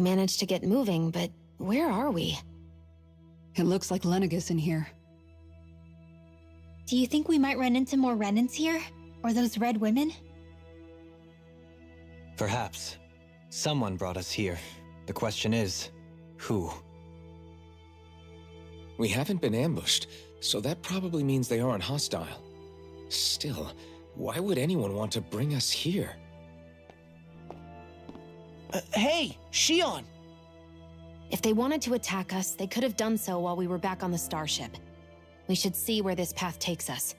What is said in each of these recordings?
managed to get moving, but where are we? It looks like Lenegis in here. Do you think we might run into more Renans here? Or those red women? Perhaps. Someone brought us here. The question is, who? We haven't been ambushed, so that probably means they aren't hostile. Still, why would anyone want to bring us here? Hey, Shion! If they wanted to attack us, they could have done so while we were back on the starship. We should see where this path takes us.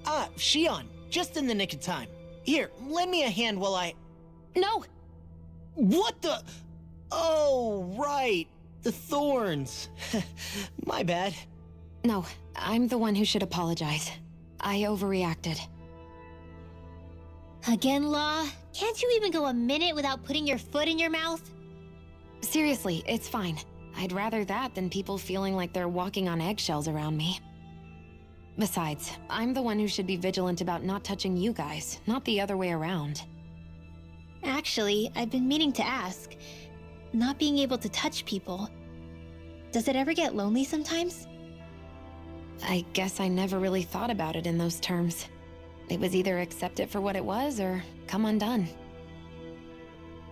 Ah, Shion, just in the nick of time. Here, lend me a hand while I... No! What the... Oh, right. The thorns. My bad. No, I'm the one who should apologize. I overreacted. Again, Law? Can't you even go a minute without putting your foot in your mouth? Seriously, it's fine. I'd rather that than people feeling like they're walking on eggshells around me. Besides, I'm the one who should be vigilant about not touching you guys, not the other way around. Actually, I've been meaning to ask. Not being able to touch people, does it ever get lonely sometimes? I guess I never really thought about it in those terms. It was either accept it for what it was or come undone.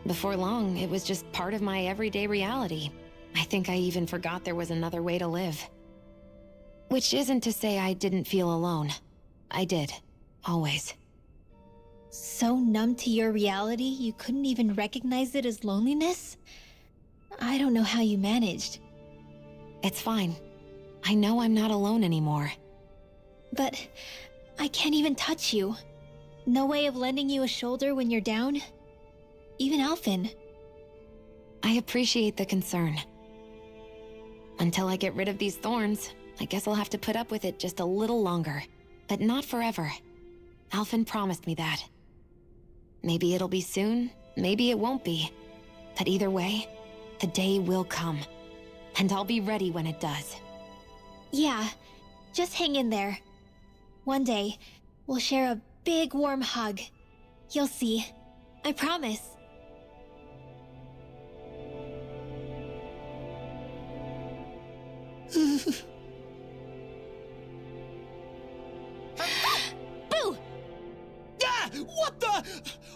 Before long, it was just part of my everyday reality. I think I even forgot there was another way to live. Which isn't to say I didn't feel alone. I did. Always. So numb to your reality, you couldn't even recognize it as loneliness? I don't know how you managed. It's fine. I know I'm not alone anymore. But I can't even touch you. No way of lending you a shoulder when you're down? Even Alphen. I appreciate the concern. Until I get rid of these thorns, I guess I'll have to put up with it just a little longer. But not forever. Alphen promised me that. Maybe it'll be soon, maybe it won't be. But either way, the day will come. And I'll be ready when it does. Yeah, just hang in there. One day, we'll share a big warm hug. You'll see. I promise. Boo! Ah! What the...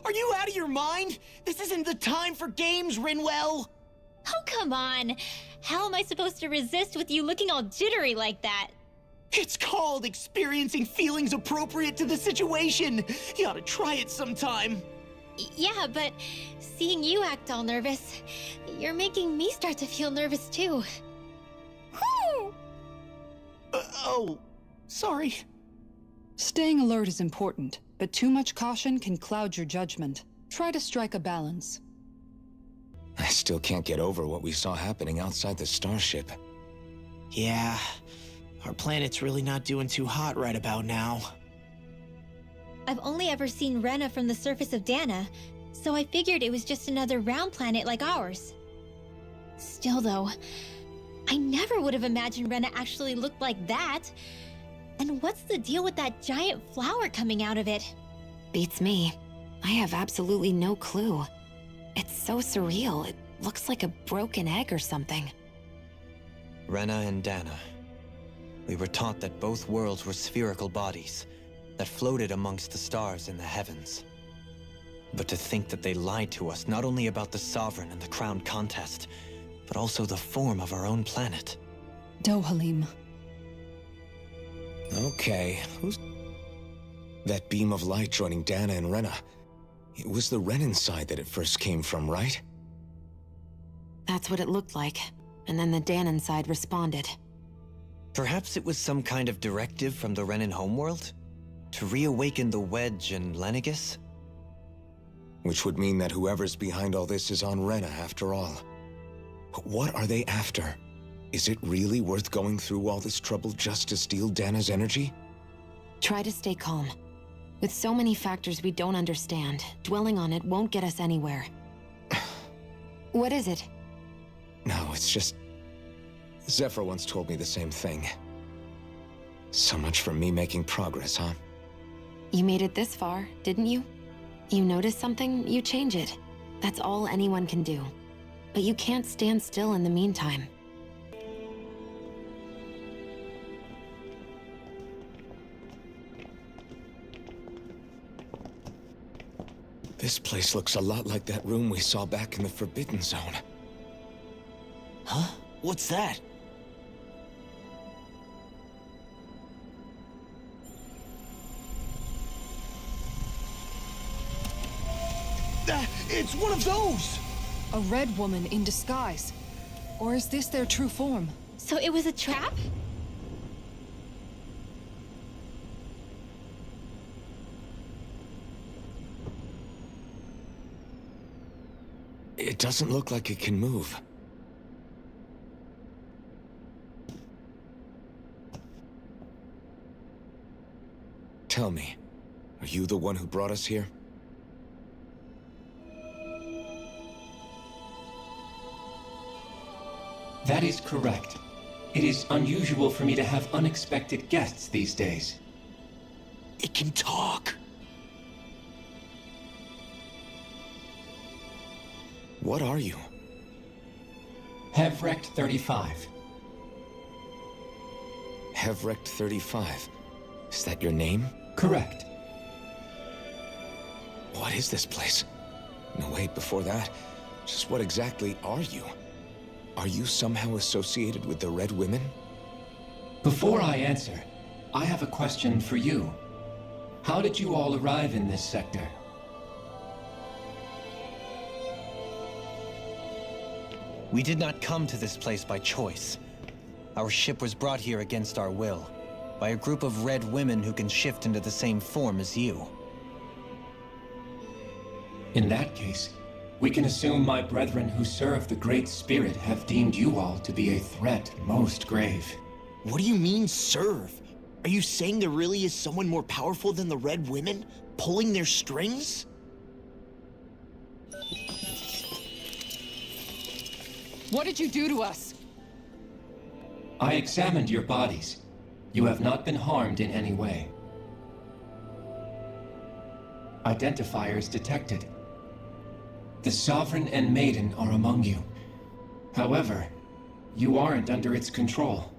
Are you out of your mind? This isn't the time for games, Rinwell! Oh, come on. How am I supposed to resist with you looking all jittery like that? It's called experiencing feelings appropriate to the situation. You ought to try it sometime. Yeah, but seeing you act all nervous, you're making me start to feel nervous too. Oh, sorry. Staying alert is important, but too much caution can cloud your judgment. Try to strike a balance. I still can't get over what we saw happening outside the starship. Yeah, our planet's really not doing too hot right about now. I've only ever seen Rena from the surface of Dana, so I figured it was just another round planet like ours. Still though, I never would have imagined Rena actually looked like that. And what's the deal with that giant flower coming out of it? Beats me. I have absolutely no clue. It's so surreal. It looks like a broken egg or something. Rena and Dana. We were taught that both worlds were spherical bodies that floated amongst the stars in the heavens. But to think that they lied to us not only about the Sovereign and the Crown contest, but also the form of our own planet. Dohalim. Okay, who's... That beam of light joining Dana and Rena. It was the Renan side that it first came from, right? That's what it looked like. And then the Danon side responded. Perhaps it was some kind of directive from the Renan homeworld? To reawaken the Wedge and Lenegis? Which would mean that whoever's behind all this is on Rena after all. But what are they after? Is it really worth going through all this trouble just to steal Dana's energy? Try to stay calm. With so many factors we don't understand, dwelling on it won't get us anywhere. What is it? No, it's just... Zephyr once told me the same thing. So much for me making progress, huh? You made it this far, didn't you? You notice something, you change it. That's all anyone can do. But you can't stand still in the meantime. This place looks a lot like that room we saw back in the Forbidden Zone. Huh? What's that? It's one of those! A red woman in disguise. Or is this their true form? So it was a trap? It doesn't look like it can move. Tell me, are you the one who brought us here? That is correct. It is unusual for me to have unexpected guests these days. It can talk. What are you? Hevrect 35. Hevrect 35. Is that your name? Correct. What is this place? No, wait, before that, just what exactly are you? Are you somehow associated with the Red Women? Before I answer, I have a question for you. How did you all arrive in this sector? We did not come to this place by choice. Our ship was brought here against our will, by a group of red women who can shift into the same form as you. In that case, we can assume my brethren who serve the Great Spirit have deemed you all to be a threat most grave. What do you mean, serve? Are you saying there really is someone more powerful than the Red Women, pulling their strings? What did you do to us? I examined your bodies. You have not been harmed in any way. Identifiers detected. The Sovereign and Maiden are among you. However, you aren't under its control.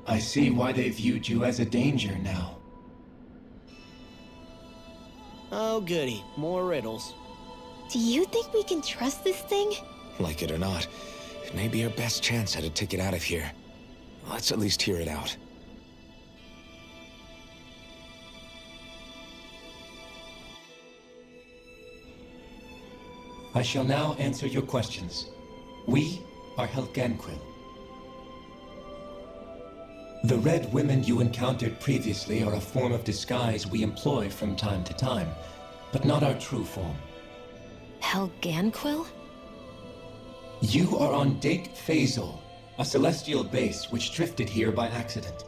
I see why they viewed you as a danger now. Oh goody, more riddles. Do you think we can trust this thing? Like it or not, it may be our best chance at a ticket out of here. Let's at least hear it out. I shall now answer your questions. We are Helgenquil. The Red Women you encountered previously are a form of disguise we employ from time to time, but not our true form. Helganquil? You are on Dake Phasol, a celestial base which drifted here by accident.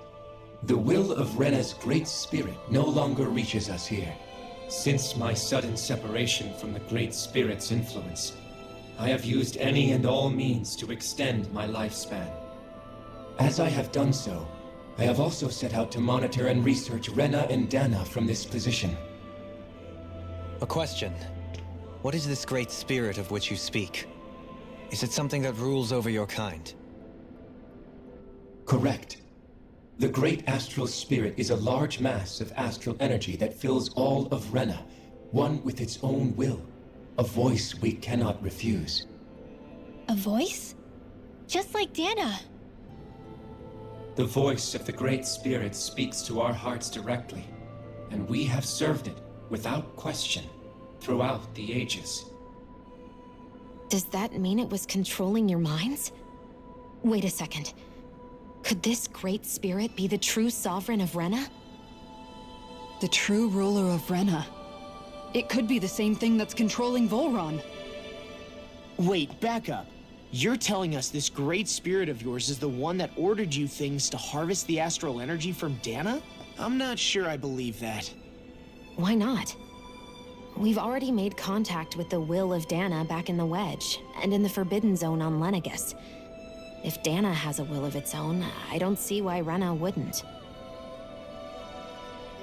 The will of Rena's great spirit no longer reaches us here. Since my sudden separation from the Great Spirit's influence, I have used any and all means to extend my lifespan. As I have done so, I have also set out to monitor and research Rena and Dana from this position. A question. What is this great spirit of which you speak? Is it something that rules over your kind? Correct. The Great Astral Spirit is a large mass of astral energy that fills all of Rena, one with its own will, a voice we cannot refuse. A voice? Just like Dana. The voice of the Great Spirit speaks to our hearts directly, and we have served it, without question, throughout the ages. Does that mean it was controlling your minds? Wait a second. Could this great spirit be the true sovereign of Rena? The true ruler of Rena. It could be the same thing that's controlling Volron. Wait, back up. You're telling us this great spirit of yours is the one that ordered you things to harvest the astral energy from Dana? I'm not sure I believe that. Why not? We've already made contact with the will of Dana back in the Wedge, and in the Forbidden Zone on Lenegus. If Dana has a will of its own, I don't see why Rena wouldn't.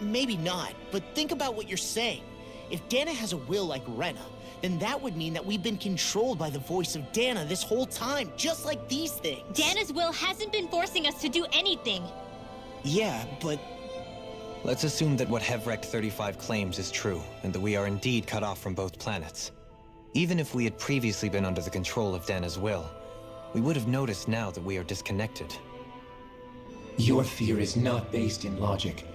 Maybe not, but think about what you're saying. If Dana has a will like Rena, then that would mean that we've been controlled by the voice of Dana this whole time, just like these things. Dana's will hasn't been forcing us to do anything. Yeah, but Let's assume that what Hevrect 35 claims is true, and that we are indeed cut off from both planets. Even if we had previously been under the control of Dana's will, we would have noticed now that we are disconnected. Your fear is not based in logic.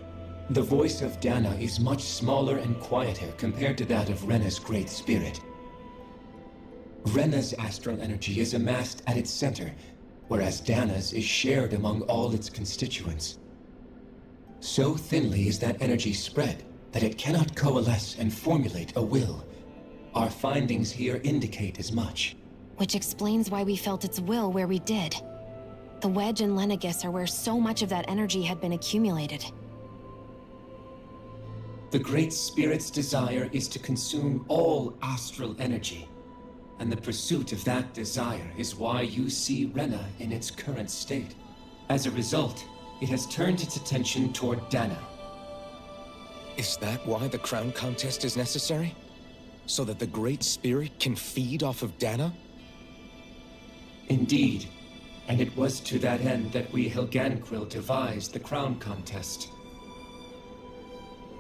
The voice of Dana is much smaller and quieter compared to that of Rena's Great Spirit. Rena's astral energy is amassed at its center, whereas Dana's is shared among all its constituents. So thinly is that energy spread that it cannot coalesce and formulate a will. Our findings here indicate as much. Which explains why we felt its will where we did. The Wedge and Lenegus are where so much of that energy had been accumulated. The Great Spirit's desire is to consume all astral energy, and the pursuit of that desire is why you see Rena in its current state. As a result, it has turned its attention toward Dana. Is that why the crown contest is necessary? So that the Great Spirit can feed off of Dana? Indeed, and it was to that end that we Helganquil devised the crown contest.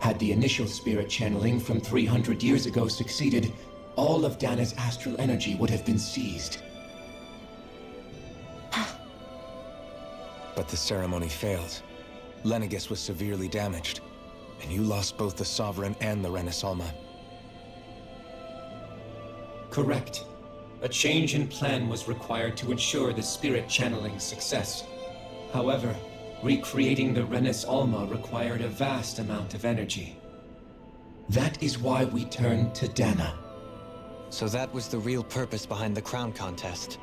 Had the initial spirit channeling from 300 years ago succeeded, all of Dana's astral energy would have been seized. But the ceremony failed. Lenegus was severely damaged, and you lost both the Sovereign and the Renasalma. Correct. A change in plan was required to ensure the spirit channeling's success. However, recreating the Renis Alma required a vast amount of energy. That is why we turned to Dana. So that was the real purpose behind the crown contest.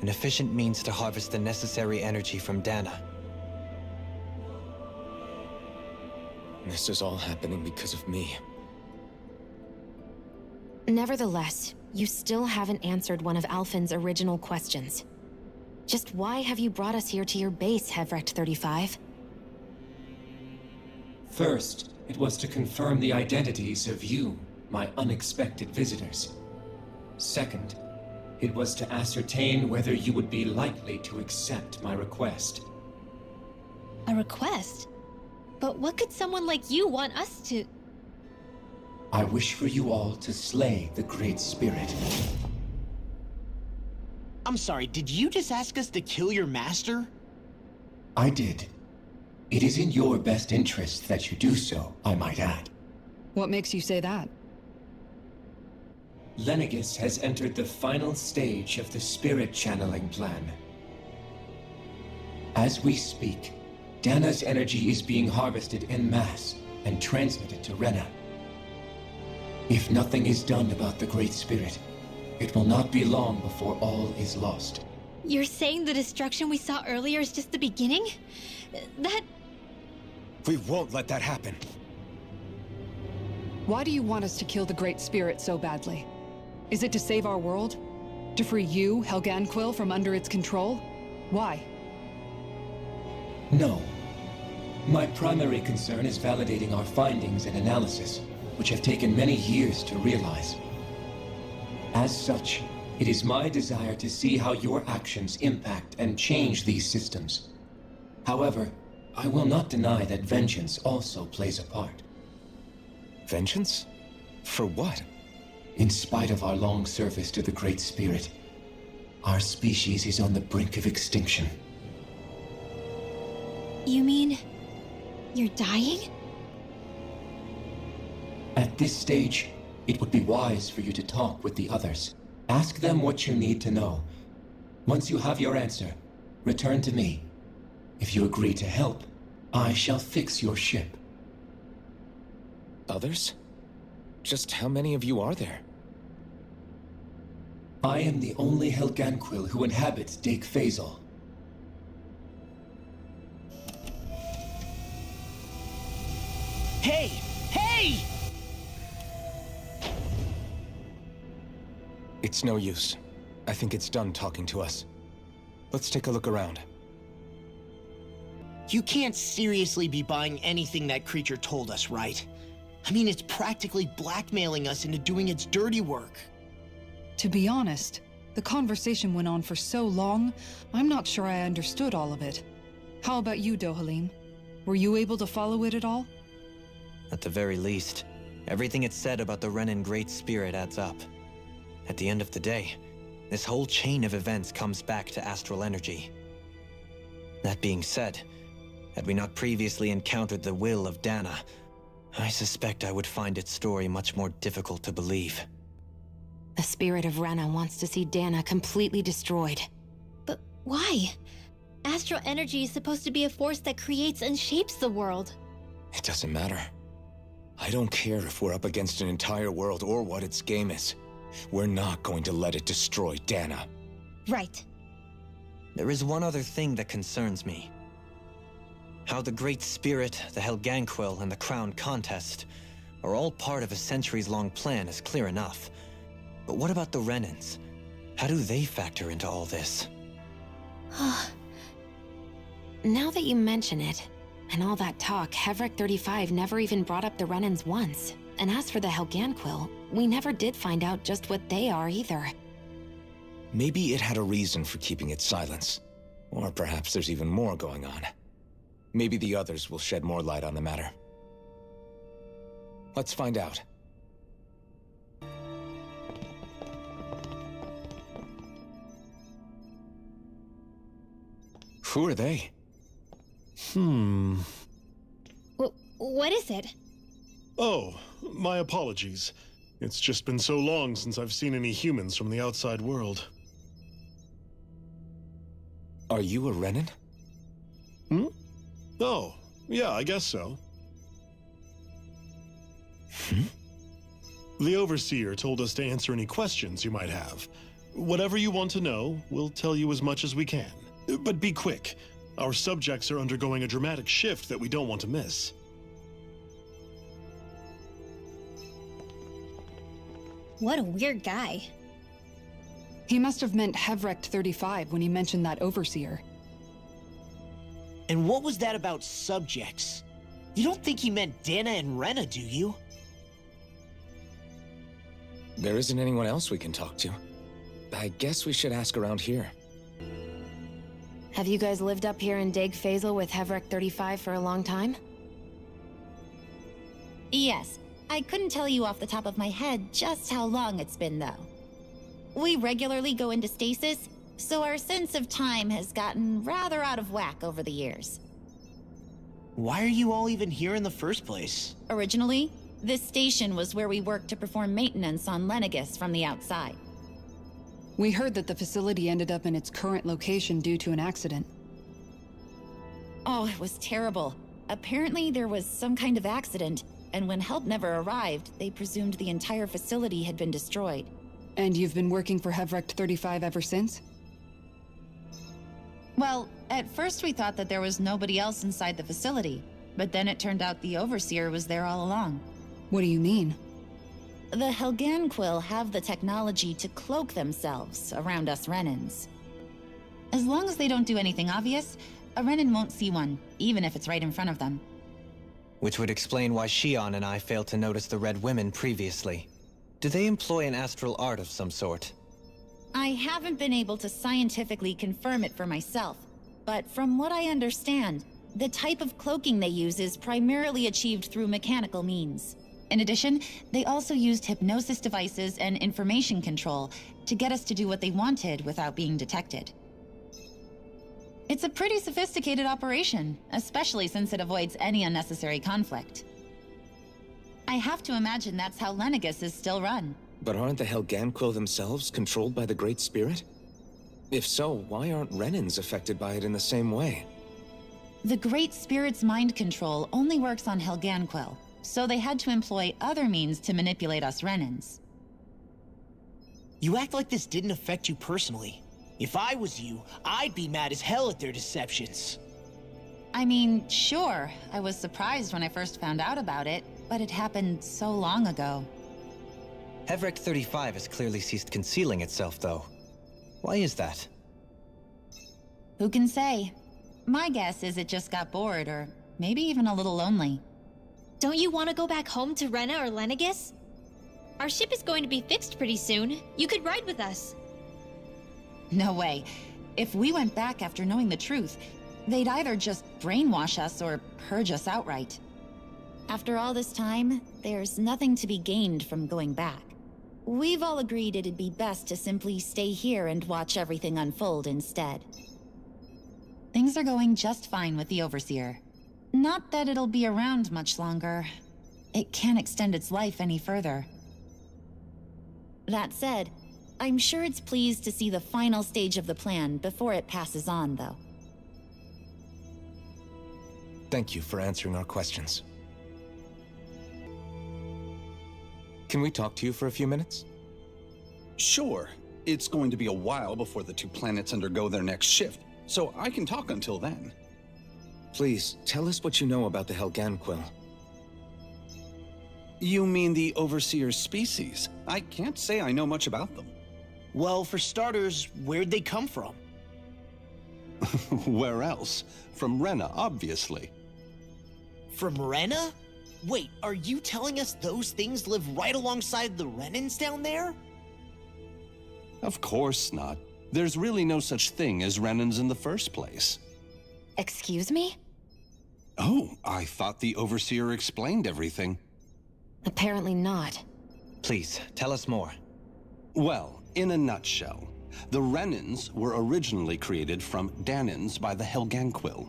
An efficient means to harvest the necessary energy from Dana. This is all happening because of me. Nevertheless, you still haven't answered one of Alphen's original questions. Just why have you brought us here to your base, Hevrect 35? First, it was to confirm the identities of you, my unexpected visitors. Second, it was to ascertain whether you would be likely to accept my request. A request? But what could someone like you want us to... I wish for you all to slay the Great Spirit. I'm sorry, did you just ask us to kill your master? I did. It is in your best interest that you do so, I might add. What makes you say that? Lenegus has entered the final stage of the spirit channeling plan. As we speak, Dana's energy is being harvested en masse and transmitted to Rena. If nothing is done about the Great Spirit, it will not be long before all is lost. You're saying the destruction we saw earlier is just the beginning? That... We won't let that happen. Why do you want us to kill the Great Spirit so badly? Is it to save our world? To free you, Helganquil, from under its control? Why? No. My primary concern is validating our findings and analysis, which have taken many years to realize. As such, it is my desire to see how your actions impact and change these systems. However, I will not deny that vengeance also plays a part. Vengeance? For what? In spite of our long service to the Great Spirit, our species is on the brink of extinction. You mean... you're dying? At this stage, it would be wise for you to talk with the others. Ask them what you need to know. Once you have your answer, return to me. If you agree to help, I shall fix your ship. Others? Just how many of you are there? I am the only Helganquil who inhabits Dake Faisal. Hey! Hey! It's no use. I think it's done talking to us. Let's take a look around. You can't seriously be buying anything that creature told us, right? I mean, it's practically blackmailing us into doing its dirty work. To be honest, the conversation went on for so long, I'm not sure I understood all of it. How about you, Dohalim? Were you able to follow it at all? At the very least, everything it said about the Renan Great Spirit adds up. At the end of the day, this whole chain of events comes back to astral energy. That being said, had we not previously encountered the will of Dana, I suspect I would find its story much more difficult to believe. The spirit of Rena wants to see Dana completely destroyed. But why? Astral energy is supposed to be a force that creates and shapes the world. It doesn't matter. I don't care if we're up against an entire world or what its game is. We're not going to let it destroy Dana. Right. There is one other thing that concerns me. How the Great Spirit, the Helganquil, and the Crown Contest are all part of a centuries-long plan is clear enough. But what about the Renans? How do they factor into all this? Now that you mention it, and all that talk, Hevrek 35 never even brought up the Renans once. And as for the Helganquil, we never did find out just what they are either. Maybe it had a reason for keeping its silence. Or perhaps there's even more going on. Maybe the others will shed more light on the matter. Let's find out. Who are they? What is it? Oh, my apologies. It's just been so long since I've seen any humans from the outside world. Are you a Renan? Oh, yeah, I guess so. The Overseer told us to answer any questions you might have. Whatever you want to know, we'll tell you as much as we can. But be quick. Our subjects are undergoing a dramatic shift that we don't want to miss. What a weird guy. He must have meant Hevrek 35 when he mentioned that Overseer. And what was that about subjects? You don't think he meant Dana and Rena, do you? There isn't anyone else we can talk to. I guess we should ask around here. Have you guys lived up here in Daig Faisal with Hevrek 35 for a long time? Yes. I couldn't tell you off the top of my head just how long it's been, though. We regularly go into stasis, so our sense of time has gotten rather out of whack over the years. Why are you all even here in the first place? Originally, this station was where we worked to perform maintenance on Lenegis from the outside. We heard that the facility ended up in its current location due to an accident. Oh, it was terrible. Apparently there was some kind of accident, and when help never arrived, they presumed the entire facility had been destroyed. And you've been working for Hevrek 35 ever since? Well, at first we thought that there was nobody else inside the facility, but then it turned out the Overseer was there all along. What do you mean? The Helganquil have the technology to cloak themselves around us Renans. As long as they don't do anything obvious, a Renan won't see one, even if it's right in front of them. Which would explain why Shion and I failed to notice the Red Women previously. Do they employ an astral art of some sort? I haven't been able to scientifically confirm it for myself, but from what I understand, the type of cloaking they use is primarily achieved through mechanical means. In addition, they also used hypnosis devices and information control to get us to do what they wanted without being detected. It's a pretty sophisticated operation, especially since it avoids any unnecessary conflict. I have to imagine that's how Lenegis is still run. But aren't the Helganquil themselves controlled by the Great Spirit? If so, why aren't Renans affected by it in the same way? The Great Spirit's mind control only works on Helganquil, so they had to employ other means to manipulate us Renans. You act like this didn't affect you personally. If I was you, I'd be mad as hell at their deceptions. I mean, sure, I was surprised when I first found out about it, but it happened so long ago. Hevrek 35 has clearly ceased concealing itself, though. Why is that? Who can say? My guess is it just got bored, or maybe even a little lonely. Don't you want to go back home to Rena or Lenegis? Our ship is going to be fixed pretty soon. You could ride with us. No way. If we went back after knowing the truth, they'd either just brainwash us or purge us outright. After all this time, there's nothing to be gained from going back. We've all agreed it'd be best to simply stay here and watch everything unfold instead. Things are going just fine with the Overseer. Not that it'll be around much longer. It can't extend its life any further. That said, I'm sure it's pleased to see the final stage of the plan before it passes on, though. Thank you for answering our questions. Can we talk to you for a few minutes? Sure. It's going to be a while before the two planets undergo their next shift, so I can talk until then. Please, tell us what you know about the Helganquil. You mean the Overseer's species? I can't say I know much about them. Well, for starters, where'd they come from? Where else? From Rena, obviously. From Rena? Wait, are you telling us those things live right alongside the Renans down there? Of course not. There's really no such thing as Renans in the first place. Excuse me? Oh, I thought the Overseer explained everything. Apparently not. Please, tell us more. Well, in a nutshell, the Renans were originally created from Danans by the Helganquil.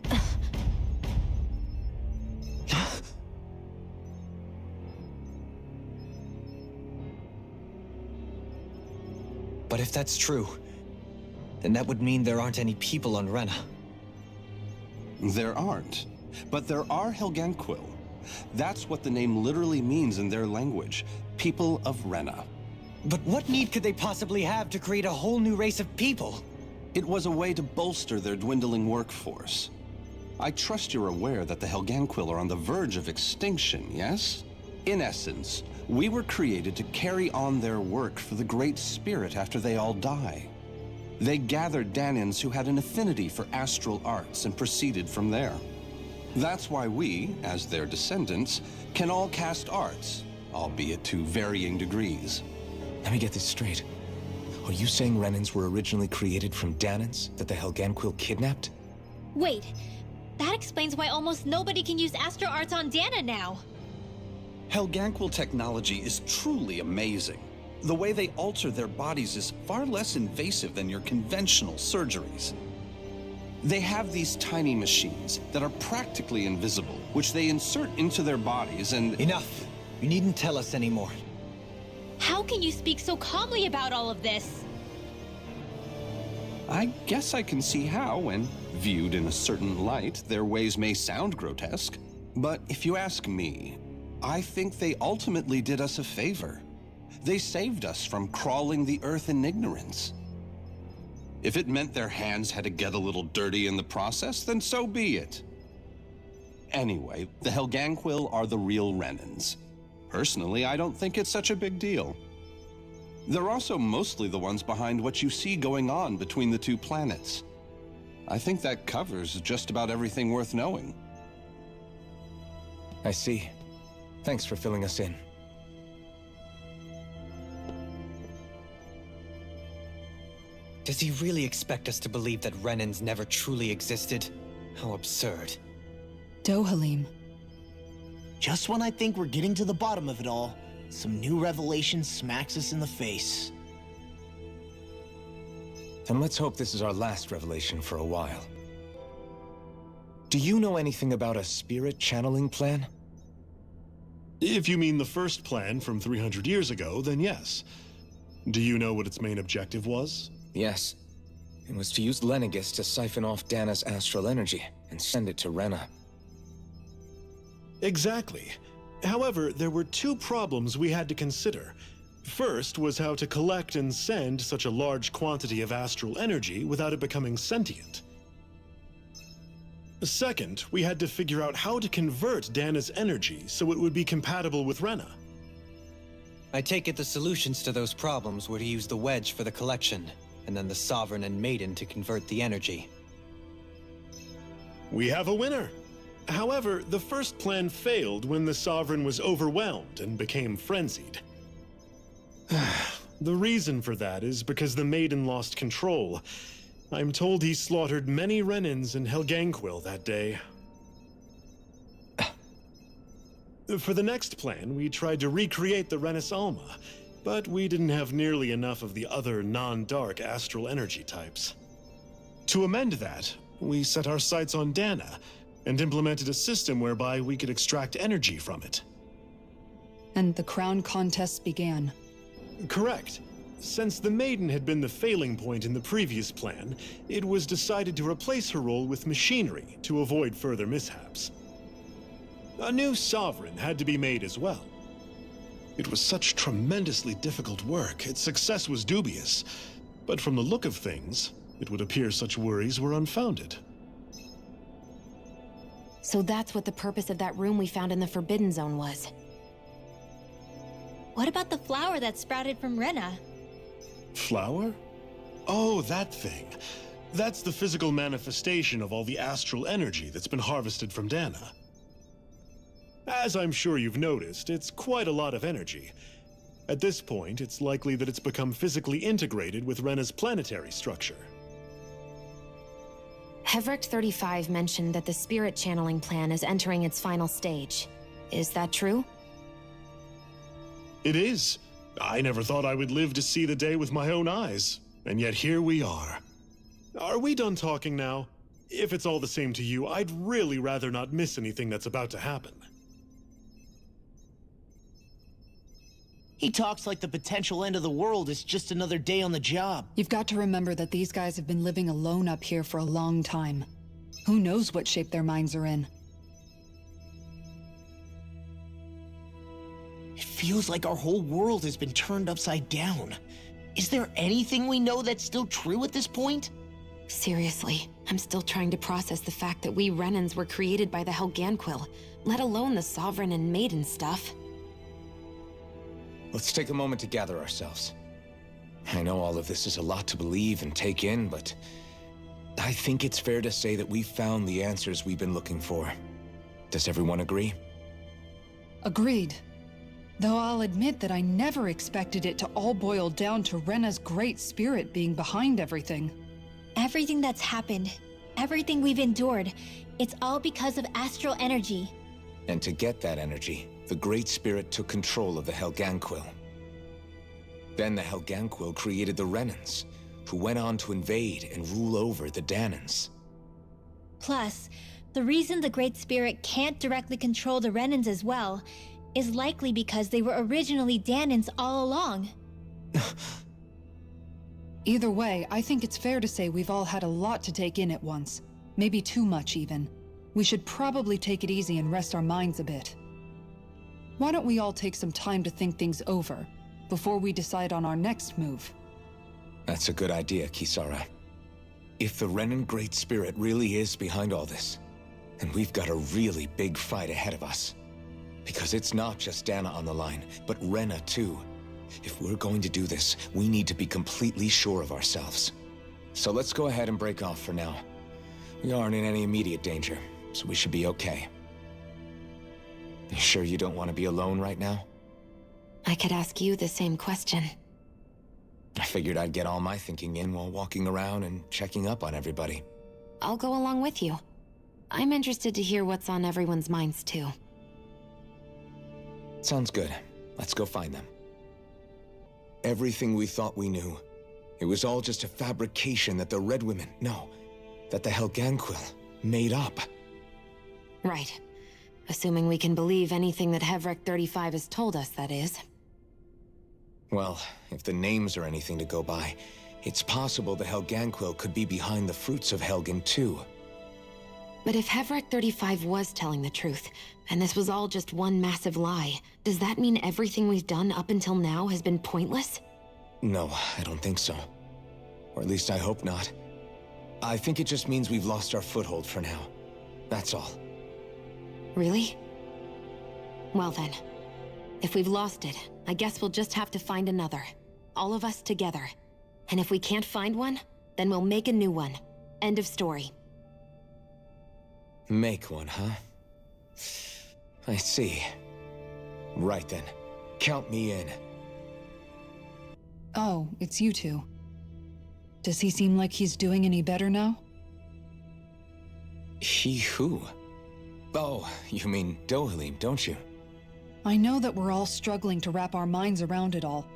But if that's true, then that would mean there aren't any people on Rena. There aren't, but there are Helganquil. That's what the name literally means in their language, people of Rena. But what need could they possibly have to create a whole new race of people? It was a way to bolster their dwindling workforce. I trust you're aware that the Helganquil are on the verge of extinction, yes? In essence, we were created to carry on their work for the Great Spirit after they all die. They gathered Danans who had an affinity for astral arts and proceeded from there. That's why we, as their descendants, can all cast arts, albeit to varying degrees. Let me get this straight. Are you saying Renans were originally created from Danans that the Helganquil kidnapped? Wait, that explains why almost nobody can use Astro Arts on Dana now. Helganquil technology is truly amazing. The way they alter their bodies is far less invasive than your conventional surgeries. They have these tiny machines that are practically invisible, which they insert into their bodies and— Enough! You needn't tell us anymore. How can you speak so calmly about all of this? I guess I can see how, when viewed in a certain light, their ways may sound grotesque. But if you ask me, I think they ultimately did us a favor. They saved us from crawling the earth in ignorance. If it meant their hands had to get a little dirty in the process, then so be it. Anyway, the Helganquil are the real Renans. Personally, I don't think it's such a big deal. They're also mostly the ones behind what you see going on between the two planets. I think that covers just about everything worth knowing. I see. Thanks for filling us in. Does he really expect us to believe that Renans never truly existed? How absurd. Dohalim. Just when I think we're getting to the bottom of it all, some new revelation smacks us in the face. Then let's hope this is our last revelation for a while. Do you know anything about a spirit channeling plan? If you mean the first plan from 300 years ago, then yes. Do you know what its main objective was? Yes. It was to use Lenegis to siphon off Dana's astral energy and send it to Rena. Exactly. However, there were two problems we had to consider. First was how to collect and send such a large quantity of astral energy without it becoming sentient. Second, we had to figure out how to convert Dana's energy so it would be compatible with Rena. I take it the solutions to those problems were to use the wedge for the collection, and then the Sovereign and Maiden to convert the energy. We have a winner. However, the first plan failed when the Sovereign was overwhelmed and became frenzied. The reason for that is because the Maiden lost control. I'm told he slaughtered many Renans in Helganquil that day. For the next plan, we tried to recreate the Renus Alma, but we didn't have nearly enough of the other non-dark astral energy types. To amend that, we set our sights on Dana, and implemented a system whereby we could extract energy from it. And the crown contest began. Correct. Since the Maiden had been the failing point in the previous plan, it was decided to replace her role with machinery to avoid further mishaps. A new Sovereign had to be made as well. It was such tremendously difficult work, its success was dubious. But from the look of things, it would appear such worries were unfounded. So that's what the purpose of that room we found in the Forbidden Zone was. What about the flower that sprouted from Rena? Flower? Oh, that thing. That's the physical manifestation of all the astral energy that's been harvested from Dana. As I'm sure you've noticed, it's quite a lot of energy. At this point, it's likely that it's become physically integrated with Rena's planetary structure. Hevric 35 mentioned that the spirit channeling plan is entering its final stage. Is that true? It is. I never thought I would live to see the day with my own eyes, and yet here we are. Are we done talking now? If it's all the same to you, I'd really rather not miss anything that's about to happen. He talks like the potential end of the world is just another day on the job. You've got to remember that these guys have been living alone up here for a long time. Who knows what shape their minds are in? It feels like our whole world has been turned upside down. Is there anything we know that's still true at this point? Seriously, I'm still trying to process the fact that we Renans were created by the Helganquil, let alone the Sovereign and Maiden stuff. Let's take a moment to gather ourselves. I know all of this is a lot to believe and take in, but I think it's fair to say that we've found the answers we've been looking for. Does everyone agree? Agreed. Though I'll admit that I never expected it to all boil down to Rena's great spirit being behind everything. Everything that's happened, everything we've endured, it's all because of astral energy. And to get that energy, the Great Spirit took control of the Helganquil. Then the Helganquil created the Renans, who went on to invade and rule over the Danans. Plus, the reason the Great Spirit can't directly control the Renans as well is likely because they were originally Danans all along. Either way, I think it's fair to say we've all had a lot to take in at once. Maybe too much, even. We should probably take it easy and rest our minds a bit. Why don't we all take some time to think things over, before we decide on our next move? That's a good idea, Kisara. If the Renan Great Spirit really is behind all this, then we've got a really big fight ahead of us. Because it's not just Dana on the line, but Rena too. If we're going to do this, we need to be completely sure of ourselves. So let's go ahead and break off for now. We aren't in any immediate danger, so we should be okay. You sure you don't want to be alone right now? I could ask you the same question. I figured I'd get all my thinking in while walking around and checking up on everybody. I'll go along with you. I'm interested to hear what's on everyone's minds too. Sounds good. Let's go find them. Everything we thought we knew, it was all just a fabrication that the Red Women, that the Helganquil made up. Right. Assuming we can believe anything that Hevric 35 has told us, that is. Well, if the names are anything to go by, it's possible the Helganquil could be behind the fruits of Helgen too. But if Hevric 35 was telling the truth, and this was all just one massive lie, does that mean everything we've done up until now has been pointless? No, I don't think so. Or at least I hope not. I think it just means we've lost our foothold for now. That's all. Really? Well then, If we've lost it, I guess we'll just have to find another. All of us together. And if we can't find one, then we'll make a new one. End of story. Make one, huh? I see. Right then. Count me in. Oh, it's you two. Does he seem like he's doing any better now? He who? Oh, you mean Dohalim, don't you? I know that we're all struggling to wrap our minds around it all,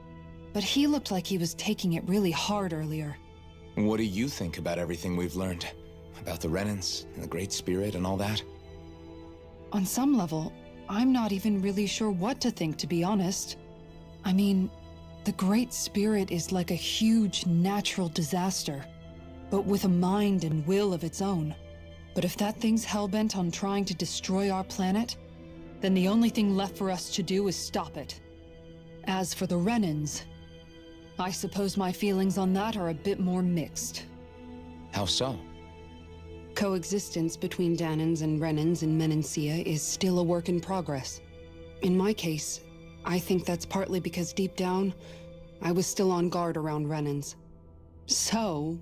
but he looked like he was taking it really hard earlier. What do you think about everything we've learned? About the Renans, and the Great Spirit, and all that? On some level, I'm not even really sure what to think, to be honest. I mean, the Great Spirit is like a huge natural disaster, but with a mind and will of its own. But if that thing's hellbent on trying to destroy our planet, then the only thing left for us to do is stop it. As for the Renans, I suppose my feelings on that are a bit more mixed. How so? Coexistence between Dahnans and Renans in Menancia is still a work in progress. In my case, I think that's partly because deep down, I was still on guard around Renans. So,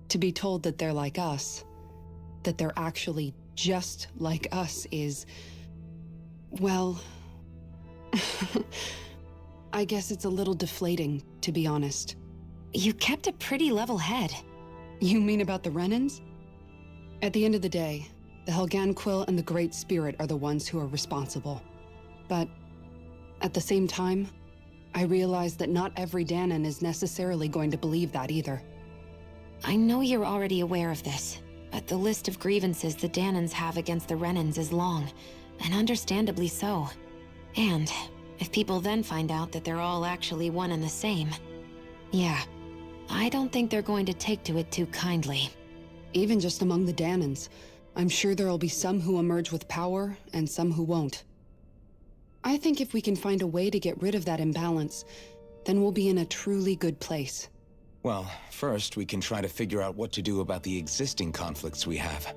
to be told that they're like us, that they're actually just like us is, well, I guess it's a little deflating, to be honest. You kept a pretty level head. You mean about the Renans? At the end of the day, the Helganquil and the Great Spirit are the ones who are responsible. But at the same time, I realize that not every Dahnan is necessarily going to believe that either. I know you're already aware of this, but the list of grievances the Dahnans have against the Renans is long, and understandably so. And if people then find out that they're all actually one and the same, yeah, I don't think they're going to take to it too kindly. Even just among the Dahnans, I'm sure there'll be some who emerge with power and some who won't. I think if we can find a way to get rid of that imbalance, then we'll be in a truly good place. Well, first we can try to figure out what to do about the existing conflicts we have.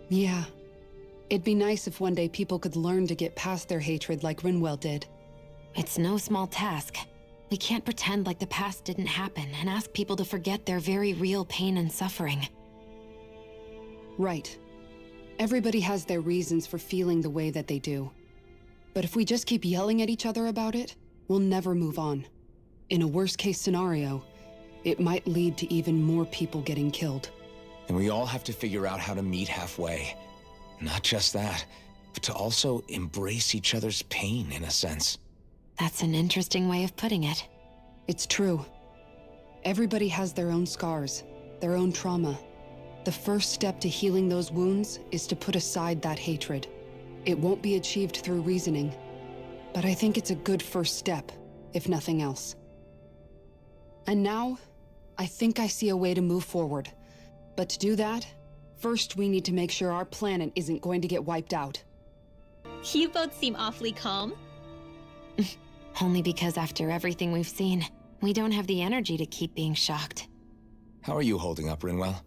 Yeah. It'd be nice if one day people could learn to get past their hatred like Rinwell did. It's no small task. We can't pretend like the past didn't happen and ask people to forget their very real pain and suffering. Right. Everybody has their reasons for feeling the way that they do. But if we just keep yelling at each other about it, we'll never move on. In a worst-case scenario, it might lead to even more people getting killed. And we all have to figure out how to meet halfway. Not just that, but to also embrace each other's pain, in a sense. That's an interesting way of putting it. It's true. Everybody has their own scars, their own trauma. The first step to healing those wounds is to put aside that hatred. It won't be achieved through reasoning, but I think it's a good first step, if nothing else. And now, I think I see a way to move forward. But to do that, first we need to make sure our planet isn't going to get wiped out. You both seem awfully calm. Only because after everything we've seen, we don't have the energy to keep being shocked. How are you holding up, Rinwell?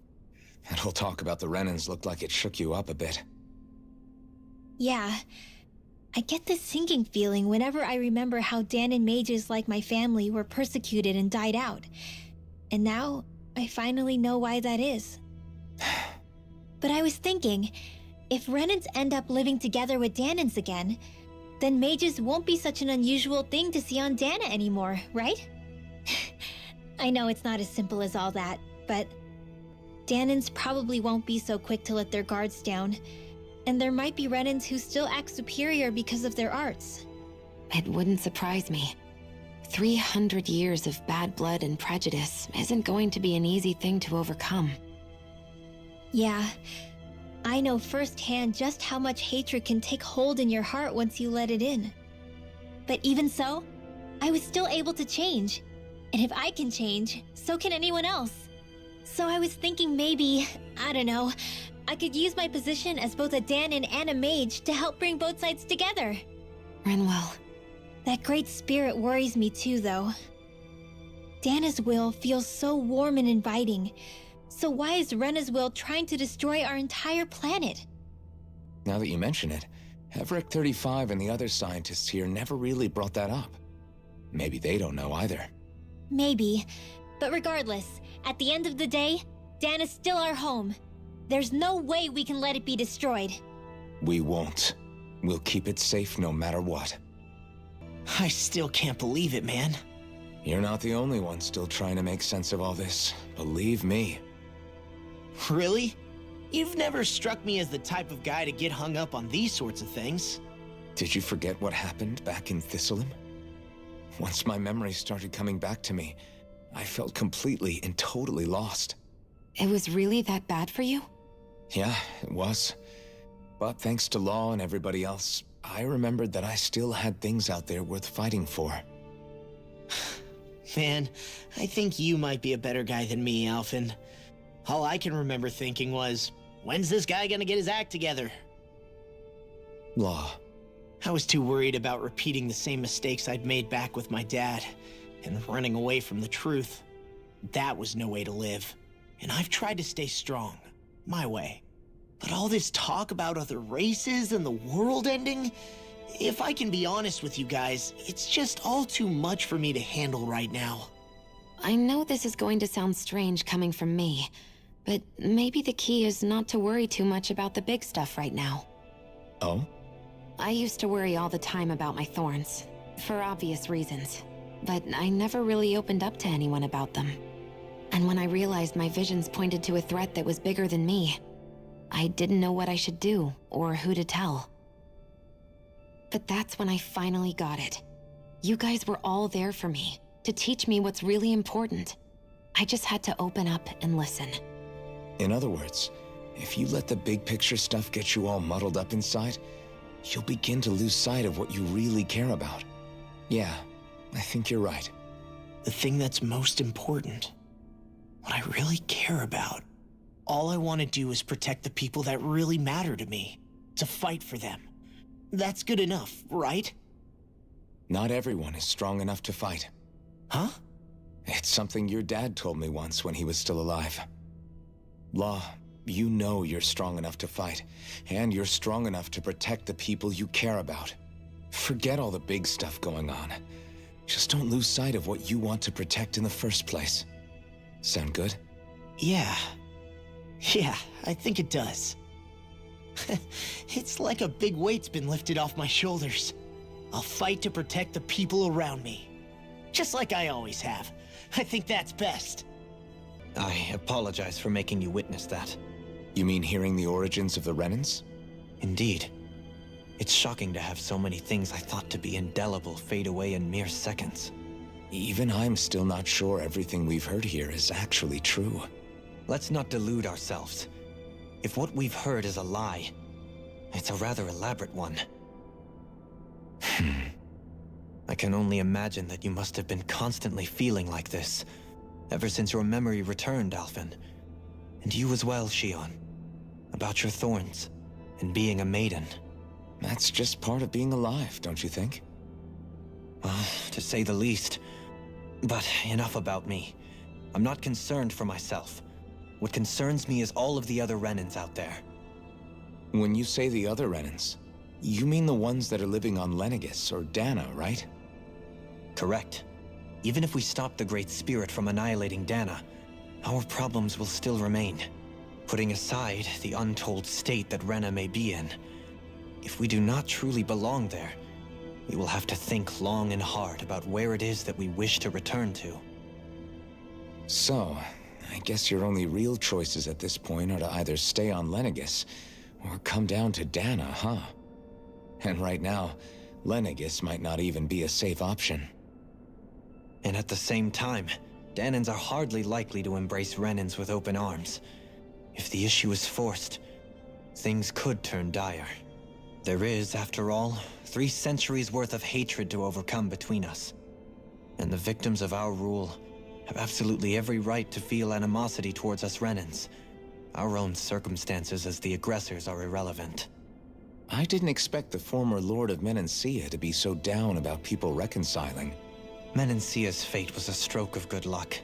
That whole talk about the Renans looked like it shook you up a bit. Yeah. I get this sinking feeling whenever I remember how Dahnan mages like my family were persecuted and died out. And now, I finally know why that is. But I was thinking, if Renans end up living together with Dahnans again, then mages won't be such an unusual thing to see on Dahna anymore, right? I know it's not as simple as all that, but Dahnans probably won't be so quick to let their guards down. And there might be Renans who still act superior because of their arts. It wouldn't surprise me. 300 years of bad blood and prejudice isn't going to be an easy thing to overcome. Yeah, I know firsthand just how much hatred can take hold in your heart once you let it in. But even so, I was still able to change. And if I can change, so can anyone else. So I was thinking maybe, I don't know, I could use my position as both a Dahnan and a mage to help bring both sides together. Rinwell. That great spirit worries me too, though. Dana's will feels so warm and inviting. So why is Rena's will trying to destroy our entire planet? Now that you mention it, Everett 35 and the other scientists here never really brought that up. Maybe they don't know either. Maybe. But regardless, at the end of the day, Dana's still our home. There's no way we can let it be destroyed. We won't. We'll keep it safe no matter what. I still can't believe it, man. You're not the only one still trying to make sense of all this. Believe me. Really? You've never struck me as the type of guy to get hung up on these sorts of things. Did you forget what happened back in Thistleum? Once my memories started coming back to me, I felt completely and totally lost. It was really that bad for you? Yeah, it was. But thanks to Law and everybody else, I remembered that I still had things out there worth fighting for. Man, I think you might be a better guy than me, Alphen. All I can remember thinking was, when's this guy gonna get his act together? Law. I was too worried about repeating the same mistakes I'd made back with my dad, and running away from the truth. That was no way to live. And I've tried to stay strong, my way. But all this talk about other races and the world ending, if I can be honest with you guys, it's just all too much for me to handle right now. I know this is going to sound strange coming from me, but maybe the key is not to worry too much about the big stuff right now. Oh? I used to worry all the time about my thorns, for obvious reasons, but I never really opened up to anyone about them. And when I realized my visions pointed to a threat that was bigger than me, I didn't know what I should do or who to tell. But that's when I finally got it. You guys were all there for me, to teach me what's really important. I just had to open up and listen. In other words, if you let the big picture stuff get you all muddled up inside, you'll begin to lose sight of what you really care about. Yeah, I think you're right. The thing that's most important, what I really care about. All I want to do is protect the people that really matter to me, to fight for them. That's good enough, right? Not everyone is strong enough to fight. Huh? It's something your dad told me once when he was still alive. Law, you know you're strong enough to fight, and you're strong enough to protect the people you care about. Forget all the big stuff going on. Just don't lose sight of what you want to protect in the first place. Sound good? Yeah. Yeah, I think it does. It's like a big weight's been lifted off my shoulders. I'll fight to protect the people around me. Just like I always have. I think that's best. I apologize for making you witness that. You mean hearing the origins of the Renans? Indeed. It's shocking to have so many things I thought to be indelible fade away in mere seconds. Even I'm still not sure everything we've heard here is actually true. Let's not delude ourselves. If what we've heard is a lie, it's a rather elaborate one. I can only imagine that you must have been constantly feeling like this, ever since your memory returned, Alphen. And you as well, Shionne. About your thorns, and being a maiden. That's just part of being alive, don't you think? Well, to say the least. But enough about me. I'm not concerned for myself. What concerns me is all of the other Renans out there. When you say the other Renans, you mean the ones that are living on Lenegis or Dana, right? Correct. Even if we stop the Great Spirit from annihilating Dana, our problems will still remain. Putting aside the untold state that Rena may be in, if we do not truly belong there, we will have to think long and hard about where it is that we wish to return to. So, I guess your only real choices at this point are to either stay on Lenegis or come down to Dana, huh? And right now, Lenegis might not even be a safe option. And at the same time, Danans are hardly likely to embrace Renans with open arms. If the issue is forced, things could turn dire. There is, after all, 3 centuries worth of hatred to overcome between us. And the victims of our rule have absolutely every right to feel animosity towards us Renans. Our own circumstances as the aggressors are irrelevant. I didn't expect the former Lord of Menancia to be so down about people reconciling. Menancia's fate was a stroke of good luck.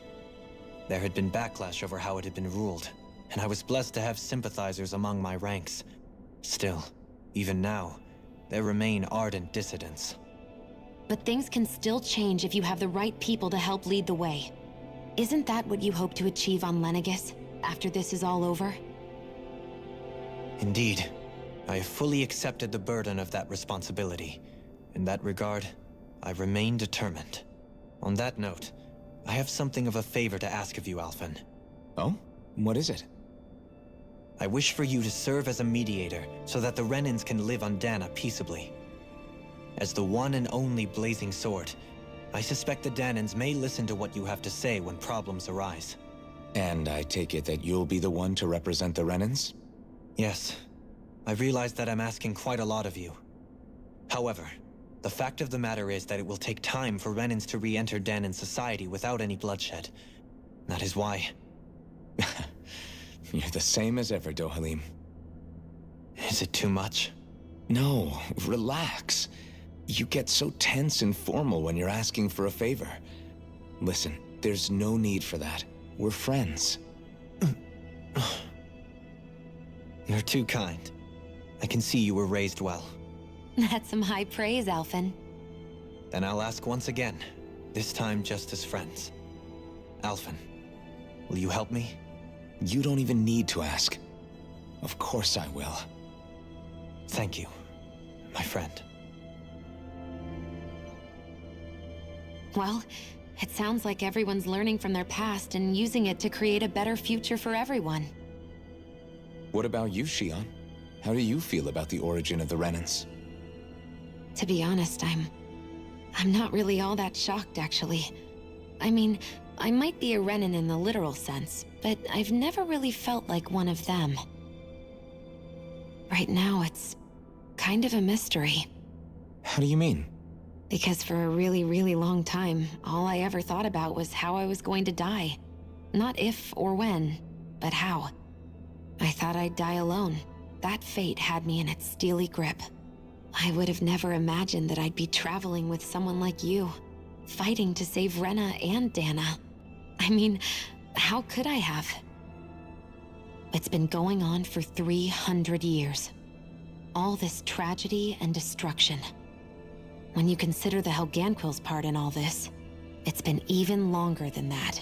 There had been backlash over how it had been ruled, and I was blessed to have sympathizers among my ranks. Still, even now, there remain ardent dissidents. But things can still change if you have the right people to help lead the way. Isn't that what you hope to achieve on Lenegis, after this is all over? Indeed. I have fully accepted the burden of that responsibility. In that regard, I remain determined. On that note, I have something of a favor to ask of you, Alphen. Oh? What is it? I wish for you to serve as a mediator so that the Renans can live on Dana peaceably. As the one and only Blazing Sword, I suspect the Danans may listen to what you have to say when problems arise. And I take it that you'll be the one to represent the Renans? Yes. I realize that I'm asking quite a lot of you. However, the fact of the matter is that it will take time for Renans to re-enter Danan society without any bloodshed. That is why... You're the same as ever, Dohalim. Is it too much? No, relax. You get so tense and formal when you're asking for a favor. Listen, there's no need for that. We're friends. You're too kind. I can see you were raised well. That's some high praise, Alphen. Then I'll ask once again, this time just as friends. Alphen, will you help me? You don't even need to ask. Of course I will. Thank you, my friend. Well, it sounds like everyone's learning from their past and using it to create a better future for everyone. What about you, Shion? How do you feel about the origin of the Renans? To be honest, I'm not really all that shocked, actually. I mean, I might be a Renan in the literal sense, but I've never really felt like one of them. Right now, it's kind of a mystery. How do you mean? Because for a really, really long time, all I ever thought about was how I was going to die. Not if or when, but how. I thought I'd die alone. That fate had me in its steely grip. I would have never imagined that I'd be traveling with someone like you, fighting to save Rena and Dana. I mean, how could I have? It's been going on for 300 years. All this tragedy and destruction. When you consider the Helganquil's part in all this, it's been even longer than that.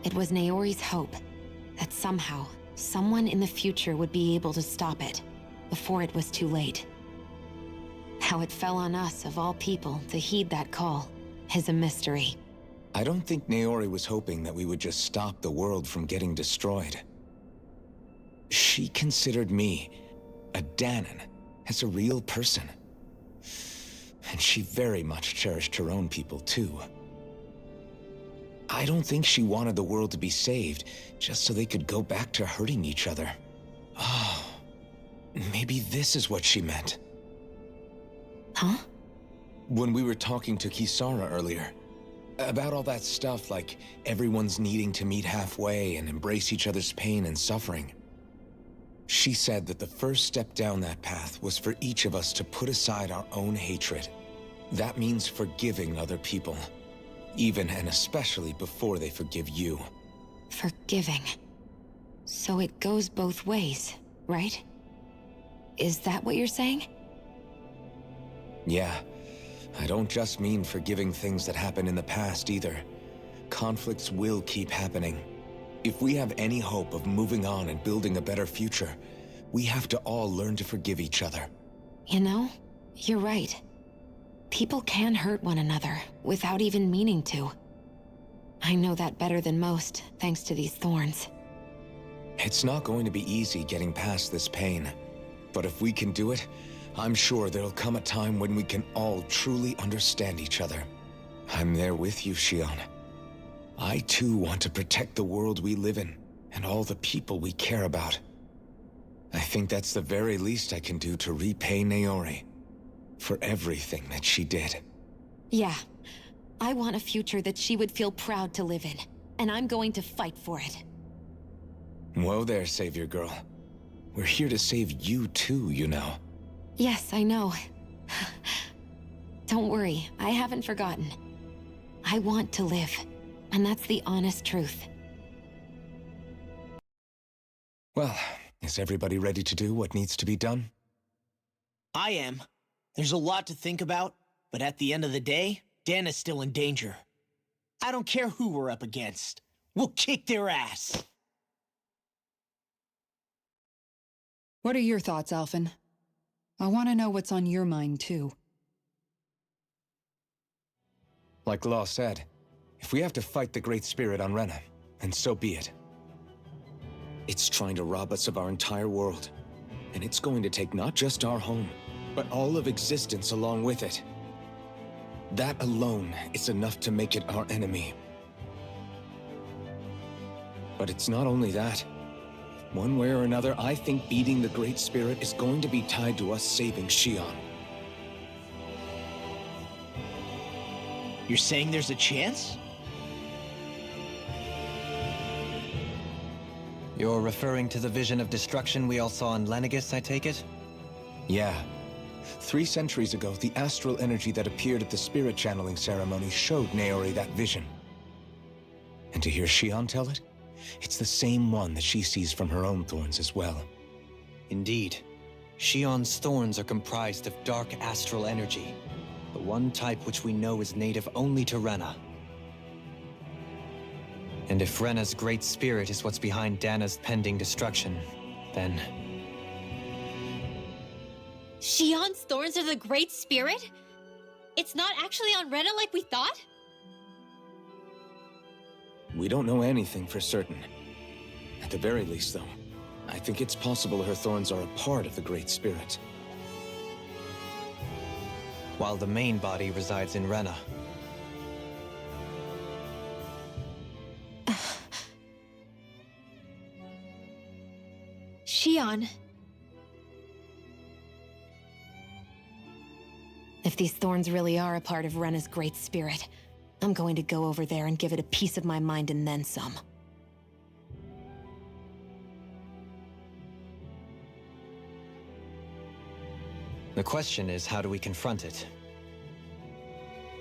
It was Naori's hope that somehow, someone in the future would be able to stop it, before it was too late. How it fell on us, of all people, to heed that call, is a mystery. I don't think Naori was hoping that we would just stop the world from getting destroyed. She considered me, a Danan, as a real person. And she very much cherished her own people, too. I don't think she wanted the world to be saved, just so they could go back to hurting each other. Oh, maybe this is what she meant. Huh? When we were talking to Kisara earlier, about all that stuff like everyone's needing to meet halfway and embrace each other's pain and suffering. She said that the first step down that path was for each of us to put aside our own hatred. That means forgiving other people, even and especially before they forgive you. Forgiving. So it goes both ways, right? Is that what you're saying? Yeah. I don't just mean forgiving things that happened in the past either. Conflicts will keep happening. If we have any hope of moving on and building a better future, we have to all learn to forgive each other. You know, you're right. People can hurt one another without even meaning to. I know that better than most, thanks to these thorns. It's not going to be easy getting past this pain. But if we can do it, I'm sure there'll come a time when we can all truly understand each other. I'm there with you, Shion. I too want to protect the world we live in, and all the people we care about. I think that's the very least I can do to repay Naori for everything that she did. Yeah. I want a future that she would feel proud to live in, and I'm going to fight for it. Whoa there, Savior Girl. We're here to save you too, you know. Yes, I know. Don't worry, I haven't forgotten. I want to live, and that's the honest truth. Well, is everybody ready to do what needs to be done? I am. There's a lot to think about, but at the end of the day, Dana's still in danger. I don't care who we're up against. We'll kick their ass. What are your thoughts, Alphen? I want to know what's on your mind, too. Like Law said, if we have to fight the Great Spirit on Rena, then so be it. It's trying to rob us of our entire world. And it's going to take not just our home, but all of existence along with it. That alone is enough to make it our enemy. But it's not only that. One way or another, I think beating the Great Spirit is going to be tied to us saving Xion. You're saying there's a chance? You're referring to the vision of destruction we all saw in Lenegis, I take it? Yeah. 3 centuries ago, the astral energy that appeared at the spirit channeling ceremony showed Naori that vision. And to hear Xion tell it, it's the same one that she sees from her own thorns as well. Indeed. Xion's thorns are comprised of dark astral energy, the one type which we know is native only to Rena. And if Rena's great spirit is what's behind Dana's pending destruction, then... Xion's thorns are the Great Spirit? It's not actually on Rena like we thought? We don't know anything for certain. At the very least, though, I think it's possible her thorns are a part of the Great Spirit. While the main body resides in Rena. Xion. If these thorns really are a part of Rena's great spirit, I'm going to go over there and give it a piece of my mind and then some. The question is, how do we confront it?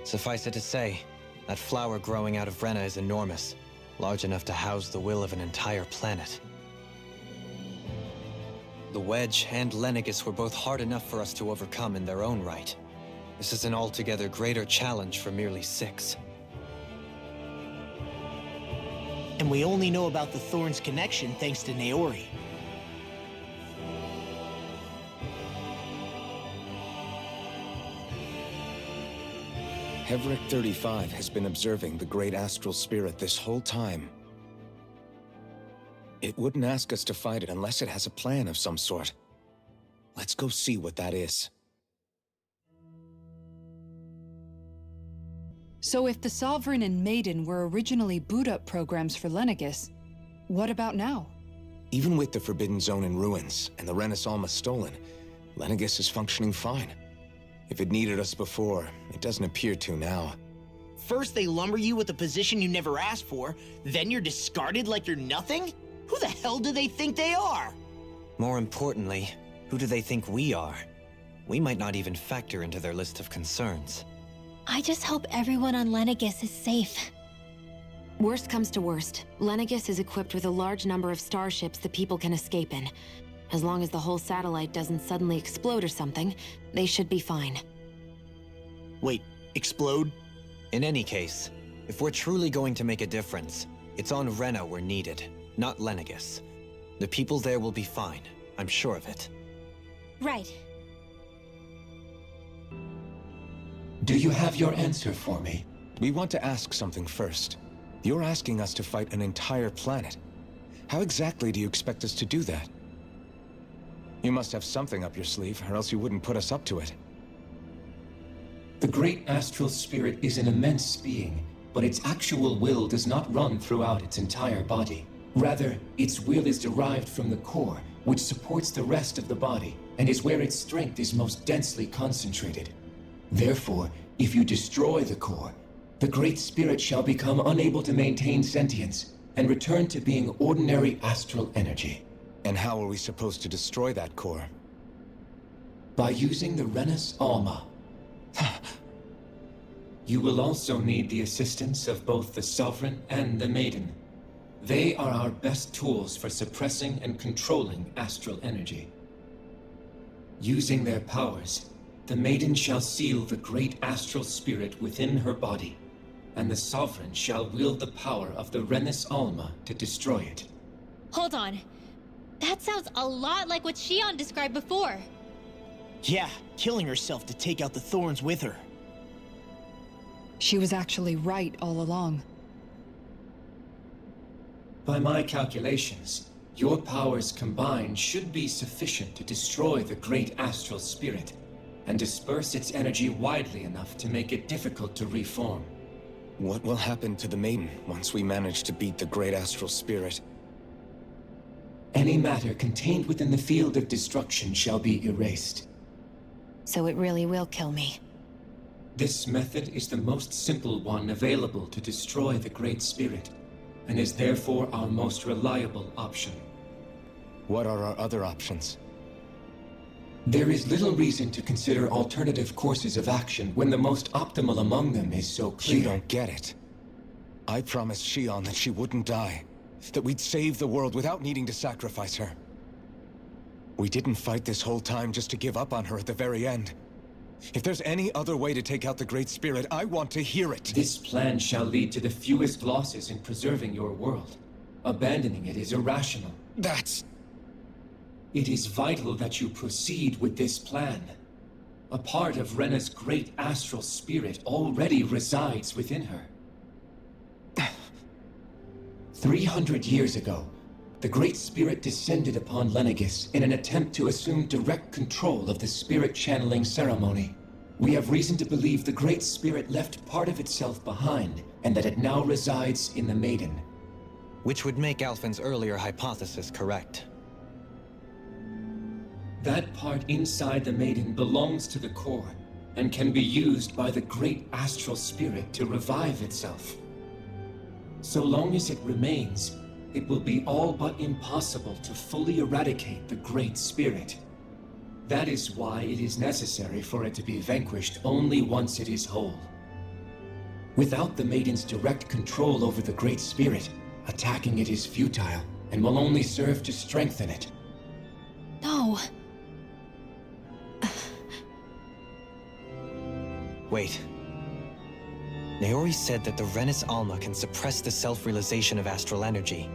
Suffice it to say, that flower growing out of Rena is enormous, large enough to house the will of an entire planet. The Wedge and Lenegis were both hard enough for us to overcome in their own right. This is an altogether greater challenge for merely 6. And we only know about the Thorns connection thanks to Naori. Heverick 35 has been observing the Great Astral Spirit this whole time. It wouldn't ask us to fight it unless it has a plan of some sort. Let's go see what that is. So if the Sovereign and Maiden were originally boot-up programs for Lenegis, what about now? Even with the Forbidden Zone in ruins and the Renis Alma stolen, Lenegis is functioning fine. If it needed us before, it doesn't appear to now. First they lumber you with a position you never asked for, then you're discarded like you're nothing? Who the hell do they think they are? More importantly, who do they think we are? We might not even factor into their list of concerns. I just hope everyone on Lenegis is safe. Worst comes to worst, Lenegis is equipped with a large number of starships the people can escape in. As long as the whole satellite doesn't suddenly explode or something, they should be fine. Wait, explode? In any case, if we're truly going to make a difference, it's on Rena we're needed, not Lenegis. The people there will be fine, I'm sure of it. Right. Do you have your answer for me? We want to ask something first. You're asking us to fight an entire planet. How exactly do you expect us to do that? You must have something up your sleeve, or else you wouldn't put us up to it. The Great Astral Spirit is an immense being, but its actual will does not run throughout its entire body. Rather, its will is derived from the core, which supports the rest of the body, and is where its strength is most densely concentrated. Therefore, if you destroy the core, the Great Spirit shall become unable to maintain sentience, and return to being ordinary astral energy. And how are we supposed to destroy that core? By using the Renis Alma. You will also need the assistance of both the Sovereign and the Maiden. They are our best tools for suppressing and controlling astral energy. Using their powers, the maiden shall seal the great astral spirit within her body, and the Sovereign shall wield the power of the Renis Alma to destroy it. Hold on. That sounds a lot like what Shion described before. Yeah, killing herself to take out the thorns with her. She was actually right all along. By my calculations, your powers combined should be sufficient to destroy the great astral spirit and disperse its energy widely enough to make it difficult to reform. What will happen to the maiden once we manage to beat the great astral spirit? Any matter contained within the field of destruction shall be erased. So it really will kill me. This method is the most simple one available to destroy the Great Spirit, and is therefore our most reliable option. What are our other options? There is little reason to consider alternative courses of action when the most optimal among them is so clear. You don't get it. I promised Shion that she wouldn't die, that we'd save the world without needing to sacrifice her. We didn't fight this whole time just to give up on her at the very end. If there's any other way to take out the Great Spirit, I want to hear it. This plan shall lead to the fewest losses in preserving your world. Abandoning it is irrational. That's... It is vital that you proceed with this plan. A part of Rena's great astral spirit already resides within her. 300 years ago, the Great Spirit descended upon Lenegis in an attempt to assume direct control of the spirit channeling ceremony. We have reason to believe the Great Spirit left part of itself behind, and that it now resides in the Maiden. Which would make Alphen's earlier hypothesis correct. That part inside the Maiden belongs to the core, and can be used by the great astral spirit to revive itself. So long as it remains, it will be all but impossible to fully eradicate the Great Spirit. That is why it is necessary for it to be vanquished only once it is whole. Without the Maiden's direct control over the Great Spirit, attacking it is futile, and will only serve to strengthen it. No. Wait. Naori said that the Renis Alma can suppress the self-realization of astral energy,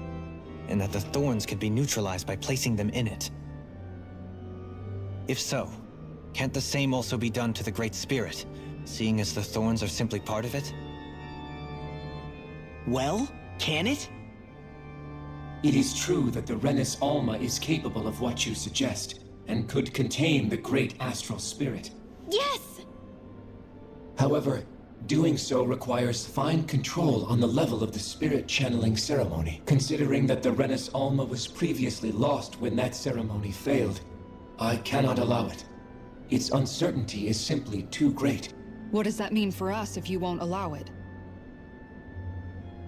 and that the thorns can be neutralized by placing them in it. If so, can't the same also be done to the Great Spirit, seeing as the thorns are simply part of it? Well, can it? It is true that the Renis Alma is capable of what you suggest, and could contain the great astral spirit. Yes! However, doing so requires fine control on the level of the spirit channeling ceremony. Considering that the Renis Alma was previously lost when that ceremony failed, I cannot allow it. Its uncertainty is simply too great. What does that mean for us if you won't allow it?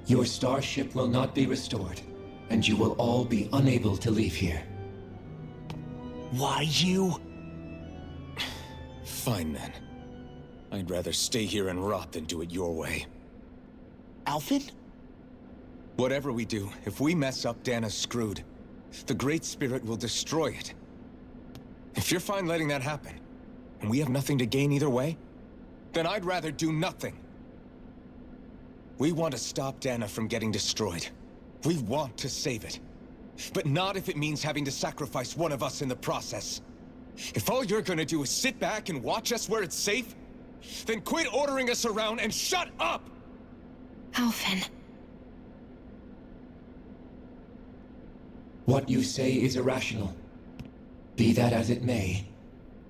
Your starship will not be restored, and you will all be unable to leave here. Why you? Fine then. I'd rather stay here and rot than do it your way. Alphen? Whatever we do, if we mess up, Dana's screwed. The Great Spirit will destroy it. If you're fine letting that happen, and we have nothing to gain either way, then I'd rather do nothing. We want to stop Dana from getting destroyed. We want to save it. But not if it means having to sacrifice one of us in the process. If all you're gonna do is sit back and watch us where it's safe, then quit ordering us around and shut up! Alphen. What you say is irrational. Be that as it may,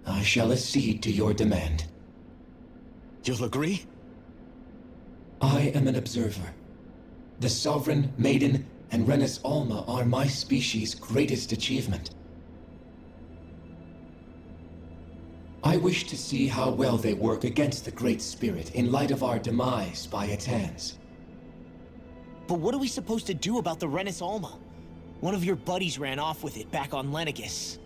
I shall accede to your demand. You'll agree? I am an observer. The Sovereign, Maiden, and Renis Alma are my species' greatest achievement. I wish to see how well they work against the Great Spirit in light of our demise by its hands. But what are we supposed to do about the Renis Alma? One of your buddies ran off with it back on Lenegis.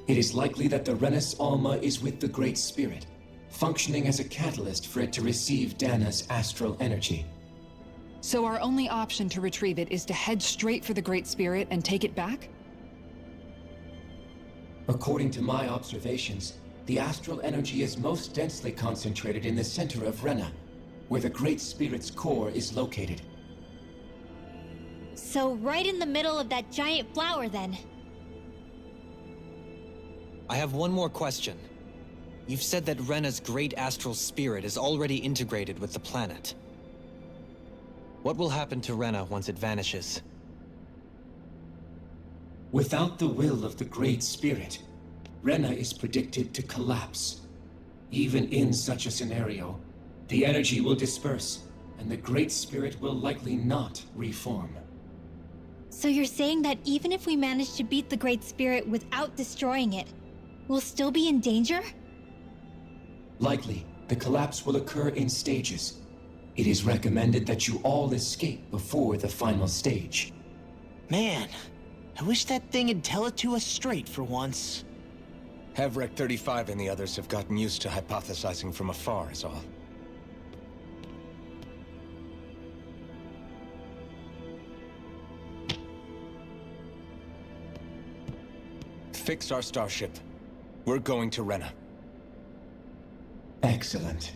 It is likely that the Renis Alma is with the Great Spirit, functioning as a catalyst for it to receive Dana's astral energy. So our only option to retrieve it is to head straight for the Great Spirit and take it back? According to my observations, the astral energy is most densely concentrated in the center of Rena, where the Great Spirit's core is located. So right in the middle of that giant flower, then. I have one more question. You've said that Rena's great astral spirit is already integrated with the planet. What will happen to Rena once it vanishes? Without the will of the Great Spirit, Rena is predicted to collapse. Even in such a scenario, the energy will disperse, and the Great Spirit will likely not reform. So you're saying that even if we manage to beat the Great Spirit without destroying it, we'll still be in danger? Likely, the collapse will occur in stages. It is recommended that you all escape before the final stage. Man, I wish that thing would tell it to us straight for once. Hevrek 35 and the others have gotten used to hypothesizing from afar, is all. Fix our starship. We're going to Rena. Excellent.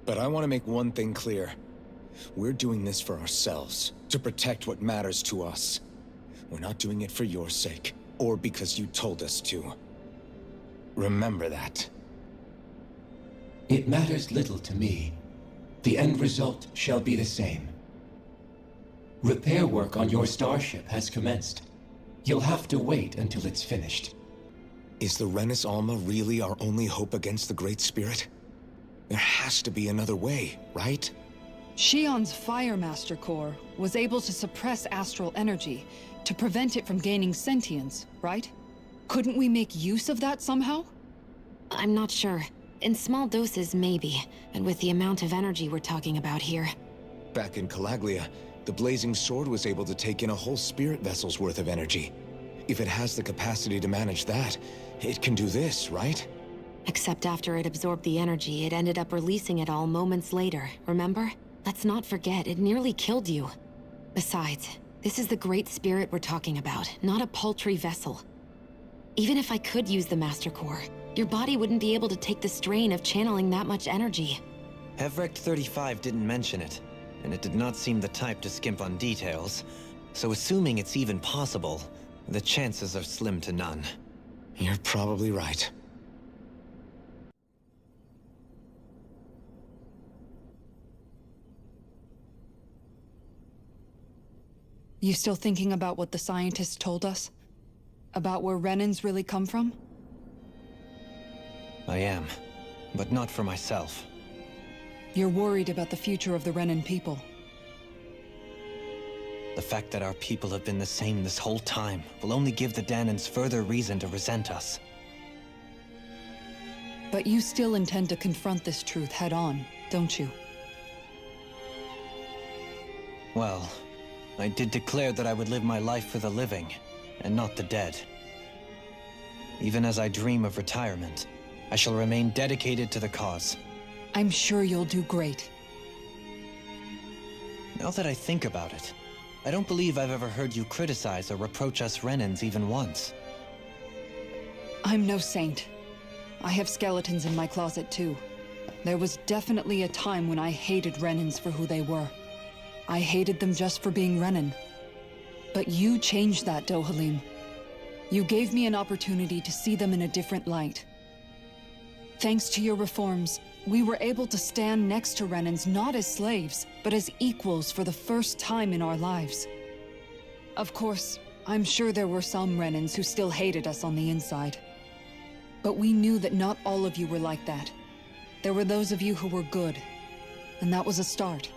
But I want to make one thing clear. We're doing this for ourselves, to protect what matters to us. We're not doing it for your sake, or because you told us to. Remember that. It matters little to me. The end result shall be the same. Repair work on your starship has commenced. You'll have to wait until it's finished. Is the Renis Alma really our only hope against the Great Spirit? There has to be another way, right? Shion's Fire Master Core was able to suppress astral energy to prevent it from gaining sentience, right? Couldn't we make use of that somehow? I'm not sure. In small doses, maybe. And with the amount of energy we're talking about here. Back in Calaglia, the Blazing Sword was able to take in a whole spirit vessel's worth of energy. If it has the capacity to manage that, it can do this, right? Except after it absorbed the energy, it ended up releasing it all moments later, remember? Let's not forget, it nearly killed you. Besides, this is the Great Spirit we're talking about, not a paltry vessel. Even if I could use the Master Core, your body wouldn't be able to take the strain of channeling that much energy. Hevrek 35 didn't mention it, and it did not seem the type to skimp on details. So assuming it's even possible, the chances are slim to none. You're probably right. You still thinking about what the scientists told us? About where Renans really come from? I am, but not for myself. You're worried about the future of the Renan people. The fact that our people have been the same this whole time will only give the Danans further reason to resent us. But you still intend to confront this truth head-on, don't you? Well, I did declare that I would live my life for the living, and not the dead. Even as I dream of retirement, I shall remain dedicated to the cause. I'm sure you'll do great. Now that I think about it, I don't believe I've ever heard you criticize or reproach us Renans even once. I'm no saint. I have skeletons in my closet too. There was definitely a time when I hated Renans for who they were. I hated them just for being Renan. But you changed that, Dohalim. You gave me an opportunity to see them in a different light. Thanks to your reforms, we were able to stand next to Renans not as slaves, but as equals for the first time in our lives. Of course, I'm sure there were some Renans who still hated us on the inside. But we knew that not all of you were like that. There were those of you who were good, and that was a start.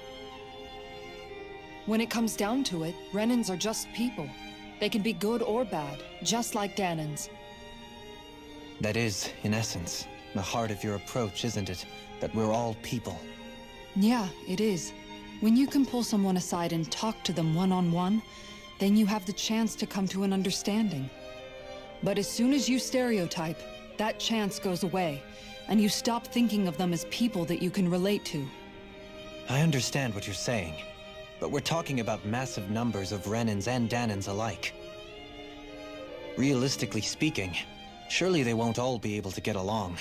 When it comes down to it, Renans are just people. They can be good or bad, just like Danans. That is, in essence, the heart of your approach, isn't it? That we're all people. Yeah, it is. When you can pull someone aside and talk to them one-on-one, then you have the chance to come to an understanding. But as soon as you stereotype, that chance goes away, and you stop thinking of them as people that you can relate to. I understand what you're saying, but we're talking about massive numbers of Renans and Danans alike. Realistically speaking, surely they won't all be able to get along.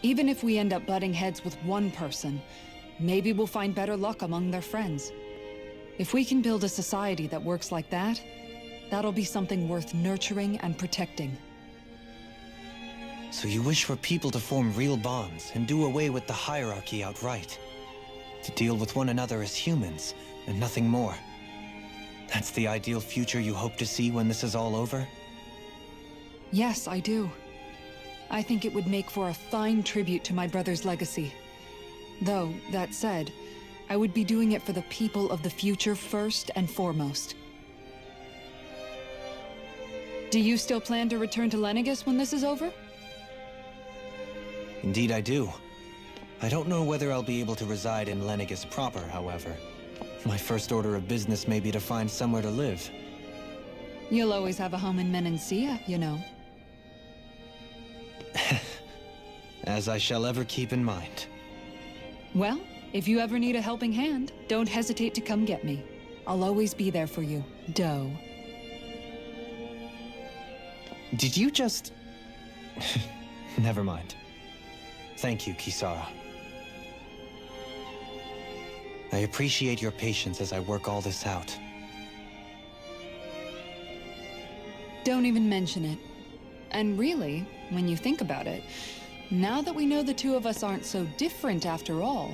Even if we end up butting heads with one person, maybe we'll find better luck among their friends. If we can build a society that works like that, that'll be something worth nurturing and protecting. So you wish for people to form real bonds and do away with the hierarchy outright? To deal with one another as humans, and nothing more? That's the ideal future you hope to see when this is all over? Yes, I do. I think it would make for a fine tribute to my brother's legacy. Though, that said, I would be doing it for the people of the future first and foremost. Do you still plan to return to Lenegis when this is over? Indeed I do. I don't know whether I'll be able to reside in Lenegis proper, however. My first order of business may be to find somewhere to live. You'll always have a home in Menancia, you know. As I shall ever keep in mind. Well, if you ever need a helping hand, don't hesitate to come get me. I'll always be there for you, Doe. Did you just... Never mind. Thank you, Kisara. I appreciate your patience as I work all this out. Don't even mention it. And really, when you think about it, now that we know the two of us aren't so different after all,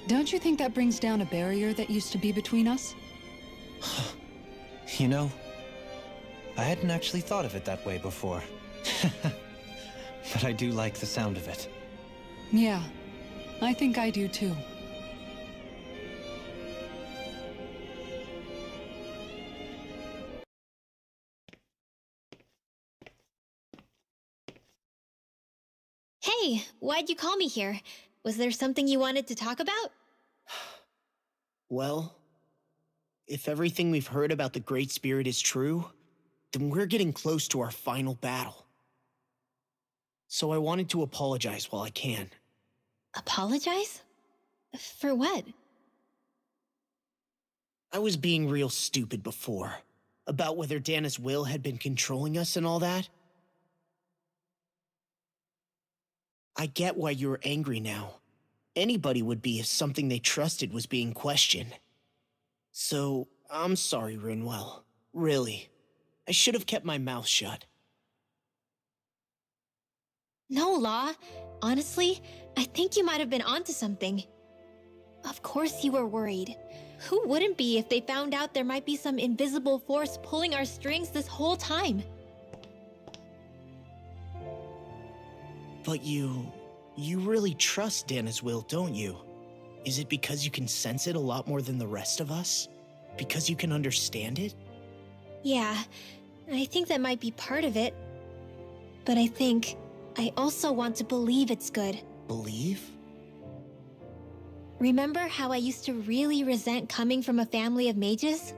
don't you think that brings down a barrier that used to be between us? You know, I hadn't actually thought of it that way before. But I do like the sound of it. Yeah, I think I do too. Hey, why'd you call me here? Was there something you wanted to talk about? Well, if everything we've heard about the Great Spirit is true, then we're getting close to our final battle. So I wanted to apologize while I can. Apologize? For what? I was being real stupid before, about whether Dana's will had been controlling us and all that. I get why you're angry now. Anybody would be if something they trusted was being questioned. So, I'm sorry, Rinwell. Really. I should have kept my mouth shut. No, Law. Honestly, I think you might have been onto something. Of course you were worried. Who wouldn't be if they found out there might be some invisible force pulling our strings this whole time? But you really trust Dana's will, don't you? Is it because you can sense it a lot more than the rest of us? Because you can understand it? Yeah, I think that might be part of it. But I also want to believe it's good. Believe? Remember how I used to really resent coming from a family of mages?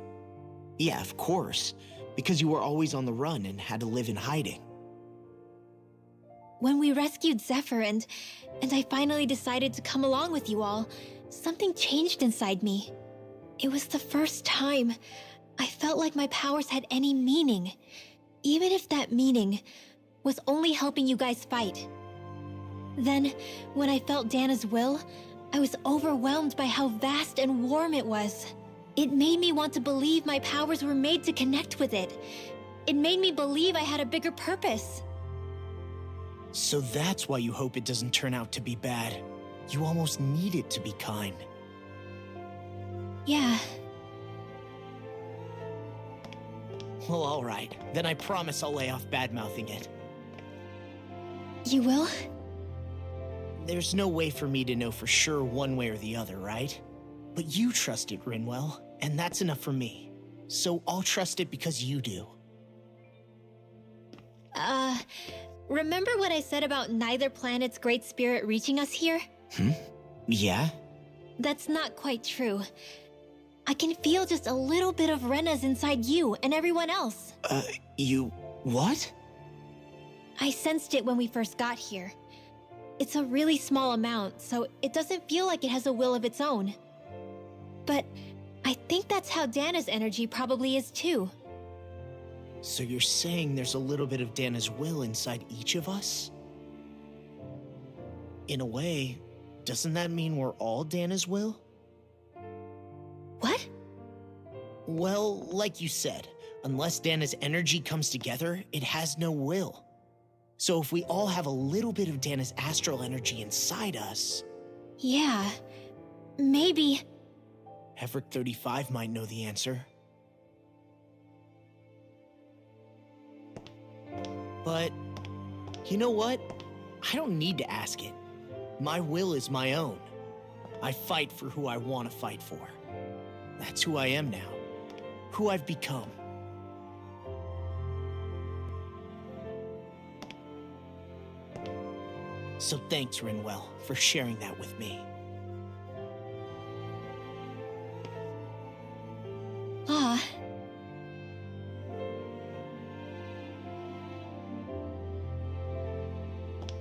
Yeah, of course. Because you were always on the run and had to live in hiding. When we rescued Zephyr and I finally decided to come along with you all, something changed inside me. It was the first time I felt like my powers had any meaning, even if that meaning was only helping you guys fight. Then, when I felt Dana's will, I was overwhelmed by how vast and warm it was. It made me want to believe my powers were made to connect with it. It made me believe I had a bigger purpose. So that's why you hope it doesn't turn out to be bad. You almost need it to be kind. Yeah. Well, alright. Then I promise I'll lay off bad-mouthing it. You will? There's no way for me to know for sure one way or the other, right? But you trust it, Rinwell, and that's enough for me. So I'll trust it because you do. Remember what I said about neither planet's great spirit reaching us here? Yeah? That's not quite true. I can feel just a little bit of Rena's inside you and everyone else. You... what? I sensed it when we first got here. It's a really small amount, so it doesn't feel like it has a will of its own. But I think that's how Dana's energy probably is too. So you're saying there's a little bit of Dana's will inside each of us? In a way, doesn't that mean we're all Dana's will? What? Well, like you said, unless Dana's energy comes together, it has no will. So if we all have a little bit of Dana's astral energy inside us, Yeah. Maybe. Heverick 35 might know the answer. But, you know what? I don't need to ask it. My will is my own. I fight for who I want to fight for. That's who I am now. Who I've become. So thanks, Rinwell, for sharing that with me. Ah.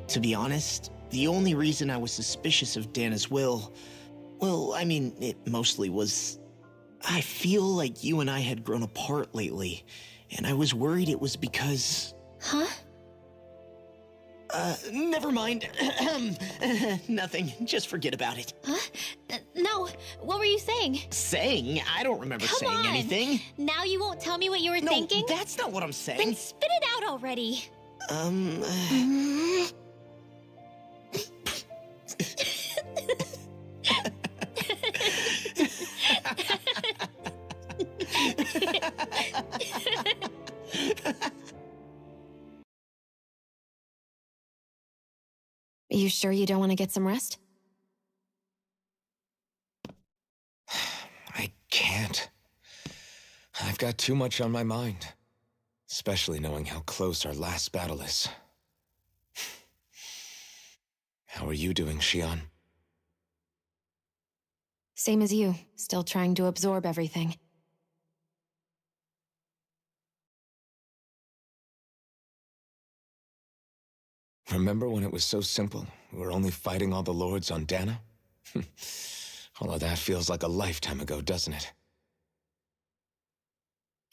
To be honest, the only reason I was suspicious of Dana's will, well, I mean, it mostly was... I feel like you and I had grown apart lately, and I was worried it was because... Huh? Never mind. Nothing. Just forget about it. Huh? No. What were you saying? Saying? I don't remember Come saying on. anything. Now you won't tell me what you were No, thinking? that's not what I'm saying. Then spit it out already. You sure you don't want to get some rest? I can't. I've got too much on my mind. Especially knowing how close our last battle is. How are you doing, Xion? Same as you, still trying to absorb everything. Remember when it was so simple? We were only fighting all the lords on Dana? All of that feels like a lifetime ago, doesn't it?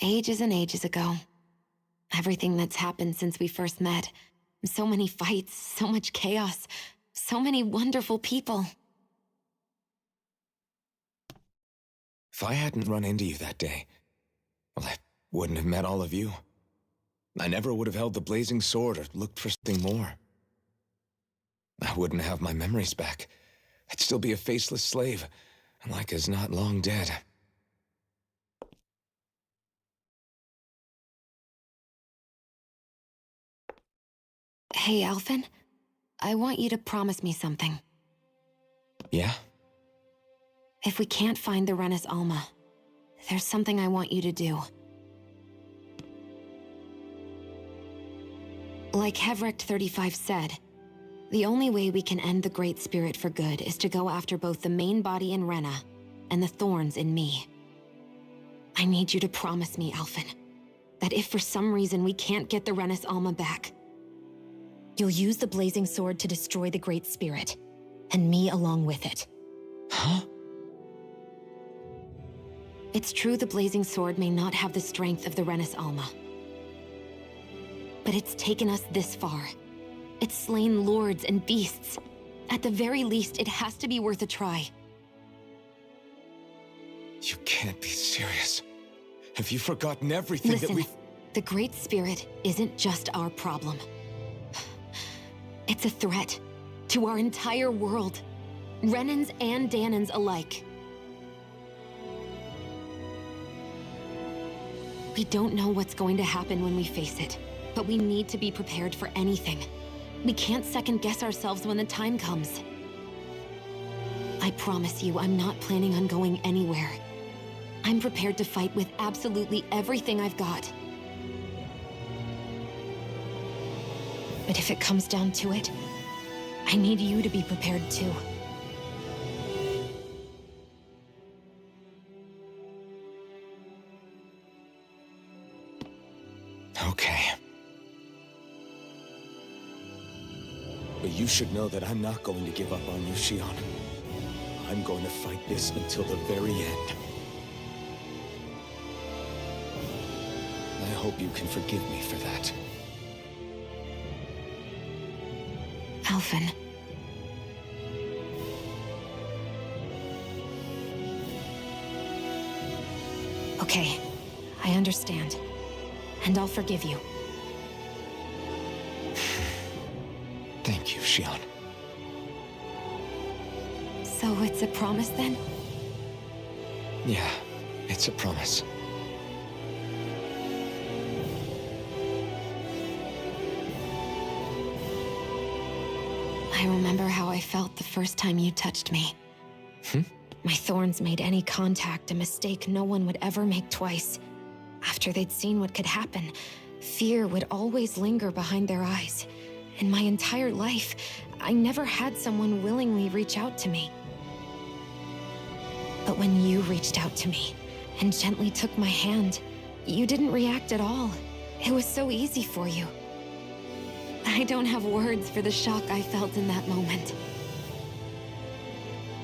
Ages and ages ago. Everything that's happened since we first met. So many fights, so much chaos, so many wonderful people. If I hadn't run into you that day, well, I wouldn't have met all of you. I never would have held the blazing sword or looked for something more. I wouldn't have my memories back. I'd still be a faceless slave, like as not long dead. Hey, Alphen. I want you to promise me something. Yeah? If we can't find the Renis Alma, there's something I want you to do. Like Heverick 35 said, the only way we can end the Great Spirit for good is to go after both the main body in Rena and the thorns in me. I need you to promise me, Alphen, that if for some reason we can't get the Renis Alma back, you'll use the Blazing Sword to destroy the Great Spirit, and me along with it. Huh? It's true the Blazing Sword may not have the strength of the Renis Alma. But it's taken us this far. It's slain lords and beasts. At the very least, it has to be worth a try. You can't be serious. Have you forgotten everything Listen, that we... the Great Spirit isn't just our problem. It's a threat to our entire world. Renans and Danans alike. We don't know what's going to happen when we face it, but we need to be prepared for anything. We can't second-guess ourselves when the time comes. I promise you, I'm not planning on going anywhere. I'm prepared to fight with absolutely everything I've got. But if it comes down to it, I need you to be prepared too. Okay. But you should know that I'm not going to give up on you, Xion. I'm going to fight this until the very end. I hope you can forgive me for that. Alphen. Okay, I understand. And I'll forgive you. Thank you, Xion. So it's a promise then? Yeah, it's a promise. I remember how I felt the first time you touched me. My thorns made any contact a mistake no one would ever make twice. After they'd seen what could happen, fear would always linger behind their eyes. In my entire life, I never had someone willingly reach out to me. But when you reached out to me and gently took my hand, you didn't react at all. It was so easy for you. I don't have words for the shock I felt in that moment.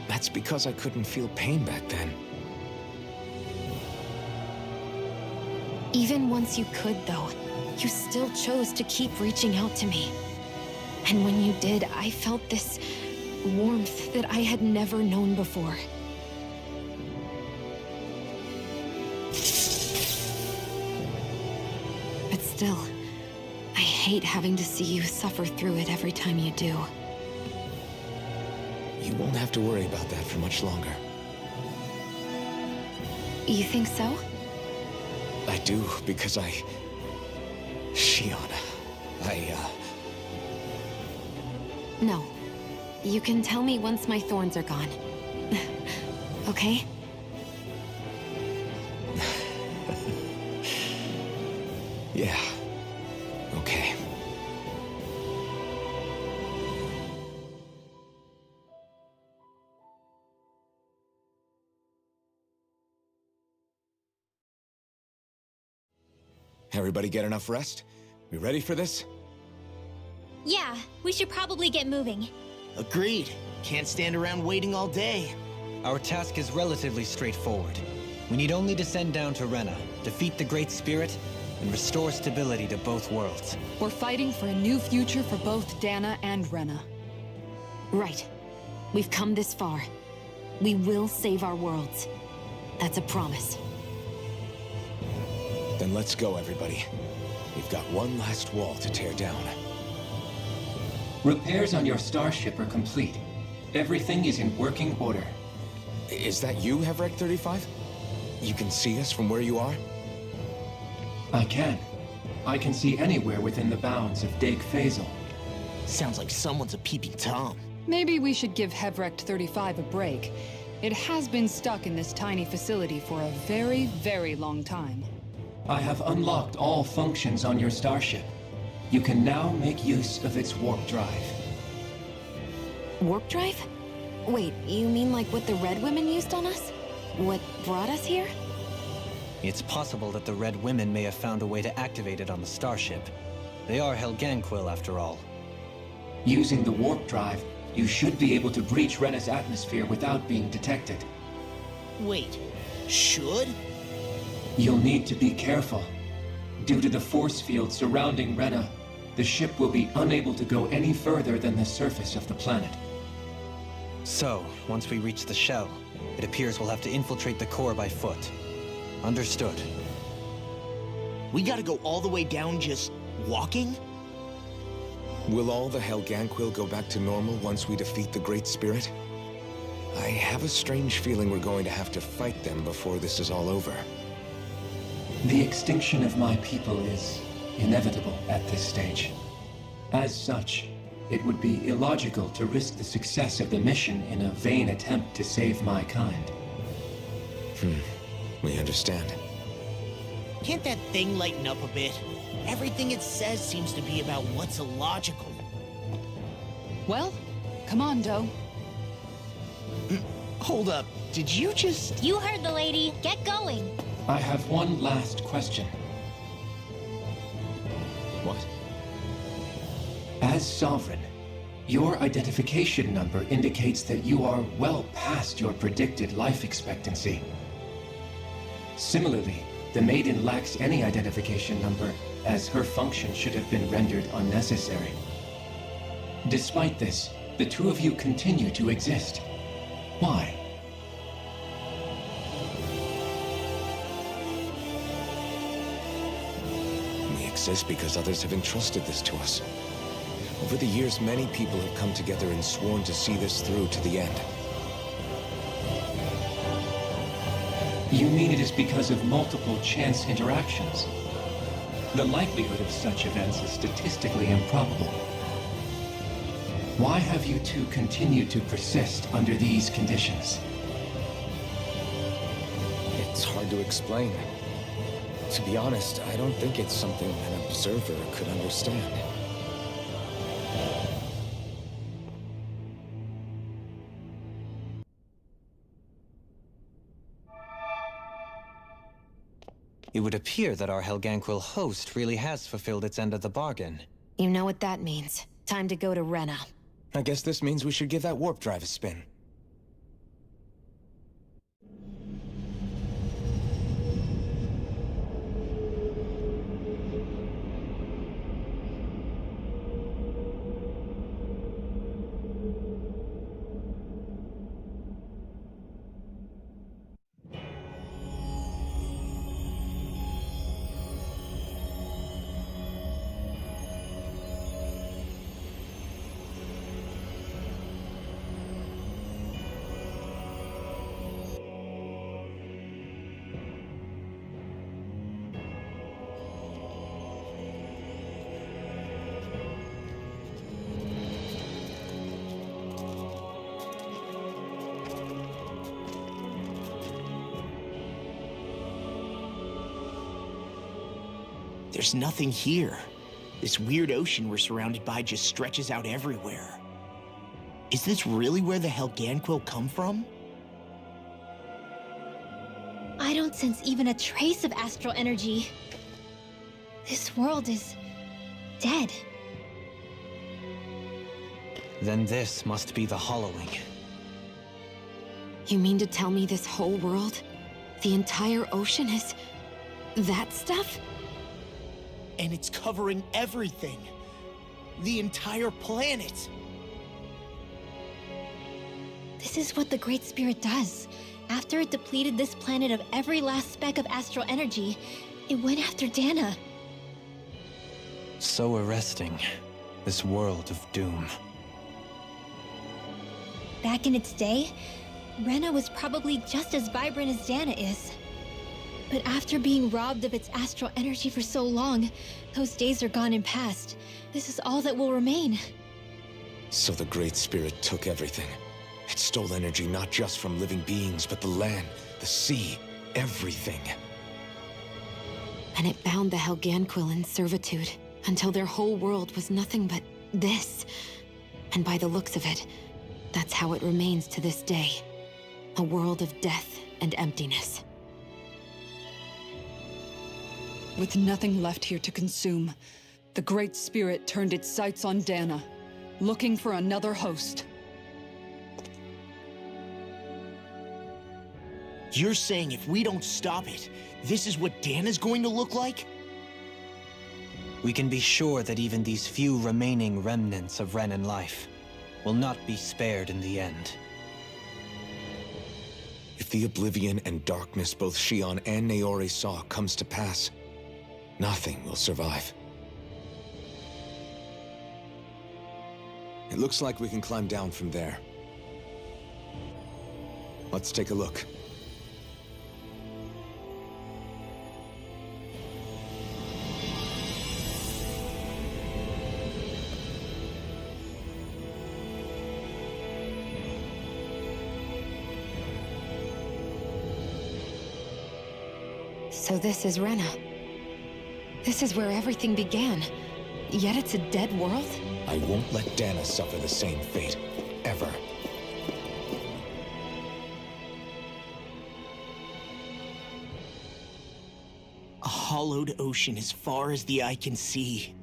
That's because I couldn't feel pain back then. Even once you could, though, you still chose to keep reaching out to me. And when you did, I felt this warmth that I had never known before. But still, I hate having to see you suffer through it every time you do. You won't have to worry about that for much longer. You think so? I do, because Xion, No. You can tell me once my thorns are gone. Okay? Yeah. Okay. Everybody get enough rest? We ready for this? Yeah, we should probably get moving. Agreed. Can't stand around waiting all day. Our task is relatively straightforward. We need only descend down to Rena, defeat the Great Spirit, and restore stability to both worlds. We're fighting for a new future for both Dana and Rena. Right. We've come this far. We will save our worlds. That's a promise. Then let's go, everybody. We've got one last wall to tear down. Repairs on your starship are complete. Everything is in working order. Is that you, Hevrek 35? You can see us from where you are? I can. I can see anywhere within the bounds of Dake Faisal. Sounds like someone's a peeping Tom. Maybe we should give Hevrek 35 a break. It has been stuck in this tiny facility for a very, very long time. I have unlocked all functions on your starship. You can now make use of its warp drive. Warp drive? Wait, you mean like what the Red Women used on us? What brought us here? It's possible that the Red Women may have found a way to activate it on the starship. They are Helganquil, after all. Using the warp drive, you should be able to breach Rena's atmosphere without being detected. Wait, should? You'll need to be careful. Due to the force field surrounding Rena, the ship will be unable to go any further than the surface of the planet. So, once we reach the shell, it appears we'll have to infiltrate the core by foot. Understood. We gotta go all the way down just walking? Will all the Helganquil go back to normal once we defeat the Great Spirit? I have a strange feeling we're going to have to fight them before this is all over. The extinction of my people is inevitable at this stage. As such, it would be illogical to risk the success of the mission in a vain attempt to save my kind. We understand. Can't that thing lighten up a bit? Everything it says seems to be about what's illogical. Well, come on, Doe. Hold up, did you just... You heard the lady. Get going. I have one last question. What? As Sovereign, your identification number indicates that you are well past your predicted life expectancy. Similarly, The maiden lacks any identification number, as her function should have been rendered unnecessary. Despite this, the two of you continue to exist. Why? We exist because others have entrusted this to us. Over the years, many people have come together and sworn to see this through to the end. You mean it is because of multiple chance interactions? The likelihood of such events is statistically improbable. Why have you two continued to persist under these conditions? It's hard to explain. To be honest, I don't think it's something an observer could understand. It would appear that our Helganquil host really has fulfilled its end of the bargain. You know what that means. Time to go to Rena. I guess this means we should give that warp drive a spin. There's nothing here. This weird ocean we're surrounded by just stretches out everywhere. Is this really where the Helganquil come from? I don't sense even a trace of astral energy. This world is dead. Then this must be the Hollowing. You mean to tell me this whole world, the entire ocean is that stuff? And it's covering everything. The entire planet. This is what the Great Spirit does. After it depleted this planet of every last speck of astral energy, it went after Dana. So arresting. This world of doom. Back in its day, Rena was probably just as vibrant as Dana is. But after being robbed of its astral energy for so long, those days are gone and past. This is all that will remain. So the Great Spirit took everything. It stole energy not just from living beings, but the land, the sea, everything. And it bound the Helganquil in servitude, until their whole world was nothing but this. And by the looks of it, that's how it remains to this day. A world of death and emptiness. With nothing left here to consume, the Great Spirit turned its sights on Dana, looking for another host. You're saying if we don't stop it, this is what Dana's going to look like? We can be sure that even these few remaining remnants of Renan life will not be spared in the end. If the oblivion and darkness both Shion and Naori saw comes to pass, nothing will survive. It looks like we can climb down from there. Let's take a look. So this is Rena. This is where everything began. Yet it's a dead world? I won't let Dana suffer the same fate. Ever. A hollowed ocean as far as the eye can see.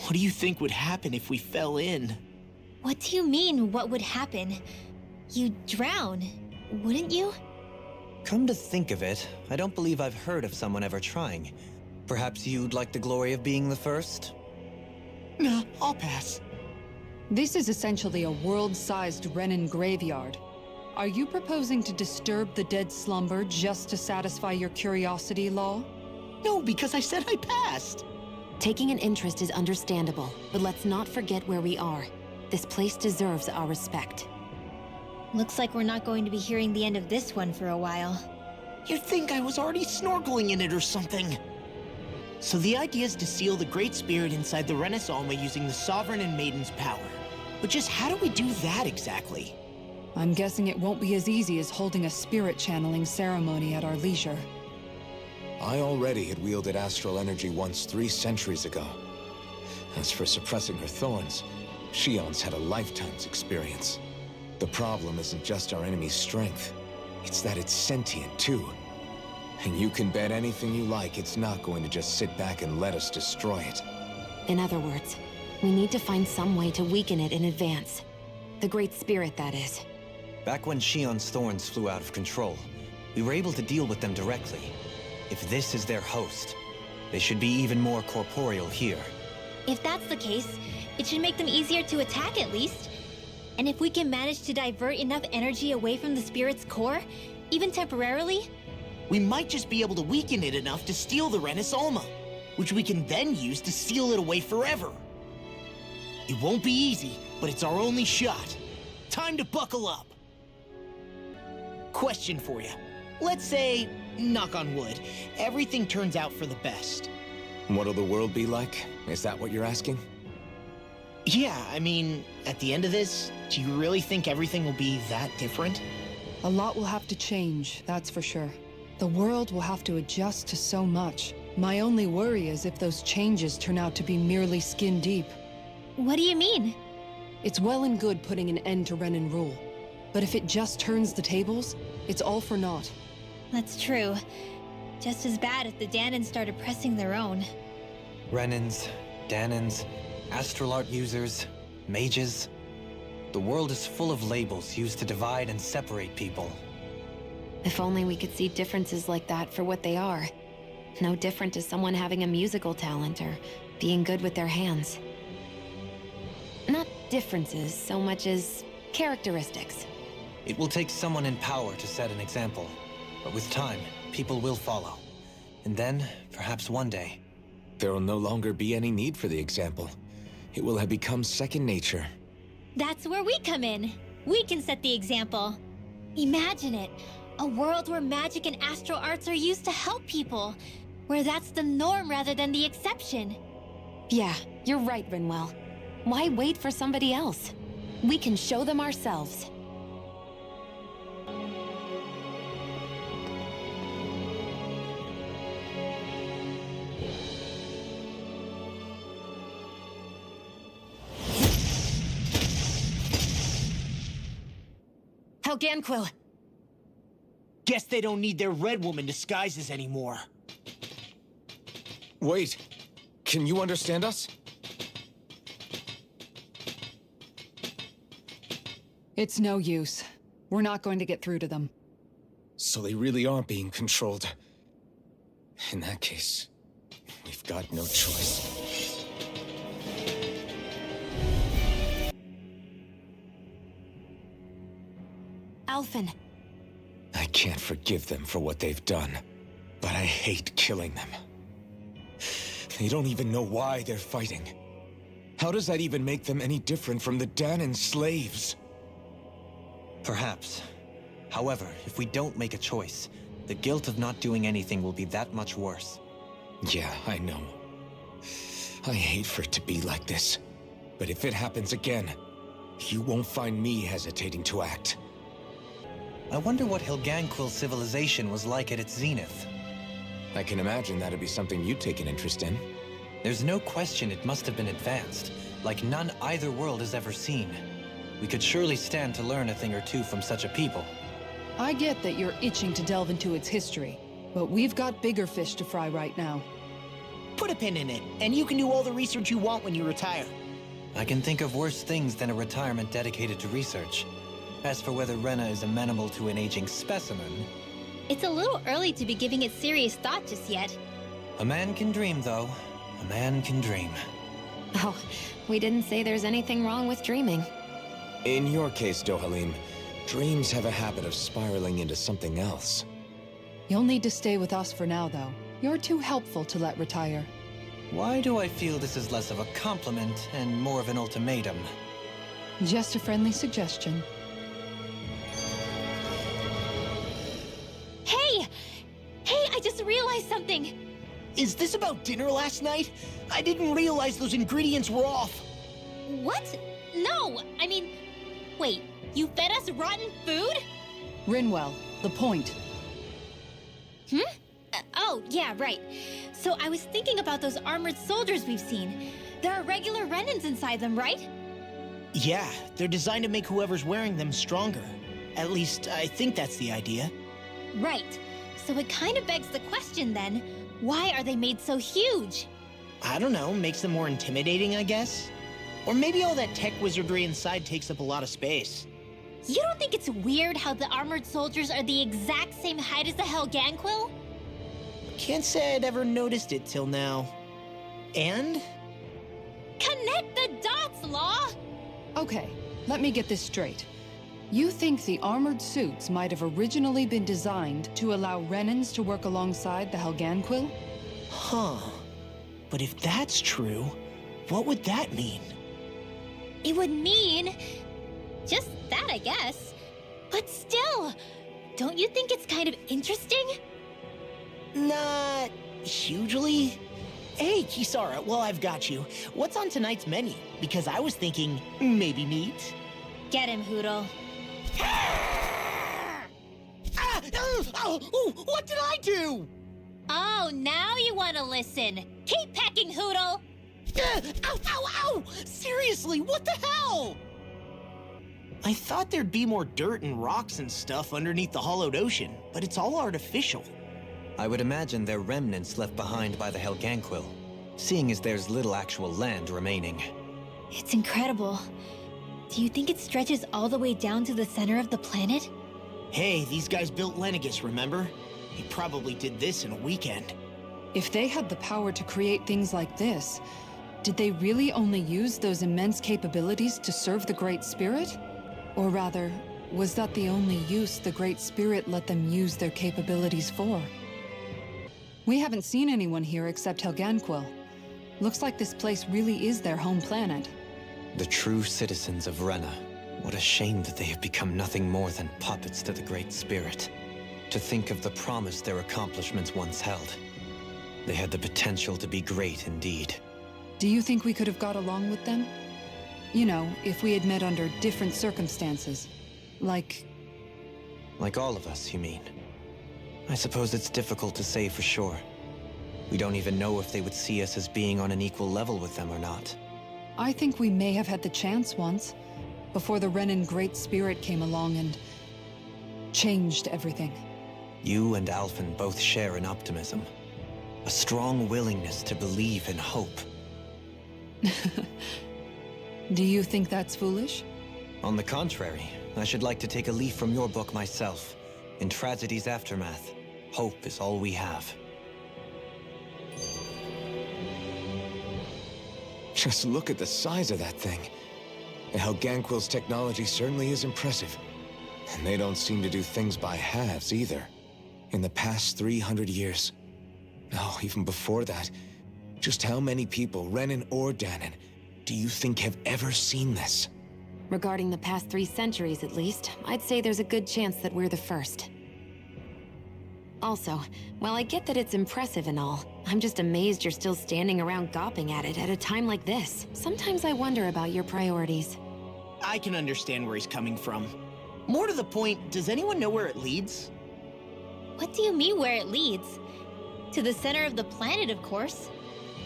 What do you think would happen if we fell in? What do you mean, what would happen? You'd drown, wouldn't you? Come to think of it, I don't believe I've heard of someone ever trying. Perhaps you'd like the glory of being the first? Nah, I'll pass. This is essentially a world-sized Renan graveyard. Are you proposing to disturb the dead slumber just to satisfy your curiosity, Law? No, because I said I passed. Taking an interest is understandable, but let's not forget where we are. This place deserves our respect. Looks like we're not going to be hearing the end of this one for a while. You'd think I was already snorkeling in it or something. So the idea is to seal the Great Spirit inside the Renis Alma using the Sovereign and Maiden's power. But just how do we do that exactly? I'm guessing it won't be as easy as holding a spirit channeling ceremony at our leisure. I already had wielded astral energy once 3 centuries ago. As for suppressing her thorns, Shion's had a lifetime's experience. The problem isn't just our enemy's strength. It's that it's sentient, too. And you can bet anything you like it's not going to just sit back and let us destroy it. In other words, we need to find some way to weaken it in advance. The Great Spirit, that is. Back when Shion's thorns flew out of control, we were able to deal with them directly. If this is their host, they should be even more corporeal here. If that's the case, it should make them easier to attack at least. And if we can manage to divert enough energy away from the spirit's core, even temporarily, We might just be able to weaken it enough to steal the Renis Alma, which we can then use to seal it away forever. It won't be easy, but it's our only shot. Time to buckle up. Question for you. Let's say, knock on wood, everything turns out for the best. What'll the world be like? Is that what you're asking? Yeah, I mean, at the end of this, do you really think everything will be that different? A lot will have to change, that's for sure. The world will have to adjust to so much. My only worry is if those changes turn out to be merely skin deep. what do you mean? It's well and good putting an end to Renan rule. But if it just turns the tables, it's all for naught. That's true. Just as bad if the Danans started pressing their own. Renans, Danans, astral art users, mages. The world is full of labels used to divide and separate people. If only we could see differences like that for what they are. No different to someone having a musical talent or being good with their hands. Not differences so much as characteristics. It will take someone in power to set an example. But with time, people will follow. And then, perhaps one day... There will no longer be any need for the example. It will have become second nature. That's where we come in. We can set the example. Imagine it. A world where magic and astral arts are used to help people. Where that's the norm rather than the exception. Yeah, you're right, Rinwell. Why wait for somebody else? We can show them ourselves. Helganquil! Guess they don't need their Red Woman disguises anymore. Wait, can you understand us? It's no use. We're not going to get through to them. So they really are being controlled. In that case, we've got no choice. Alphen. I can't forgive them for what they've done, but I hate killing them. They don't even know why they're fighting. How does that even make them any different from the Danan slaves? Perhaps. However, if we don't make a choice, the guilt of not doing anything will be that much worse. Yeah, I know. I hate for it to be like this. But if it happens again, you won't find me hesitating to act. I wonder what Helganquil civilization was like at its zenith. I can imagine that'd be something you'd take an interest in. There's no question it must have been advanced, like none either world has ever seen. We could surely stand to learn a thing or two from such a people. I get that you're itching to delve into its history, but we've got bigger fish to fry right now. Put a pin in it, and you can do all the research you want when you retire. I can think of worse things than a retirement dedicated to research. As for whether Rena is amenable to an aging specimen, It's a little early to be giving it serious thought just yet. A man can dream, though. A man can dream. Oh, we didn't say there's anything wrong with dreaming. In your case, Dohalim, dreams have a habit of spiraling into something else. You'll need to stay with us for now, though. You're too helpful to let retire. Why do I feel this is less of a compliment and more of an ultimatum? Just a friendly suggestion. Hey! Hey, I just realized something! Is this about dinner last night? I didn't realize those ingredients were off. What? No! I mean, wait, you fed us rotten food? Rinwell, the point. Oh, yeah, right. So I was thinking about those armored soldiers we've seen. There are regular Renans inside them, right? Yeah, they're designed to make whoever's wearing them stronger. At least, I think that's the idea. Right. So it kind of begs the question then, why are they made so huge? I don't know, makes them more intimidating, I guess? Or maybe all that tech wizardry inside takes up a lot of space. You don't think it's weird how the armored soldiers are the exact same height as the Helganquil? Can't say I'd ever noticed it till now. And? Connect the dots, Law! Okay, let me get this straight. You think the armored suits might have originally been designed to allow Renans to work alongside the Helganquil? Huh. But if that's true, what would that mean? It would mean... just that, I guess. But still, don't you think it's kind of interesting? Not hugely. Hey, Kisara, while I've got you, what's on tonight's menu? Because I was thinking maybe meat. Get him, Hootle. What did I do? Oh, now you want to listen. Keep pecking, Hootle! Ow! Seriously, what the hell? I thought there'd be more dirt and rocks and stuff underneath the hollowed ocean, but it's all artificial. I would imagine they're remnants left behind by the Helganquil, seeing as there's little actual land remaining. It's incredible. Do you think it stretches all the way down to the center of the planet? Hey, these guys built Lenegis, remember? He probably did this in a weekend. If they had the power to create things like this, did they really only use those immense capabilities to serve the Great Spirit? Or rather, was that the only use the Great Spirit let them use their capabilities for? We haven't seen anyone here except Helganquil. Looks like this place really is their home planet. The true citizens of Rena. What a shame that they have become nothing more than puppets to the Great Spirit. To think of the promise their accomplishments once held. They had the potential to be great indeed. Do you think we could have got along with them? You know, if we had met under different circumstances. Like all of us, you mean? I suppose it's difficult to say for sure. We don't even know if they would see us as being on an equal level with them or not. I think we may have had the chance once, before the Renan Great Spirit came along and changed everything. You and Alphen both share an optimism. A strong willingness to believe and hope. Do you think that's foolish? On the contrary, I should like to take a leaf from your book myself. In Tragedy's Aftermath, hope is all we have. Just look at the size of that thing. The Helganquil's technology certainly is impressive. And they don't seem to do things by halves either. In the past 300 years. No, even before that. Just how many people, Renan or Dahnan, do you think have ever seen this? Regarding the past 3 centuries, at least, I'd say there's a good chance that we're the first. Also, while I get that it's impressive and all, I'm just amazed you're still standing around gawping at it at a time like this. Sometimes I wonder about your priorities. I can understand where he's coming from. More to the point, does anyone know where it leads? What do you mean where it leads? To the center of the planet, of course.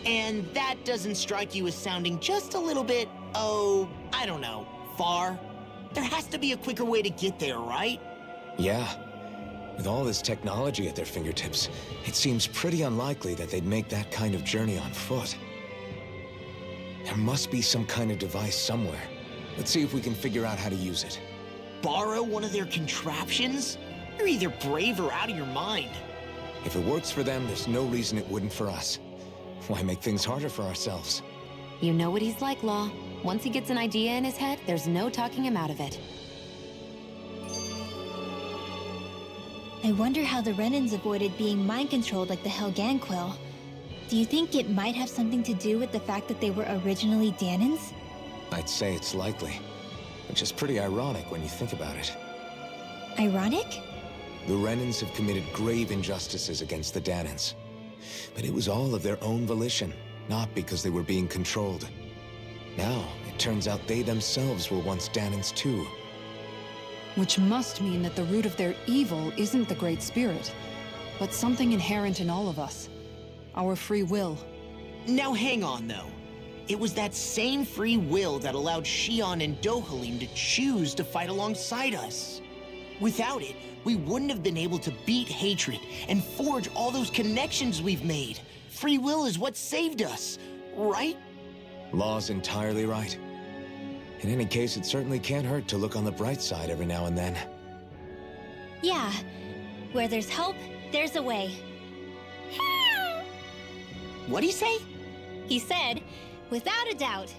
And that doesn't strike you as sounding just a little bit, I don't know, far? There has to be a quicker way to get there, right? Yeah. With all this technology at their fingertips, it seems pretty unlikely that they'd make that kind of journey on foot. There must be some kind of device somewhere. Let's see if we can figure out how to use it. Borrow one of their contraptions? You're either brave or out of your mind. If it works for them, there's no reason it wouldn't for us. Why make things harder for ourselves? You know what he's like, Law. Once he gets an idea in his head, there's no talking him out of it. I wonder how the Renans avoided being mind-controlled like the Helganquil. Do you think it might have something to do with the fact that they were originally Danans? I'd say it's likely, which is pretty ironic when you think about it. Ironic? The Renans have committed grave injustices against the Danans. But it was all of their own volition, not because they were being controlled. Now, it turns out they themselves were once Danans too. Which must mean that the root of their evil isn't the Great Spirit, but something inherent in all of us. Our free will. Now hang on, though. It was that same free will that allowed Xion and Dohalim to choose to fight alongside us. Without it, we wouldn't have been able to beat hatred and forge all those connections we've made. Free will is what saved us, right? Law's entirely right. In any case, it certainly can't hurt to look on the bright side every now and then. Yeah. Where there's hope, there's a way. What'd he say? He said, without a doubt.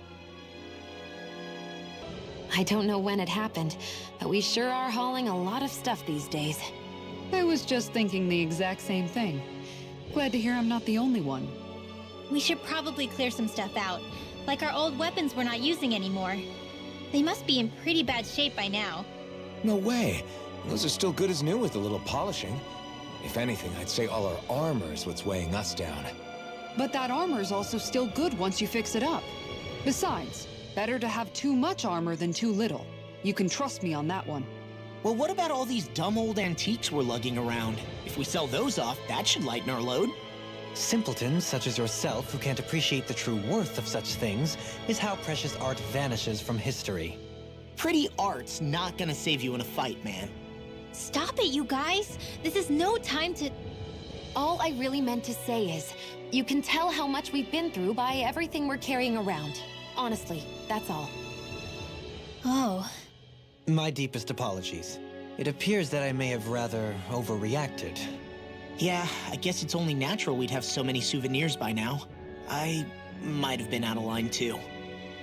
I don't know when it happened, but we sure are hauling a lot of stuff these days. I was just thinking the exact same thing. Glad to hear I'm not the only one. We should probably clear some stuff out, like our old weapons we're not using anymore. They must be in pretty bad shape by now. No way. Those are still good as new with a little polishing. If anything, I'd say all our armor is what's weighing us down. But that armor's also still good once you fix it up. Besides, better to have too much armor than too little. You can trust me on that one. Well, what about all these dumb old antiques we're lugging around? If we sell those off, that should lighten our load. Simpletons such as yourself who can't appreciate the true worth of such things is how precious art vanishes from history. Pretty art's not gonna save you in a fight, man. Stop it, you guys! This is no time to... All I really meant to say is, you can tell how much we've been through by everything we're carrying around. Honestly, that's all. Oh. My deepest apologies. It appears that I may have rather overreacted. Yeah, I guess it's only natural we'd have so many souvenirs by now. I might have been out of line too.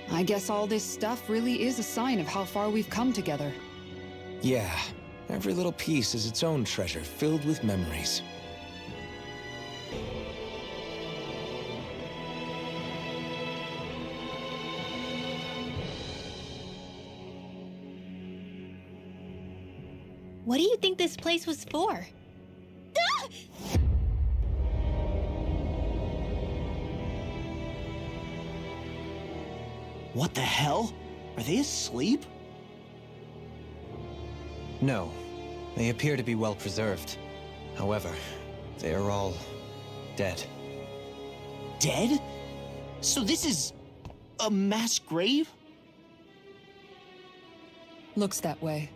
I guess all this stuff really is a sign of how far we've come together. Yeah, every little piece is its own treasure filled with memories. What do you think this place was for? Ah! What the hell? Are they asleep? No, they appear to be well preserved. However, they are all dead. Dead? So this is a mass grave? Looks that way.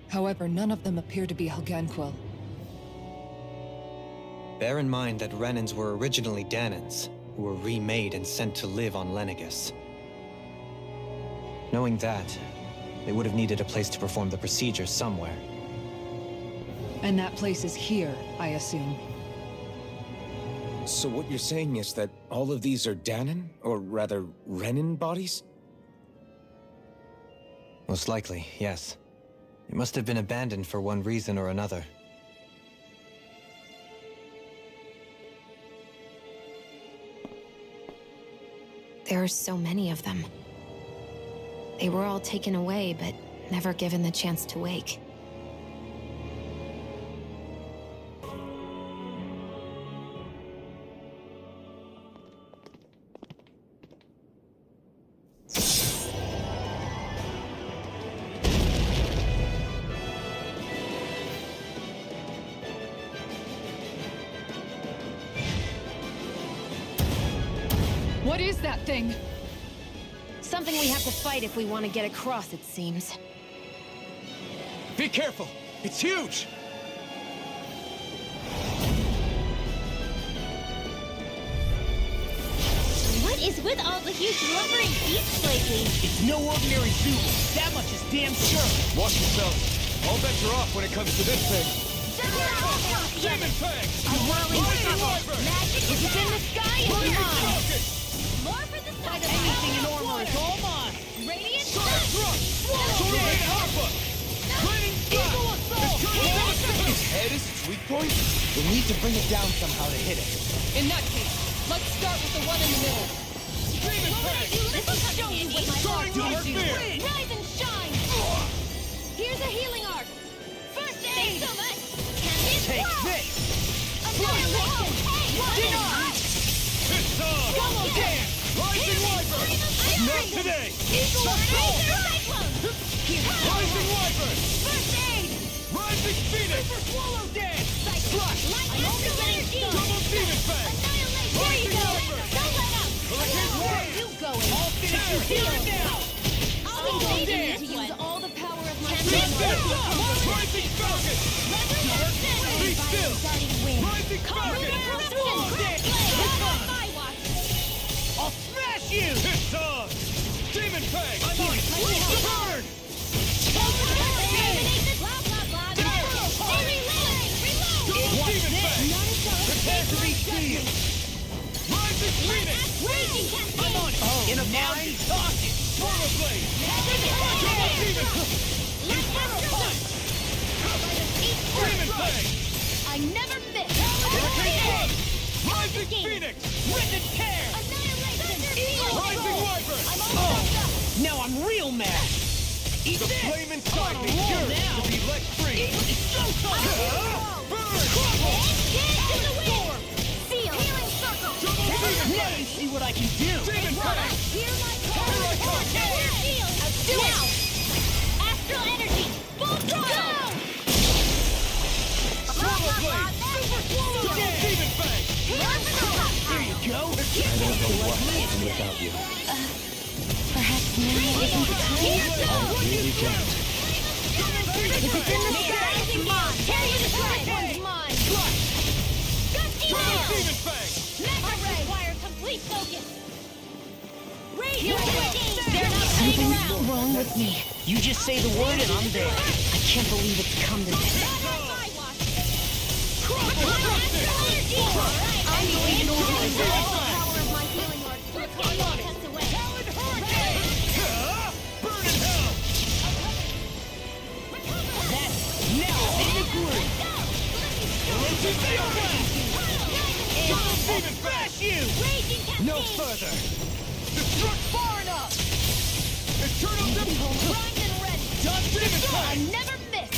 However, none of them appear to be Helganquil. Bear in mind that Renans were originally Danans, who were remade and sent to live on Lenegis. Knowing that, they would have needed a place to perform the procedure somewhere. And that place is here, I assume. So what you're saying is that all of these are Danan, or rather, Renan bodies? Most likely, yes. It must have been abandoned for one reason or another. There are so many of them. They were all taken away, but never given the chance to wake. What is that thing? Something we have to fight if we want to get across, it seems. Be careful! It's huge! What is with all the huge lumbering beasts lately? It's no ordinary zoo. That much is damn sure. Watch yourself! All bets are off when it comes to this thing. Demon Fang! A whirling circle! Magic is in the sky and beyond! More for the side of anything in armor is all mine! Radiant Thrust! Tornado Alpha! Training Eagle Assault! Its head is its weak point? We'll need to bring it down somehow to hit it. In that case, let's start with the one in the middle. Demon Fang! This will show you what my heart Starting gives you! Fear! Rise and shine! Here's a healing art! First aid! Thanks so much! Take this! Annihilation! Denied! It's on! Double dance! Rising Wyvern! Not today! Eagle Assault! Rising Wyvern! First aid! Rising Phoenix! Super Swallow Dance! Flush! Lightning Energy! Double Demon Fang! Annihilation! There you go! Don't let up! You going! I'll finish you here and now! I'll be waiting to use all the power of my Be still! Rising Falcon! Be still! Rising Falcon! I'll smash you! It's on! Demon Fang! I'm on it! Burn! Double Demon Fang! Prepare to be seen! Rising Phoenix! I'm on it! In a mind talking! Swallow Blade! Double Demon! Demon Fang! I never miss! Hurricane Punch! Rising Phoenix! Rip and tear! Rising Wyvern! Now I'm real mad! Eat The this! flame inside me roll yearns now. to be let free! It's showtime! Burn! Now you see what I can do! Demon Fang! Hear my call! Here I come! Now! Astral energy! Full throttle! Swallow Blade! Double Demon Fang! There you go! I don't know what I'd do without you. Perhaps now isn't the time? I really can't. If it's in the sky, it's mine! Carry the strike one's mine! Gusty Double Nail! Demon Fang! Mega require complete focus! They're not playing Something's around! wrong with me. You just say the word and I'm there. I can't believe it's come to this. I'm going to use the power of my healing art to clear the test away. Burn in hell! Now I'm in the groove! Demon Fang! Raging No cascade! further! Destruct Far enough! Eternal Primed and ready! Demon I Fang! never miss!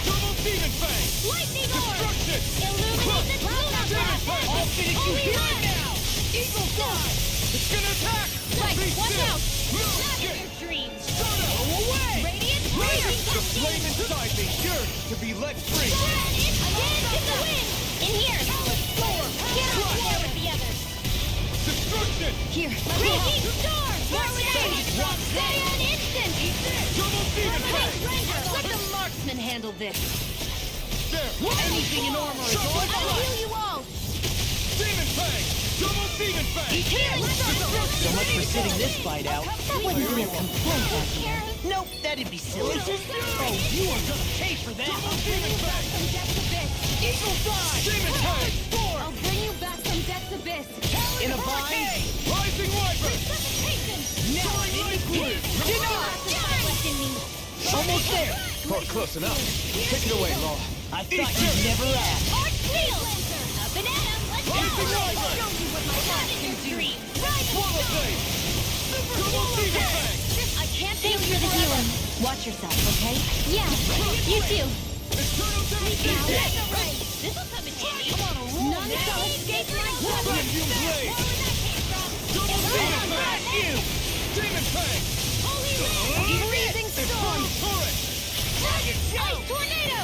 Double Demon Fang! Lightning orb! Destruction! Illuminate the lunar Demon path! Fang! I'll finish you Holy here land! and now! Eagle fly! It's gonna attack! Right, Be watch still! out! Move! Not in Get your dreams! Away! Radiant The raging flame cascade! inside me yearns to be let free! Again to the wind! In here! Get on war with the others! Destruction! Here, Raging storm! Stay an instant! Double Demon Fang! Let the marksman handle this! There! Anything in armor is all I'll heal you all! Demon Fang! Double Demon Fang! Healing So much for sitting this fight out. that wouldn't be a complaint, Bucky. Nope, that'd be silly. Oh, you are gonna pay for that! Demon Fang! Eagle fly! Demon Fang! I'll bring you back from Death's Abyss! In a bind? Rising Wyvern! Now I'm in the groove! Almost there! Oh, close enough. Take it away, Law. I thought you'd never ask. Arch Wheel! Up and at 'em! Let's go! Rising Wyvern! Show you what my heart can do! Swallow Blade! Double Demon Fang! I can't Thanks for the healing. Watch yourself, okay? Yeah, you too! Eternal Devastation! This'll come in handy! None shall escape my Premium Blade! Double Demon Fang! You! Demon Fang! Freezing storm! Turret! Ice tornado!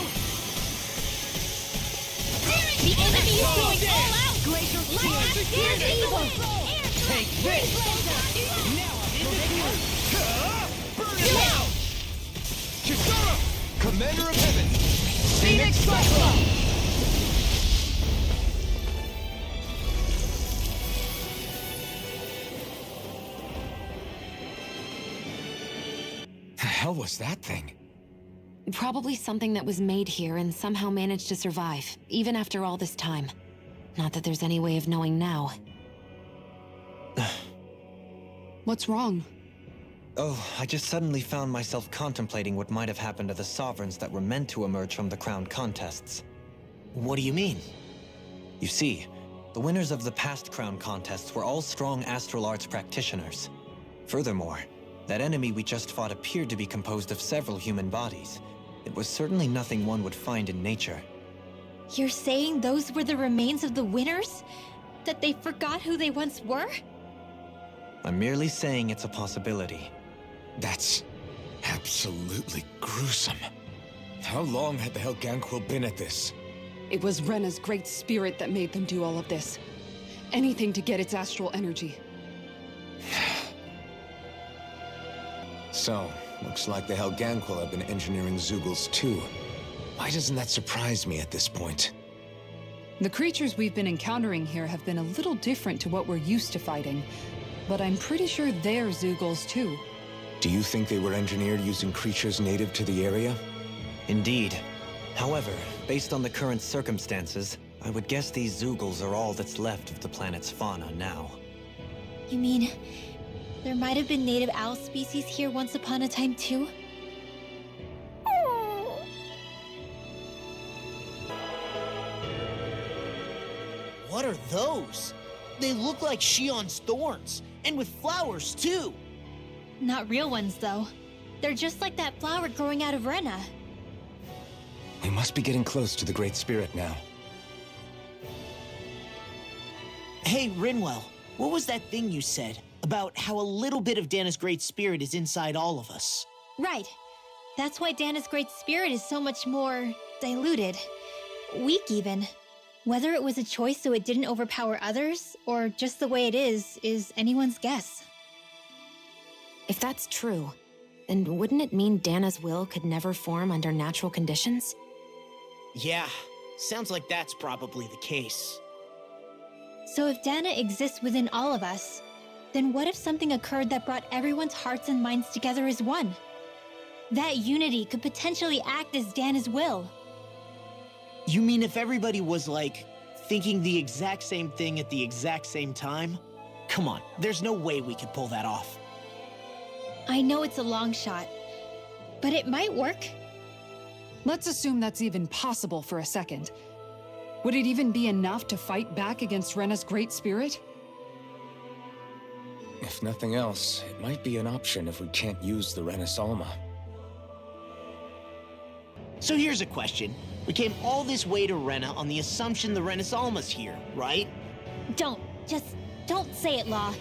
The enemy is going all out! Glacier Lightning! Here's evil! Take this! Now I'm in the groove! Burn it out! Kisara! Commander of Heaven! Phoenix Cyclone! The hell was that thing? Probably something that was made here and somehow managed to survive, even after all this time. Not that there's any way of knowing now. What's wrong? Oh, I just suddenly found myself contemplating what might have happened to the sovereigns that were meant to emerge from the crown contests. What do you mean? You see, the winners of the past crown contests were all strong astral arts practitioners. Furthermore, that enemy we just fought appeared to be composed of several human bodies. It was certainly nothing one would find in nature. You're saying those were the remains of the winners? That they forgot who they once were? I'm merely saying it's a possibility. That's absolutely gruesome. How long had the Helganquil been at this? It was Rena's great spirit that made them do all of this. Anything to get its astral energy. So, looks like the Helganquil have been engineering Zeugles too. Why doesn't that surprise me at this point? The creatures we've been encountering here have been a little different to what we're used to fighting, but I'm pretty sure they're Zeugles too. Do you think they were engineered using creatures native to the area? Indeed. However, based on the current circumstances, I would guess these Zeugles are all that's left of the planet's fauna now. You mean, there might have been native owl species here once upon a time too? What are those? They look like Shion's thorns, and with flowers too. Not real ones though. They're just like that flower growing out of Rena. We must be getting close to the Great Spirit now. Hey, Rinwell, what was that thing you said about how a little bit of Dana's Great Spirit is inside all of us? Right. That's why Dana's Great Spirit is so much more diluted. Weak even. Whether it was a choice so it didn't overpower others, or just the way it is anyone's guess. If that's true, then wouldn't it mean Dana's will could never form under natural conditions? Yeah, sounds like that's probably the case. So if Dana exists within all of us, then what if something occurred that brought everyone's hearts and minds together as one? That unity could potentially act as Dana's will. You mean if everybody was, like, thinking the exact same thing at the exact same time? Come on, there's no way we could pull that off. I know it's a long shot, but it might work. Let's assume that's even possible for a second. Would it even be enough to fight back against Rena's Great Spirit? If nothing else, it might be an option if we can't use the Renis Alma. So here's a question. We came all this way to Rena on the assumption the Renis Alma's here, right? Just don't say it, Law.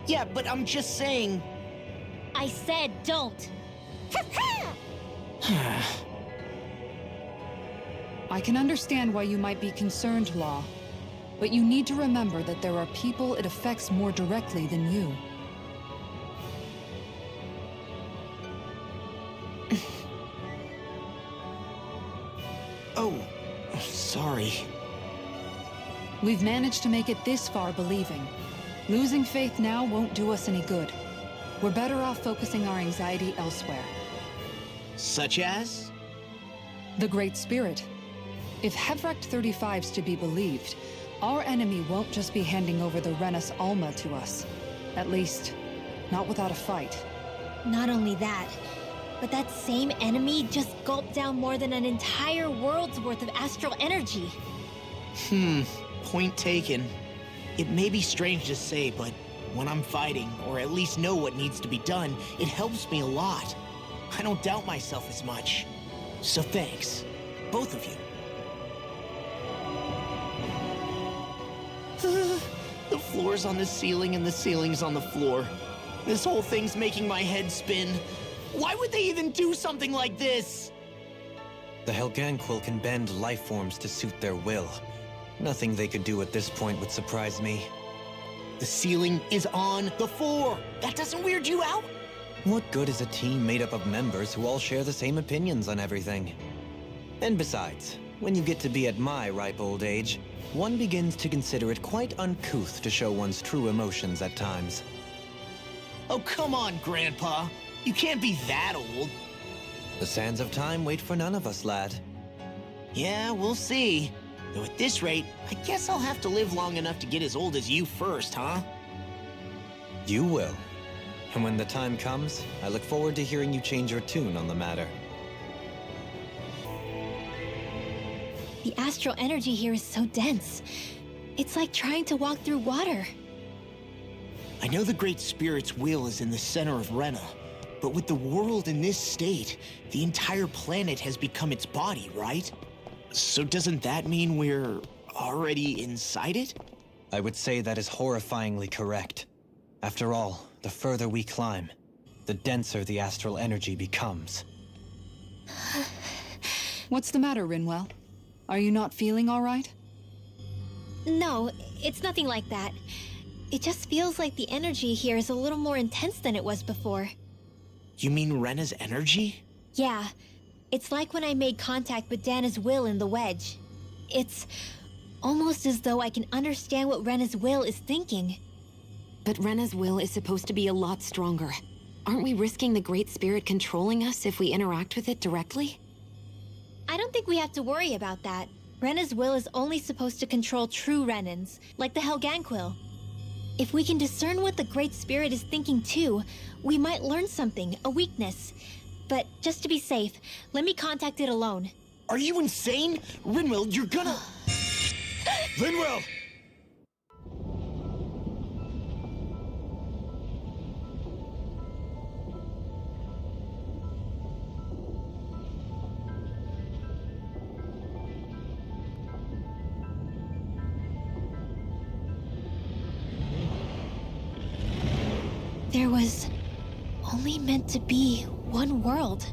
Yeah, but I'm just saying... I said don't. I can understand why you might be concerned, Law. But you need to remember that there are people it affects more directly than you. Oh, sorry. We've managed to make it this far believing. Losing faith now won't do us any good. We're better off focusing our anxiety elsewhere. Such as? The Great Spirit. If Hevrect 35's to be believed, our enemy won't just be handing over the Renis Alma to us. At least, not without a fight. Not only that, but that same enemy just gulped down more than an entire world's worth of astral energy. Point taken. It may be strange to say, but when I'm fighting, or at least know what needs to be done, it helps me a lot. I don't doubt myself as much. So thanks, both of you. The floor's on the ceiling and the ceiling's on the floor. This whole thing's making my head spin. Why would they even do something like this? The Helganquil can bend life forms to suit their will. Nothing they could do at this point would surprise me. The ceiling is on the floor. That doesn't weird you out? What good is a team made up of members who all share the same opinions on everything? And besides, when you get to be at my ripe old age, one begins to consider it quite uncouth to show one's true emotions at times. Oh, come on, Grandpa. You can't be that old. The sands of time wait for none of us, lad. Yeah, we'll see. Though at this rate, I guess I'll have to live long enough to get as old as you first, huh? You will. And when the time comes, I look forward to hearing you change your tune on the matter. The astral energy here is so dense. It's like trying to walk through water. I know the Great Spirit's will is in the center of Rena, but with the world in this state, the entire planet has become its body, right? So doesn't that mean we're already inside it? I would say that is horrifyingly correct. After all, the further we climb, the denser the astral energy becomes. What's the matter, Rinwell? Are you not feeling all right? No, it's nothing like that. It just feels like the energy here is a little more intense than it was before. You mean Rena's energy? Yeah, it's like when I made contact with Dana's will in the wedge. It's almost as though I can understand what Rena's will is thinking. But Rena's will is supposed to be a lot stronger. Aren't we risking the Great Spirit controlling us if we interact with it directly? I don't think we have to worry about that. Rena's will is only supposed to control true Renans, like the Helganquil. If we can discern what the Great Spirit is thinking too, we might learn something, a weakness. But just to be safe, let me contact it alone. Are you insane? Rinwell, you're gonna... Rinwell! There was only meant to be one world.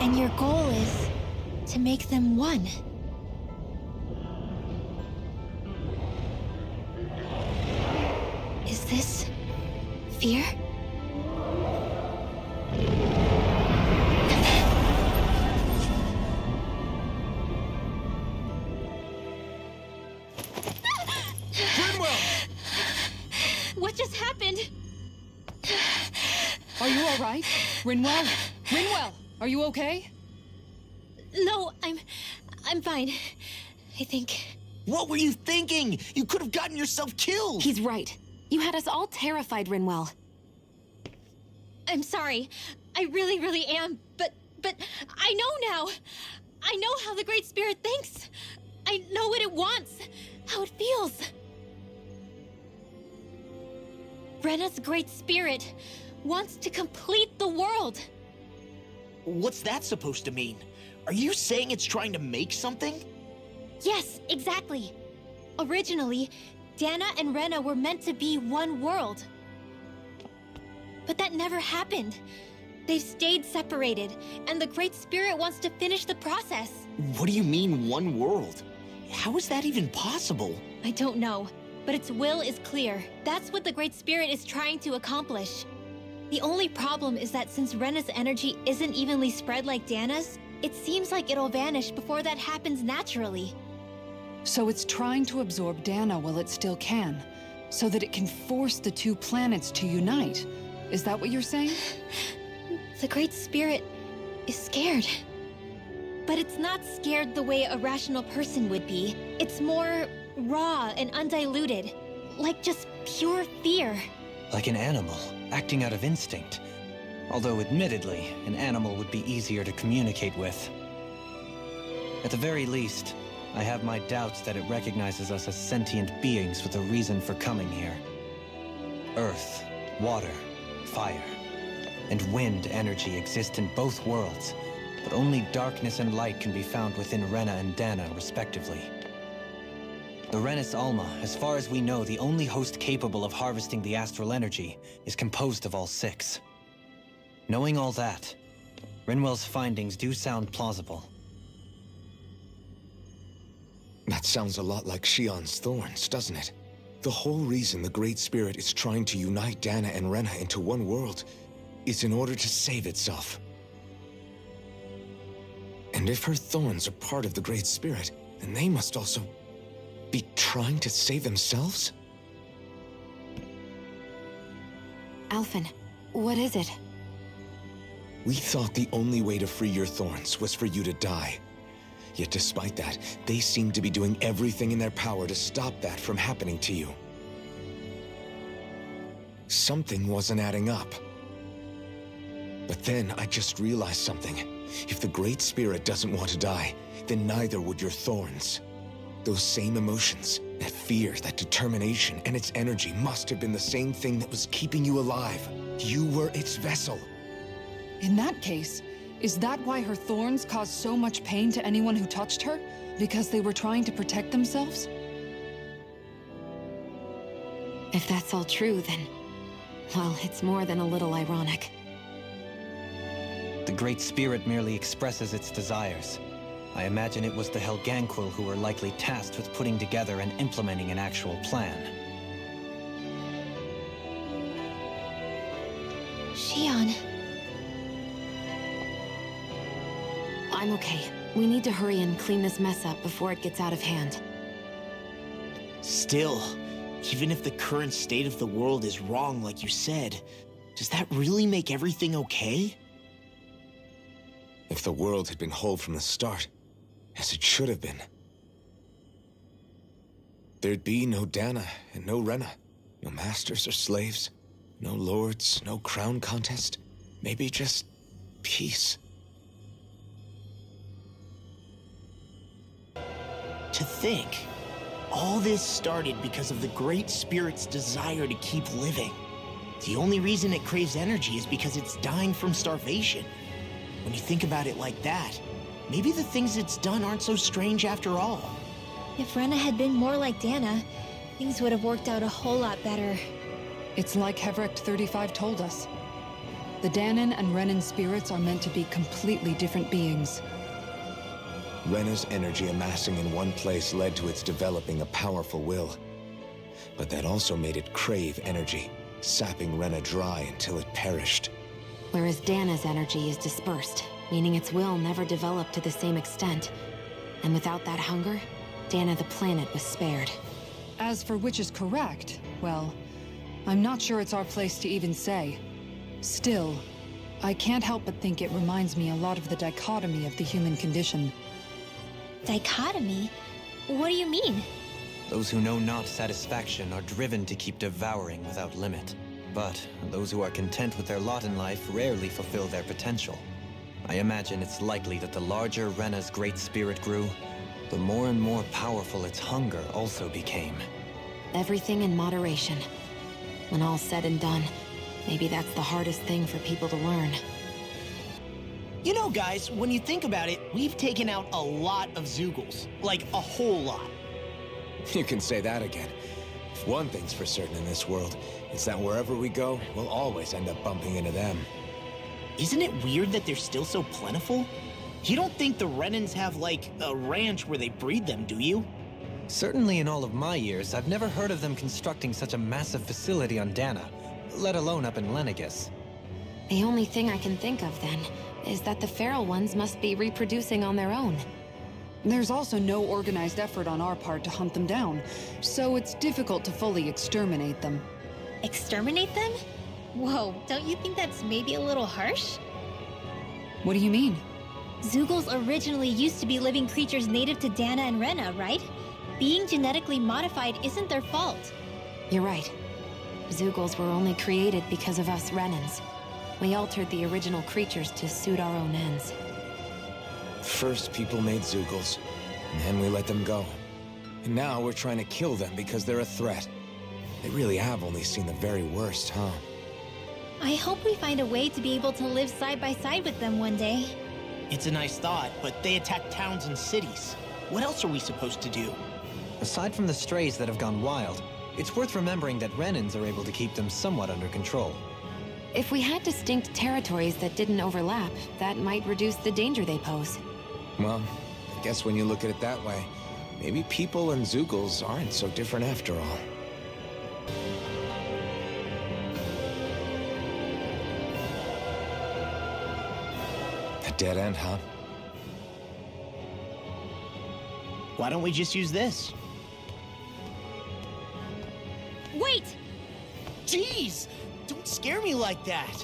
And your goal is to make them one. Is this fear? What just happened? Are you all right? Rinwell? Rinwell, are you okay? No, I'm fine. I think. What were you thinking? You could have gotten yourself killed! He's right. You had us all terrified, Rinwell. I'm sorry. I really am. But I know now. I know how the Great Spirit thinks. I know what it wants, how it feels. Rena's Great Spirit wants to complete the world. What's that supposed to mean? Are you saying it's trying to make something? Yes, exactly. Originally, Dana and Rena were meant to be one world. But that never happened. They've stayed separated, and the Great Spirit wants to finish the process. What do you mean, one world? How is that even possible? I don't know, but its will is clear. That's what the Great Spirit is trying to accomplish. The only problem is that since Rena's energy isn't evenly spread like Dana's, it seems like it'll vanish before that happens naturally. So it's trying to absorb Dana while it still can, so that it can force the two planets to unite. Is that what you're saying? The Great Spirit is scared. But it's not scared the way a rational person would be. It's more raw and undiluted, like just pure fear. Like an animal, acting out of instinct. Although admittedly, an animal would be easier to communicate with. At the very least, I have my doubts that it recognizes us as sentient beings with a reason for coming here. Earth, water, fire, and wind energy exist in both worlds, but only darkness and light can be found within Rena and Dana, respectively. The Renis Alma, as far as we know, the only host capable of harvesting the astral energy, is composed of all six. Knowing all that, Rinwell's findings do sound plausible. That sounds a lot like Shion's thorns, doesn't it? The whole reason the Great Spirit is trying to unite Dana and Rena into one world is in order to save itself. And if her thorns are part of the Great Spirit, then they must also be trying to save themselves? Alphen, What is it? We thought the only way to free your thorns was for you to die. Yet despite that, they seem to be doing everything in their power to stop that from happening to you. Something wasn't adding up. But then I just realized something. If the Great Spirit doesn't want to die, then neither would your thorns. Those same emotions, that fear, that determination, and its energy must have been the same thing that was keeping you alive. You were its vessel. In that case, is that why her thorns caused so much pain to anyone who touched her? Because they were trying to protect themselves? If that's all true, then... well, it's more than a little ironic. The Great Spirit merely expresses its desires. I imagine it was the Helganquil who were likely tasked with putting together and implementing an actual plan. Xion. I'm okay. We need to hurry and clean this mess up before it gets out of hand. Still, even if the current state of the world is wrong like you said, does that really make everything okay? If the world had been whole from the start, as it should have been, there'd be no Dana and no Rena, no masters or slaves, no lords, no crown contest, maybe just peace. To think, all this started because of the Great Spirit's desire to keep living. The only reason it craves energy is because it's dying from starvation. When you think about it like that, maybe the things it's done aren't so strange after all. If Rena had been more like Dana, things would have worked out a whole lot better. It's like Hevrecht 35 told us. The Danan and Renan spirits are meant to be completely different beings. Rena's energy amassing in one place led to its developing a powerful will. But that also made it crave energy, sapping Rena dry until it perished. Whereas Dana's energy is dispersed, meaning its will never developed to the same extent. And without that hunger, Dana the planet was spared. As for which is correct, well, I'm not sure it's our place to even say. Still, I can't help but think it reminds me a lot of the dichotomy of the human condition. Dichotomy? What do you mean? Those who know not satisfaction are driven to keep devouring without limit. But those who are content with their lot in life rarely fulfill their potential. I imagine it's likely that the larger Rena's Great Spirit grew, the more and more powerful its hunger also became. Everything in moderation. When all's said and done, maybe that's the hardest thing for people to learn. You know, guys, when you think about it, we've taken out a lot of Zeugles. Like, a whole lot. You can say that again. If one thing's for certain in this world, it's that wherever we go, we'll always end up bumping into them. Isn't it weird that they're still so plentiful? You don't think the Renans have, like, a ranch where they breed them, do you? Certainly in all of my years, I've never heard of them constructing such a massive facility on Dana, let alone up in Lenegis. The only thing I can think of, then, is that the feral ones must be reproducing on their own. There's also no organized effort on our part to hunt them down, so it's difficult to fully exterminate them. Exterminate them? Whoa, don't you think that's maybe a little harsh? What do you mean? Zeugles originally used to be living creatures native to Dana and Rena, right? Being genetically modified isn't their fault. You're right. Zeugles were only created because of us Renans. We altered the original creatures to suit our own ends. First, people made Zeugles, and then we let them go. And now we're trying to kill them because they're a threat. They really have only seen the very worst, huh? I hope we find a way to be able to live side by side with them one day. It's a nice thought, but they attack towns and cities. What else are we supposed to do? Aside from the strays that have gone wild, it's worth remembering that Renans are able to keep them somewhat under control. If we had distinct territories that didn't overlap, that might reduce the danger they pose. Well, I guess when you look at it that way, maybe people and Zeugles aren't so different after all. A dead end, huh? Why don't we just use this? Wait! Jeez! Don't scare me like that.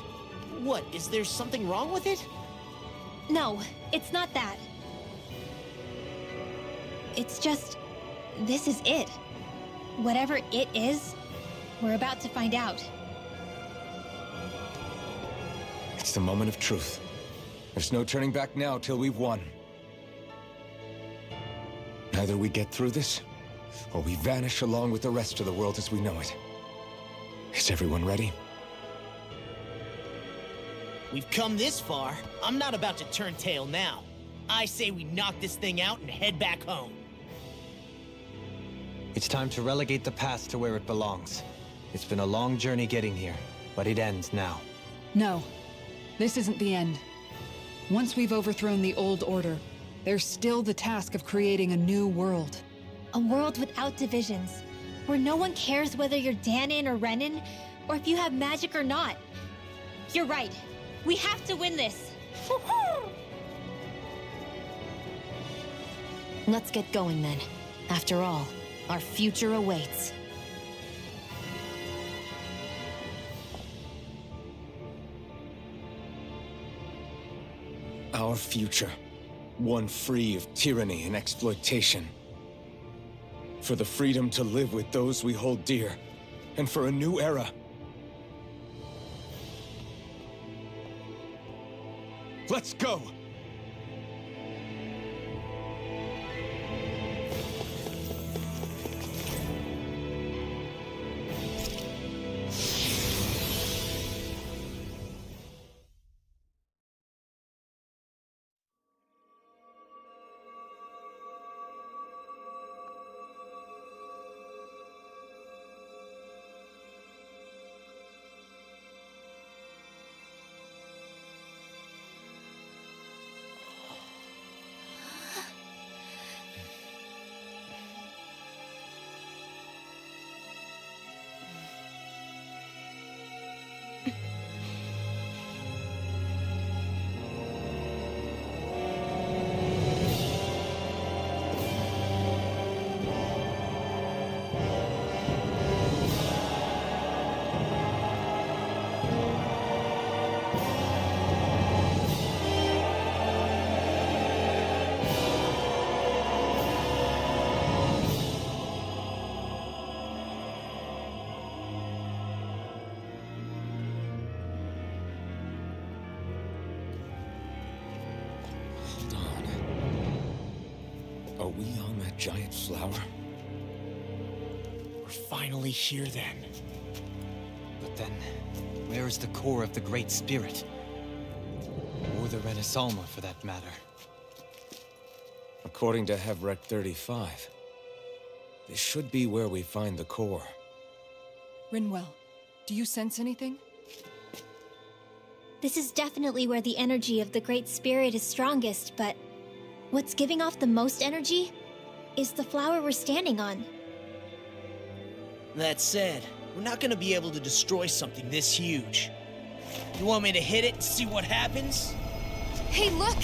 What, is there something wrong with it? No, it's not that. It's just, this is it. Whatever it is, we're about to find out. It's the moment of truth. There's no turning back now till we've won. Either we get through this, or we vanish along with the rest of the world as we know it. Is everyone ready? We've come this far. I'm not about to turn tail now. I say we knock this thing out and head back home. It's time to relegate the past to where it belongs. It's been a long journey getting here, but it ends now. No, this isn't the end. Once we've overthrown the old order, there's still the task of creating a new world. A world without divisions, where no one cares whether you're Danon or Renan, or if you have magic or not. You're right. We have to win this. Let's get going then. After all, our future awaits. Our future. One free of tyranny and exploitation. For the freedom to live with those we hold dear. And for a new era. Let's go! Are we on that giant flower? We're finally here then. But then, where is the core of the Great Spirit? Or the Renaissalma, for that matter? According to Hevrek 35, this should be where we find the core. Rinwell, do you sense anything? This is definitely where the energy of the Great Spirit is strongest, but what's giving off the most energy is the flower we're standing on. That said, we're not gonna be able to destroy something this huge. You want me to hit it and see what happens? Hey, look!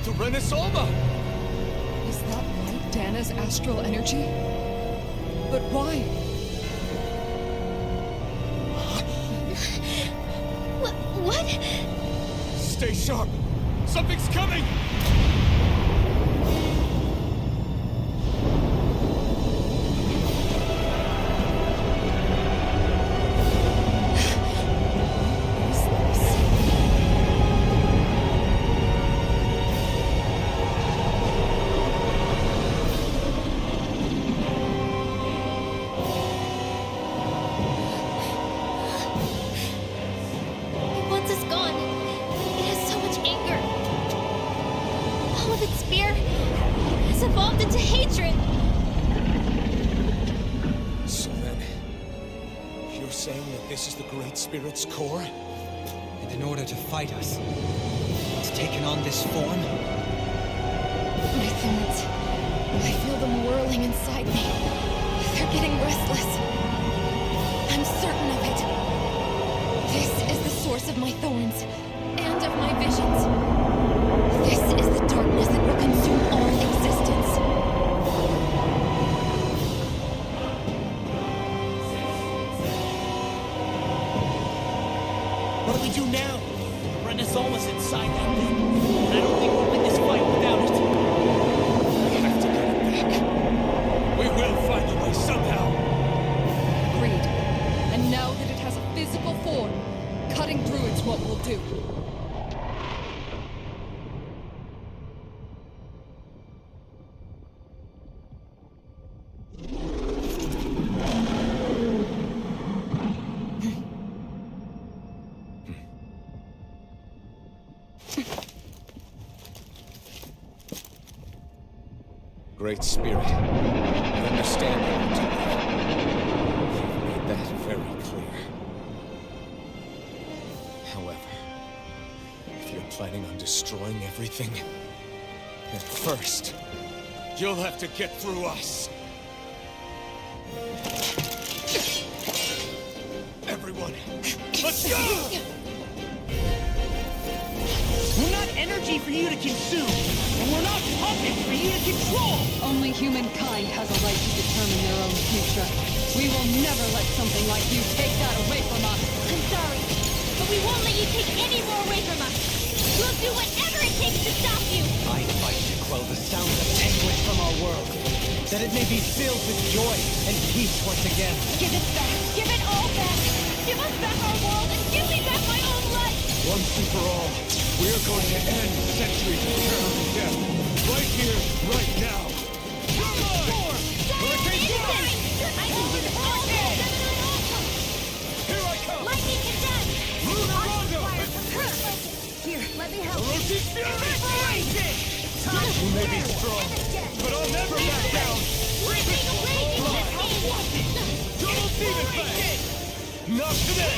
The Renaissalma! Is that like Dana's astral energy? But why? What? Stay sharp! Something's coming! Once it's gone, it has so much anger. All of its fear has evolved into hatred. So then, you're saying that this is the Great Spirit's core? And in order to fight us, it's taken on this form? My thorns. I feel them whirling inside me. They're getting restless. I'm certain of it. This is the source of my thorns, and of my visions. This is the darkness that will consume all existence. What do we do now? Brenna's almost inside that thing. And I don't think we'll win this fight without it. We have to get it back. We will find a way somehow. Agreed. And now that it has a physical form, cutting through it's what we'll do. Great Spirit, I understand you want to live. You've made that very clear. However, if you're planning on destroying everything, then first, you'll have to get through us. Everyone, let's go! We're not energy for you to consume, and we're not puppets for you to control! Only humankind has a right to determine their own future. We will never let something like you take that away from us. I'm sorry, but we won't let you take any more away from us. We'll do whatever it takes to stop you. I fight to quell the sound of anguish from our world, that it may be filled with joy and peace once again. Give it back. Give it all back. Give us back our world and give me back my own life. Once and for all, we're going to end centuries of terror and death. Right here, right now. Come on! Hurricane Storm! I can do this all day. Here I come! Lightning condemned. Lunar Rondo! Here, let me help. Orochi's Fury! You may be strong, but I'll never back down! Double Demon Fang! Not today!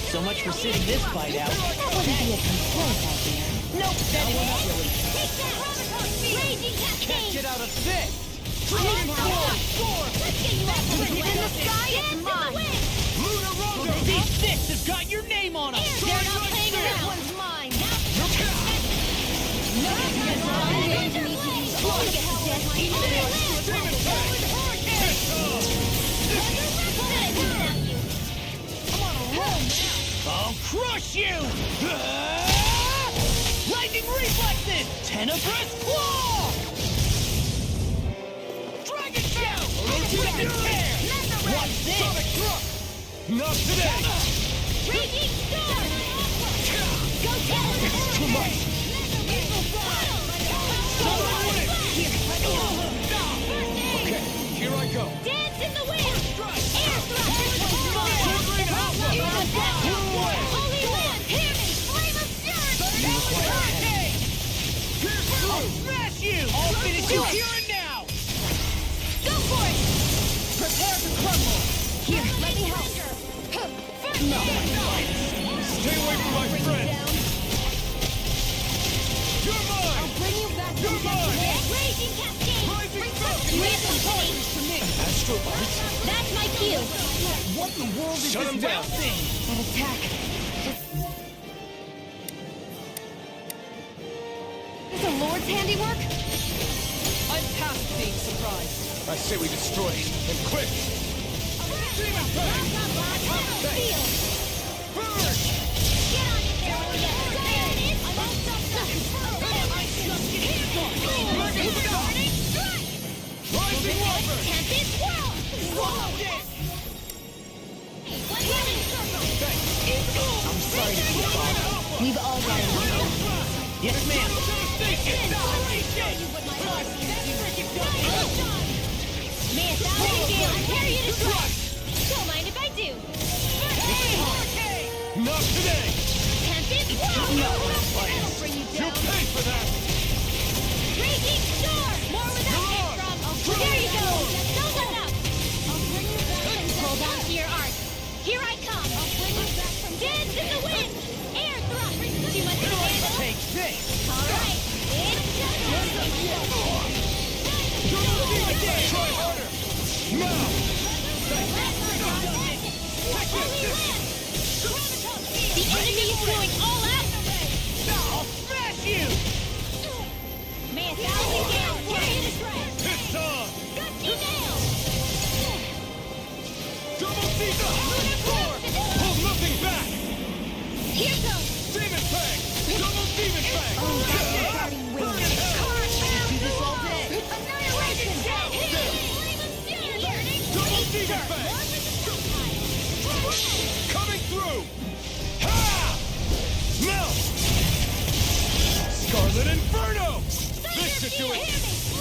So much for sitting this fight out. That wouldn't be a complaint, I hear. Nope, that won't really. Take that! Raging Cascade! Get out of this! Let's get you out of the way! In the sky, it's mine! Lunar Rondo! These fists have got your name on them! They're not playing around! This one's mine! I'll crush you! Lightning reflexes! Tenebrous claw! Dragon shout! Twisted tear! What's this? Not today! Raging storm! Go get it! It's too much! Okay, here I go! Dance in the wind! Air thrust! Holy Land! Hammond! Flame of Fury! I'll smash you! I'll finish you here and now! Go for it! Prepare to crumble! Here, let me help. Stay away from my friend! You're mine! Bring you back to You're mine! Raging Cascade! Rising Falcon! Leave them to me! Astrobite? That's my cue! What in the world is Shut this him down. round thing? That attack. Is the Lord's handiwork? I'm past being surprised. I say we destroy it, and quick! Demon Fang! Burn! Get on it there, will ya? There it is! Rising Wyvern! Tempest Whirl! Swallow it! I'm sorry to keep on. We've all got enough. Yes, ma'am. May 1,000 gales carry you to strike! Don't mind if I do. Not today! Tempest Whirl! That'll bring you You'll down. pay for that! Raging Storm! More where that came from! There you go! That's enough! Hold on to your art. Here I come! Dance in the wind! Air thrust! Too much to handle? Take this! Try harder! Now! The enemy is going all out! I'll smash you! Man, thousand gale! Carry the shred! It's on! Gusty nail! Double Caesar! Hold nothing back! Here goes! Demon Fang! Double Demon Fang! Oh, that's a starting win! Do this all day! Annihilation! Double Demon Fang! Coming through! Ha! Now! Scarlet Inferno! This should do it!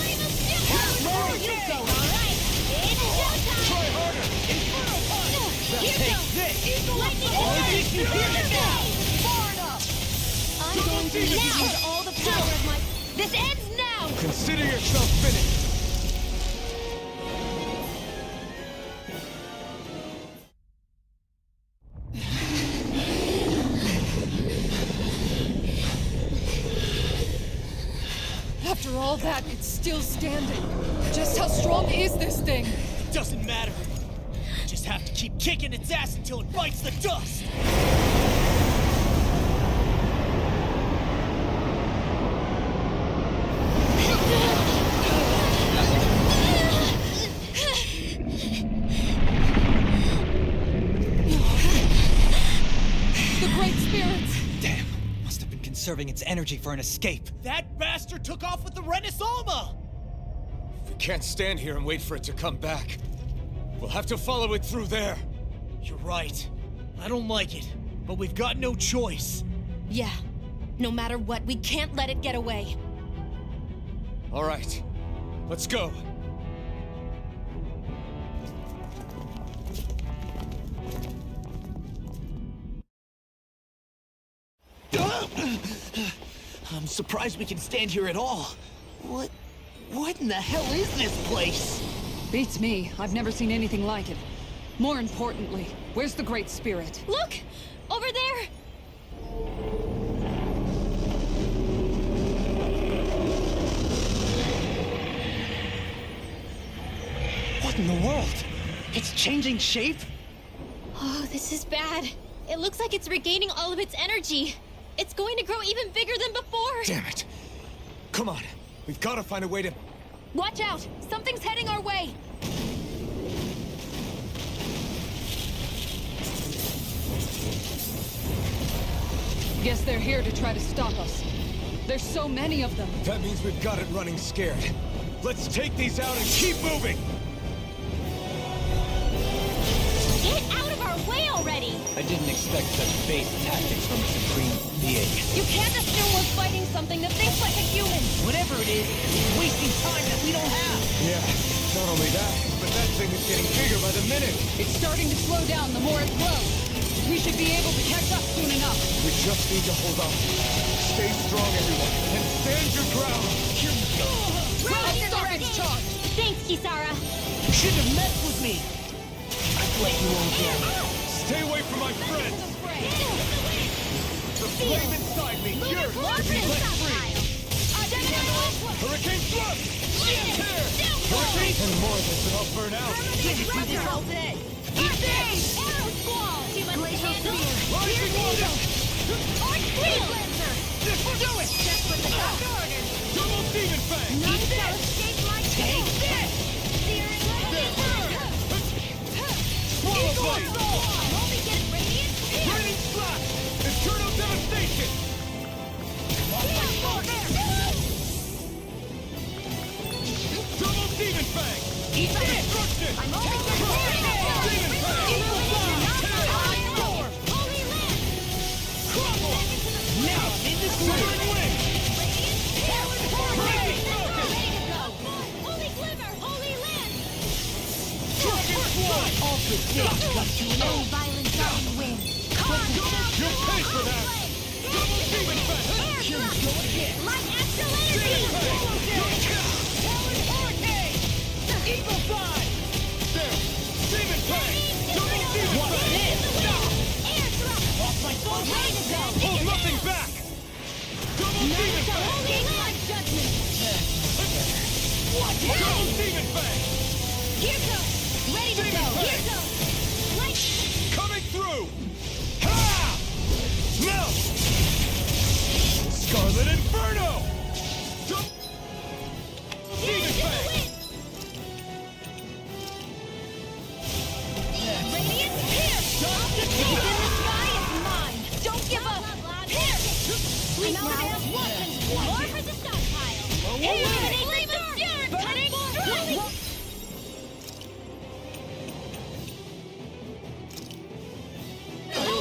There you go, alright! It's showtime! Try harder! Inferno punch! Here Take goes! this! Lightning All strike! this you hear me now! Far enough! I'm going to use all the power of my... This ends now! Consider yourself finished! After all that, it's still standing. Just how strong is this thing? It doesn't matter. You just have to keep kicking its ass until it bites the dust! The Great Spirits! Damn, must have been conserving its energy for an escape. That bastard took off with the Renaissama! We can't stand here and wait for it to come back. We'll have to follow it through there. You're right. I don't like it, but we've got no choice. Yeah. No matter what, we can't let it get away. All right, let's go. I'm surprised we can stand here at all. What in the hell is this place? Beats me. I've never seen anything like it. More importantly, where's the Great Spirit? Look! Over there! What in the world? It's changing shape? Oh, this is bad. It looks like it's regaining all of its energy. It's going to grow even bigger than before. Damn it! Come on, we've got to find a way to... Watch out! Something's heading our way! Guess they're here to try to stop us. There's so many of them. That means we've got it running scared. Let's take these out and keep moving! Get out of our way already! I didn't expect such base tactics from a supreme being. You can't assume we're fighting something that thinks like a human! Whatever it is, it's wasting time that we don't have. Yeah, not only that, but that thing is getting bigger by the minute. It's starting to slow down the more it grows. We should be able to catch up soon enough. We just need to hold on. Stay strong, everyone, and stand your ground! Starting charge! Thanks, Kisara! You shouldn't have messed with me. I've let you all down. Stay away from my friends! The flame inside me yearns to be let free! Hurricane thrust! Tear! Hurricane! And more of this and I'll burn out! Eat this! Arrow squall! Too much to handle? Rising water! Arch wheel! This will do it! Just what the doctor ordered! Double Demon Fang! Not so escape my Take this! Searing Swallow Blade! I'm only getting radiant here! Raining Slash! Eternal Devastation! Double Demon Fang! Eat this! Destruction! I'm only getting Demon Fang! Holy Land! Crumble! Now I'm in this Southern Wind! Holy Glimmer! Holy Land! Dragon Sword! all good things come to an end. Violent Dark Wind! You'll pay for that! Double Demon Fang! Here we go again! Light Astral Energy! Eagle Fly! There! Demon Fang! Double Demon Fang! Air Thrust! Off my phone! Ready to go! Hold nothing back! Double Demon Fang! Holy Land! Judgment! Demon Fang! Here goes! Ready to go! Here goes! Light! Coming through! Ha! Smell! Scarlet Inferno! Demon Fang! Radiance Pierce! The taste in the sky is mine! Don't give up! Pierce! Sleep now! More for the stockpile! Illuminate the dark! Cutting strike!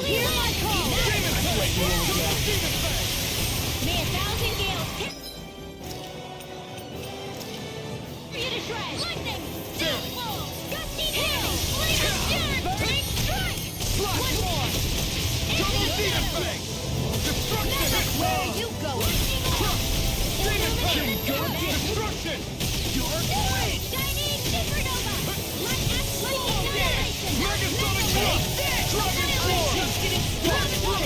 Hear my call! May a thousand gales hit for you to shred! Lightning! Downfall! Gusty hail! Flame of Stern! Burning strike! One more! Double Demon Fang! Destruction! Where are you going? Demon Fang! Destruction! Chinese Supernova! Light Annihilation! Megasonic Blow! Dragon Sword!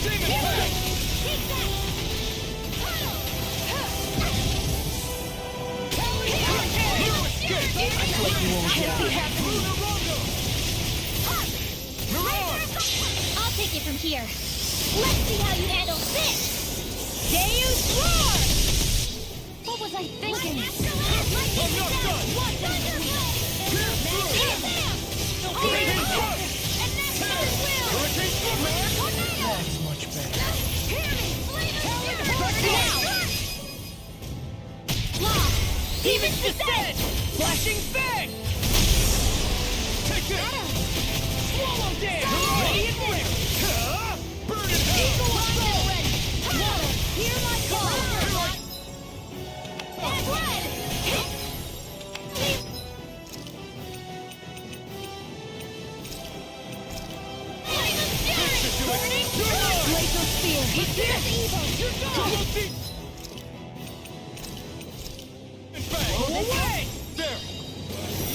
Demon Fang! Take that! Puddle! No escape! I'll take it from here. Let's see how you handle this! Deus Roar! What was I thinking? I'm not done! Hurricane Thrust! Hurricane Thrust! That's much better. Demon Descent! Flashing Fang! Take it! Swallow Dance! Radiant Whip! Burn in hell! Eagle Assault ready! Hear my call! And red! Burning Laser Spear! Here's evil! Double Demon Fang! Away! There!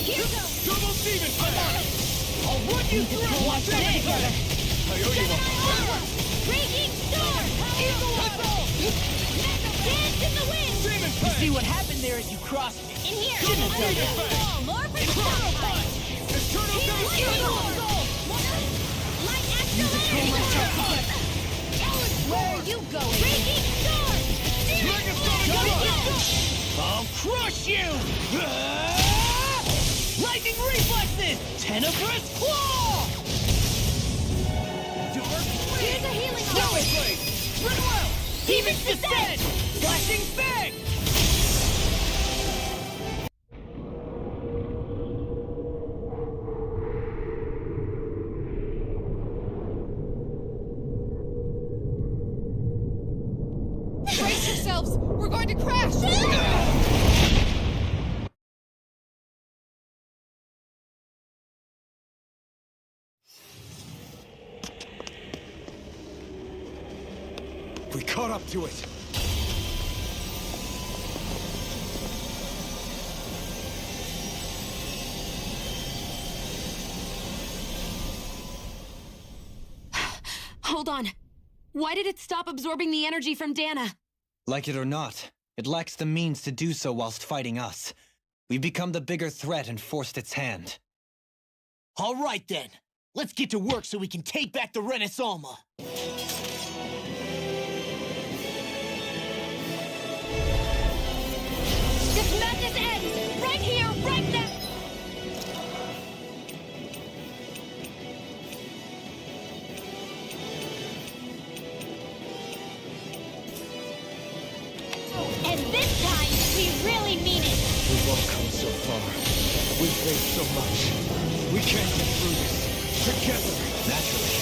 Here goes! Double Demon Fang! I'll run you through! Watch that together! I owe you one. Raging Storm! Eagle Assault! Dance in the wind! Demon Fang! See what happened there as you crossed me. In here! Double Demon Fang! More for the Eternal stockpile! Punch! Eternal Devastation! Light Acceleration! Where are you going? Raging Storm! Megasonic Blast! I'll crush you! Lightning reflexes! Tenebrous claw! Dark Here's a healing Snow arm! Blade! Run well! Demon's Descent! Flashing Fang! Brace yourselves! We're going to crash! We caught up to it. Hold on. Why did it stop absorbing the energy from Dana? Like it or not, it lacks the means to do so whilst fighting us. We've become the bigger threat and forced its hand. All right then. Let's get to work so we can take back the Renaissance. This madness ends! Right here, right now! And this time, we really mean it! We've all come so far. We've faced so much. We can't get through this. Together. Naturally,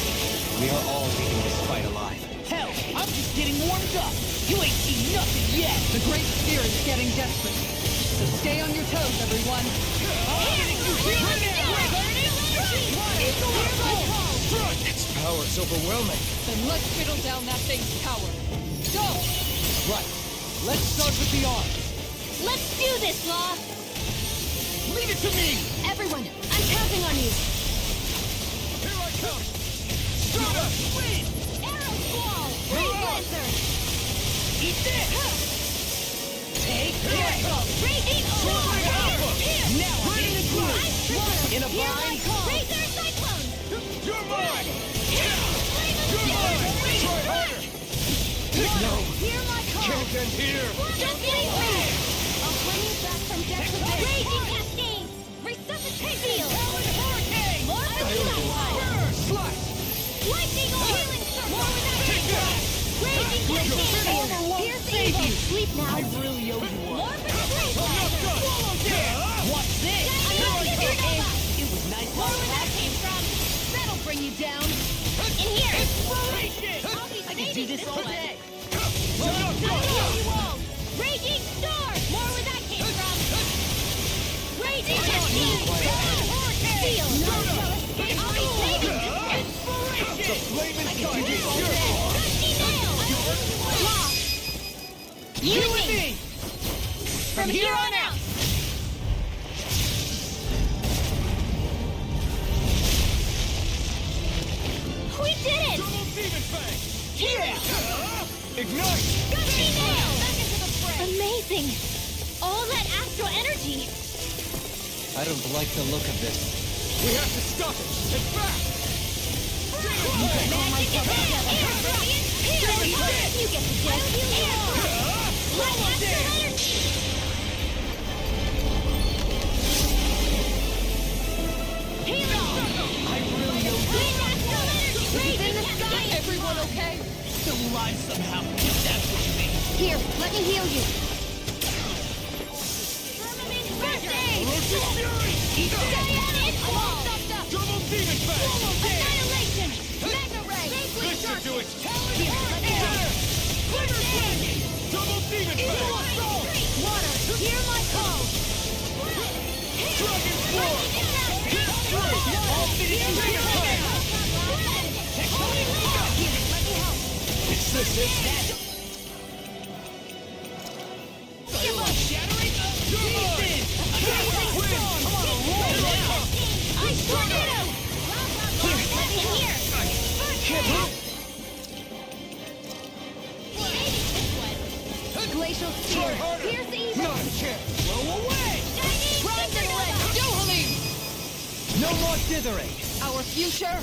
we are all leaving this fight alive. Hell, I'm just getting warmed up. You ain't seen nothing yet. The Great Spirit's getting desperate. So stay on your toes, everyone. Its power's overwhelming. Then let's whittle down that thing's power. Go! Right. Let's start with the arms. Let's do this, Law! Leave it to me. Everyone, I'm counting on you. Here I come! Strata! Arrow Squall! Freeze Lancer! Eat this. Raging storm! Now I'm in the groove. In a bind. Razor cyclone! You're mine! You're Try harder! No! Hear my call! Can't end here! Just wait! I'll bring you back from death to day. Raging cascades! Resuscitate field! Hurricane! More Slice! Lightning orb! Healing circle! More without Raging cascades! Here's the evil! Sleep now! I really owe you one. More for the sleep! Swallow down! What's this? It was nice. More where that came from! That'll bring you down! In here! I'll be I can do this all day. Raging storm! More where that came from! Raging cascade! Steel! I'll be saving this! The flaming tide is Rusty nail! Lock! You and me. From here on out! We did it! Double Demon Fang! Yeah. Ignite! Rusty nail! Amazing! All that astral energy! I don't like the look of this. We have to stop it! And fast! Magic is here! Here! You get the gist! Let astral energy! Hero! I really owe you. Let astral energy! Raise in the sky! Everyone okay? Still alive somehow. If that's what you mean. Here, let me heal you. First aid! Dianic wall! Double Demon Fang! Annihilation! Magna ray! This should do it! Here, let me help. Glitter Fang! Double Demon Fang! Water, hear my call! Dragon Floor! All Demon Fang! Here, let me help. Is this it? Give up! Shattering! Ice tornado! Here, let me here! Glacial sphere! Here's the evil! Not a chance! Blow away. No more dithering! Our future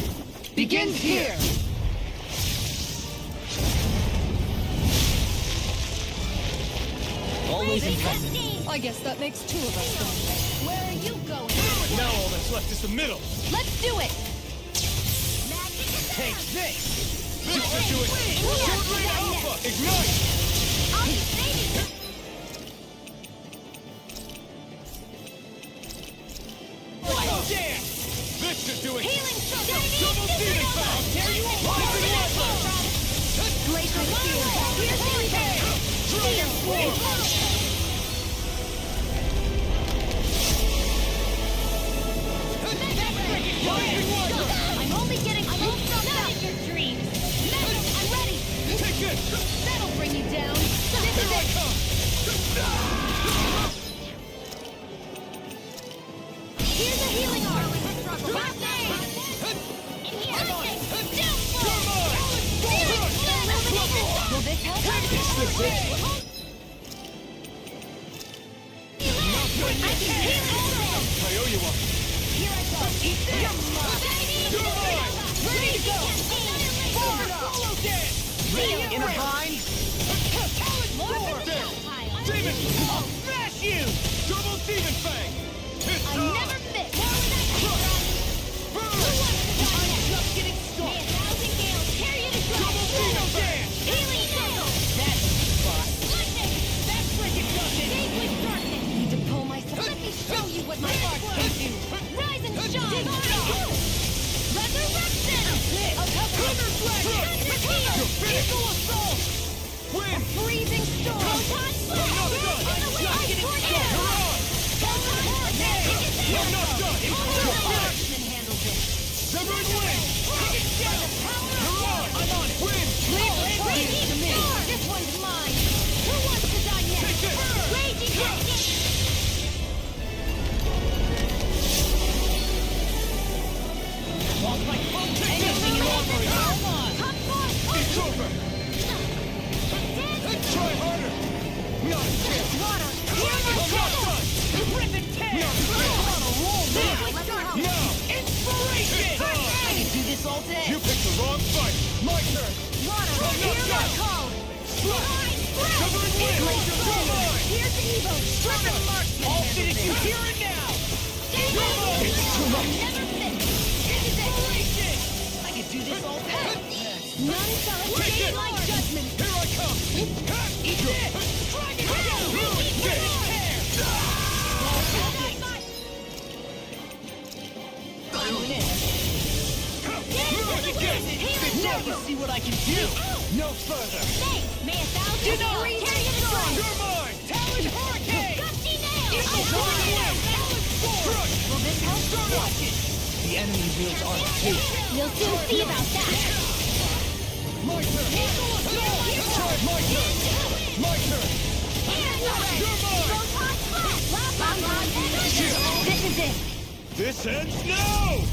begins here! Always impressive. I guess that makes two of us then. Where are you going? Now all that's left is the middle! Let's do it! Take this. This should do it! Short Ray Alpha! Ignite! I'll be saving you! Oh, damn! This should do it! Healing circle! Double Demon Fang! Tear you apart! Glacial sphere! Here's the evil! Dragon Floor! I'm only getting close enough! Not in your dreams! I'm ready! Take this! That'll bring you down! This is it! Here's a healing arm! First aid! In here! Will this help? Is this it? I can heal also! I owe you one! Here I go! Eat this! all day. You picked the wrong fight! My turn! Water, hear my call! Covering wind! Here's the Evo! Striker marksman! I'll finish you here and now! It's too much! Never fit! This is it! I can do this all day! None shall escape my judgment! Here I come! Eat this! Dragon Now you see what I can do! No further! May a thousand furies carry it strong! You're mine! Talon Hurricane! Gusty nails! Crush! Will this help? Watch it! The enemy wields art too. We'll soon see about that! My turn! Try my turn! My turn! This is it! This ends now!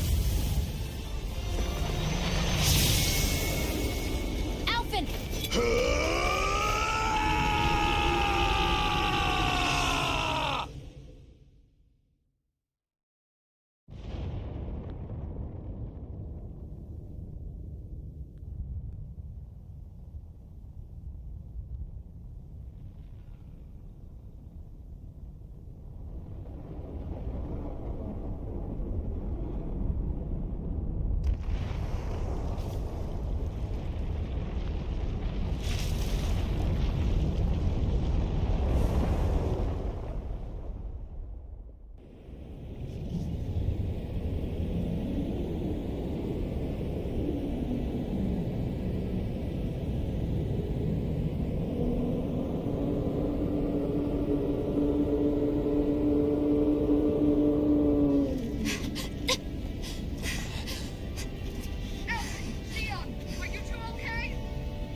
Alphen!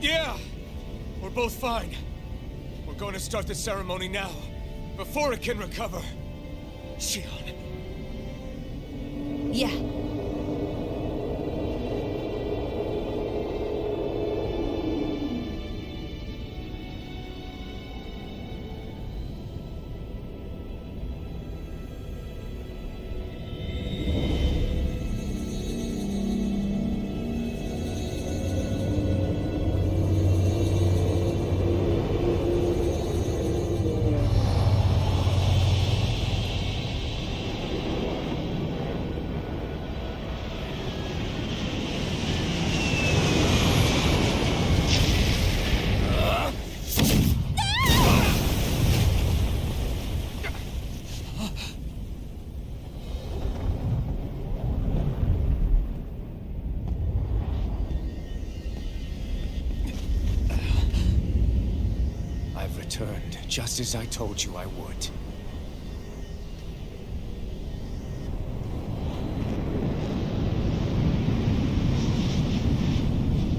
Yeah! We're both fine. We're going to start the ceremony now, before it can recover. Xion. Yeah. I've returned, just as I told you I would.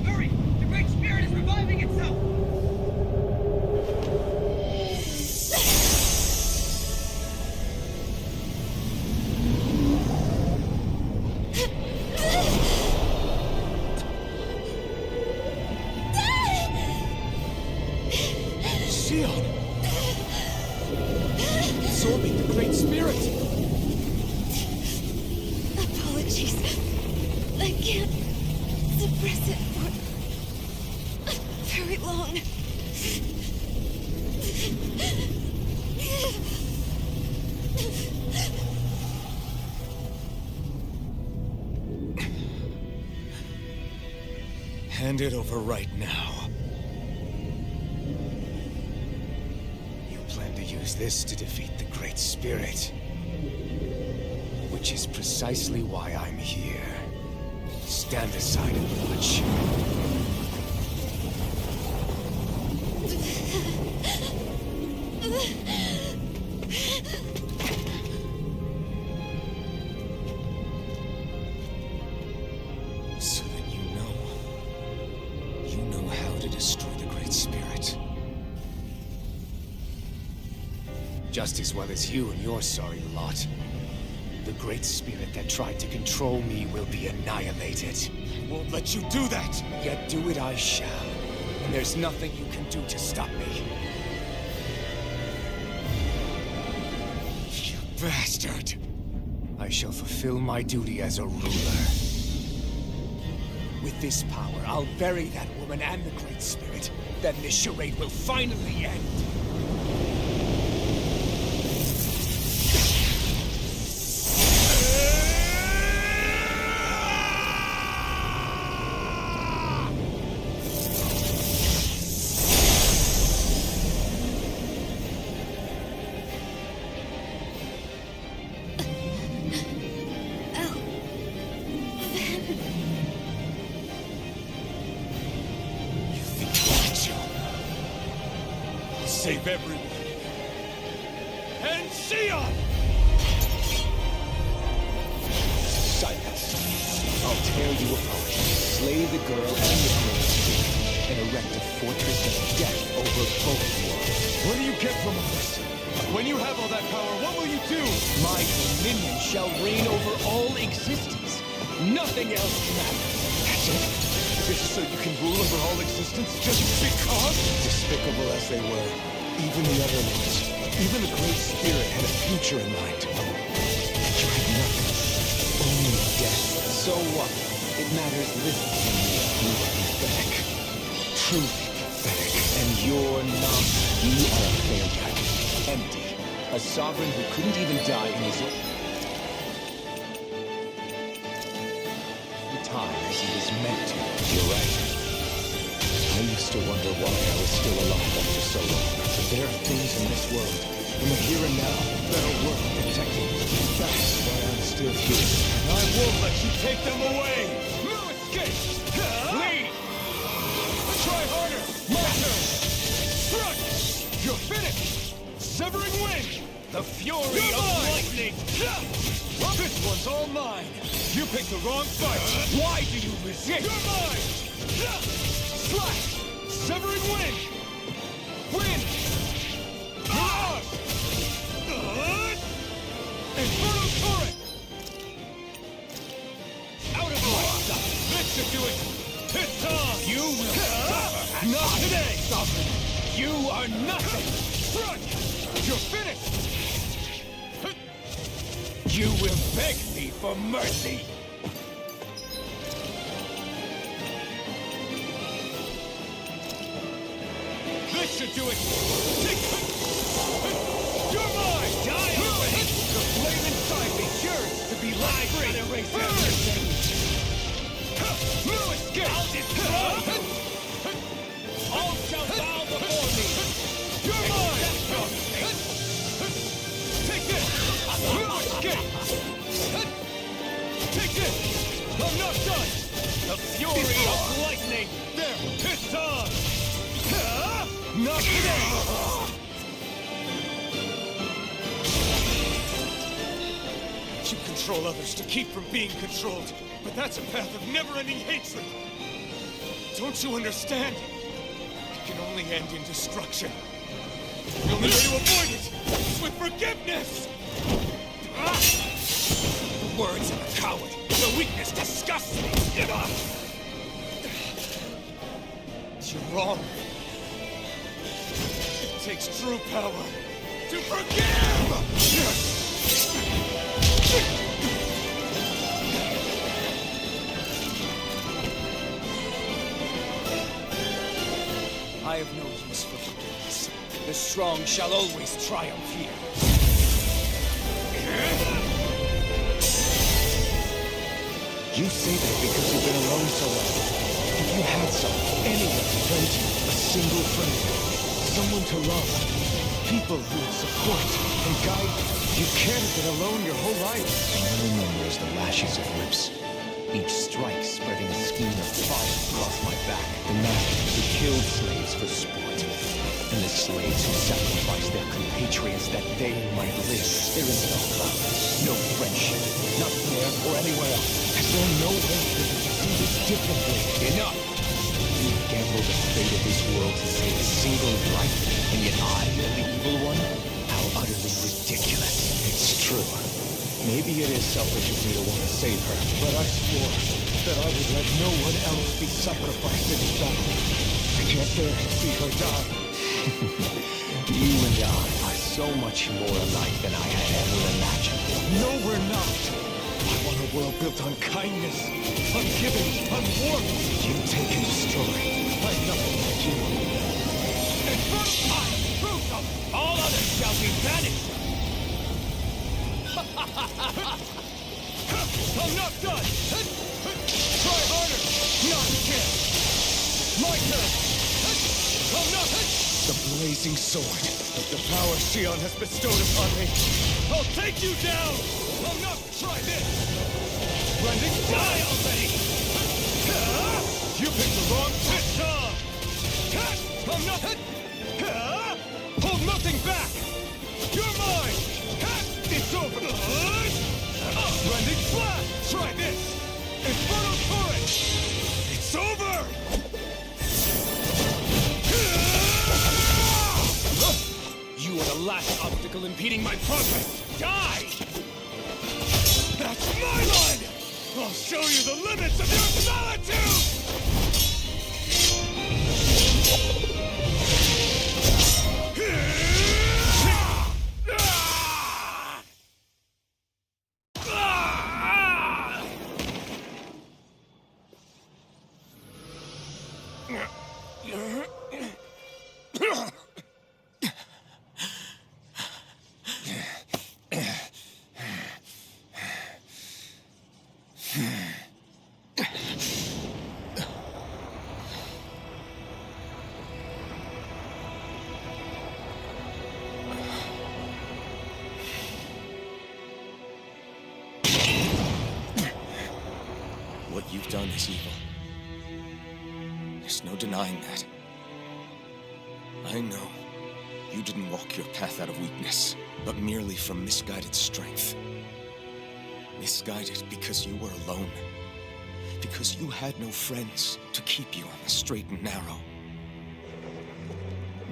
Hurry! The Great Spirit is reviving itself! Xion! Absorbing the Great Spirit! Apologies. I can't suppress it for very long. Hand it over right now. You plan to use this to defeat the Great Spirit. Which is precisely why I'm here. Stand aside and watch. So that you know how to destroy the Great Spirit. Just as well as you and your sorry lot. The Great Spirit that tried to control me will be annihilated. I won't let you do that! Yet do it I shall. And there's nothing you can do to stop me. You bastard! I shall fulfill my duty as a ruler. With this power, I'll bury that woman and the Great Spirit. Then this charade will finally end. Save everyone. And Sion! Silence. I'll tear you apart, slay the girl and the Great Spirit, and erect a fortress of death over both worlds. What do you get from all this? When you have all that power, what will you do? My dominion shall reign over all existence. Nothing else matters. That's it? This is so you can rule over all existence just because? Despicable as they were, even the other ones, even the Great Spirit had a future in mind. They tried nothing, only death. So what? It matters little to me. You are pathetic. Truly pathetic. And you're not. You are a failure. Empty. A sovereign who couldn't even die in his own time as he was meant to. You're right. I used to wonder why I was still alive after so long. But there are things in this world, in the here and now, that are worth protecting. That's why I'm still here. I won't let you take them away! No escape! Flee! Try harder! My turn! Strike! You're finished! Severing wind! The fury of lightning! This one's all mine! You picked the wrong fight! Why do you resist? You're mine! Slash! Severing wind! Wind! Mirage! Inferno Torrent! Out of my sight! This should do it! It's on! You will suffer! Not today! Sovereign! You are nothing! Strike! You're finished! You will beg me for mercy! This should do it! You're mine! Die away! The flame inside me yearns to be let free! I can erase everything! No escape! I'll destroy! All shall bow before me! You're mine! Take this! No escape! Take this! I'm not done! The fury of lightning! There! It's on! Not today! You control others to keep from being controlled, but that's a path of never-ending hatred! Don't you understand? It can only end in destruction. The only way to avoid it is with forgiveness! The words of a coward! The weakness disgusts me! You're wrong. It takes true power to forgive! I have no use for forgiveness. The strong shall always triumph here. You say that because you've been alone so long. If you had anyone to turn to, a single friend, someone to love, people who would support and guide you, can't have been alone your whole life. All I remember is the lashes of whips. Each strike spreading a skein of fire across my back. The masters who killed slaves for sport. And the slaves who sacrificed their compatriots that they might live. There is no love, no friendship, not there or anywhere else. Is there no way that you can do this differently? Enough! You gambled the fate of this world to save a single life, and yet I am the evil one? How utterly ridiculous. It's true. Maybe it is selfish of me to want to save her, but I swore that I would let no one else be sacrificed in this battle. I can't bear to see her die. You and I are so much more alike than I had ever imagined. No, we're not. I want to world built on kindness, giving, warmth. You take and destroy. I'm nothing like you. Infernal fire, proof of all others shall be banished. I'm not done. Try harder. Not again. My turn. I'm not. The blazing sword. The power Shion has bestowed upon me. I'll take you down. I'm not. Try this. Blending, die already. You picked the wrong time. I'm not. Hold nothing back. You're mine. It's over. Blending flash. Try this. Infernal torrent. It's over. You are the last obstacle impeding my progress. Die! That's my line! I'll show you the limits of your solitude! What you've done is evil. There's no denying that. I know you didn't walk your path out of weakness, but merely from misguided strength. Misguided because you were alone. Because you had no friends to keep you on the straight and narrow.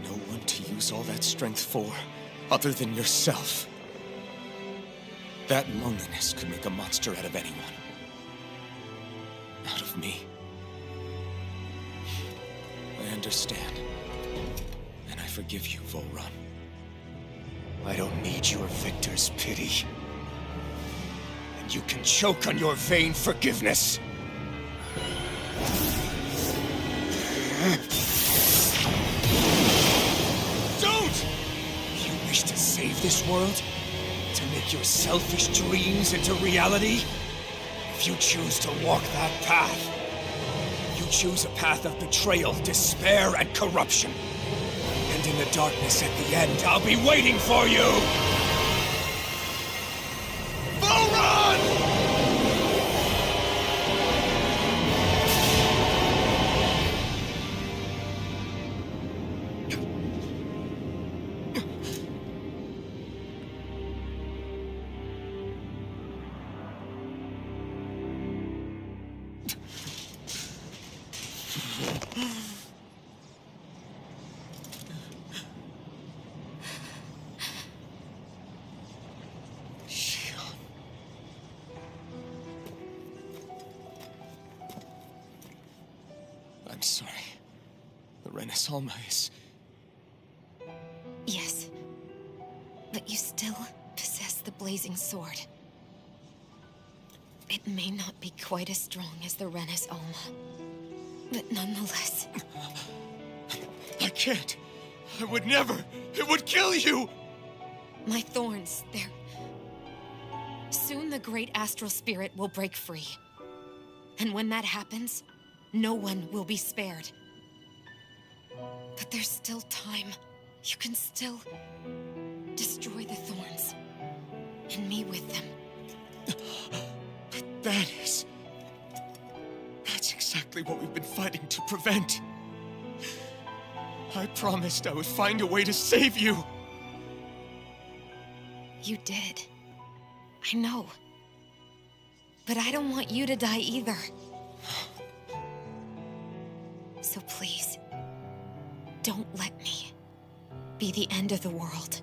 No one to use all that strength for, other than yourself. That loneliness could make a monster out of anyone. Out of me. I understand. And I forgive you, Volrun. I don't need your victor's pity. And you can choke on your vain forgiveness. Don't! You wish to save this world? To make your selfish dreams into reality? If you choose to walk that path, you choose a path of betrayal, despair, and corruption. And in the darkness at the end, I'll be waiting for you! Volrun! I'm sorry. The Renaissance is... Yes. But you still possess the blazing sword. It may not be quite as strong as the Renaissance, but nonetheless... I can't. I would never. It would kill you! My thorns, they're... Soon the great astral spirit will break free. And when that happens, no one will be spared. But there's still time. You can still destroy the thorns. And me with them. But that's exactly what we've been fighting to prevent. I promised I would find a way to save you. You did. I know. But I don't want you to die either. So please, don't let me be the end of the world.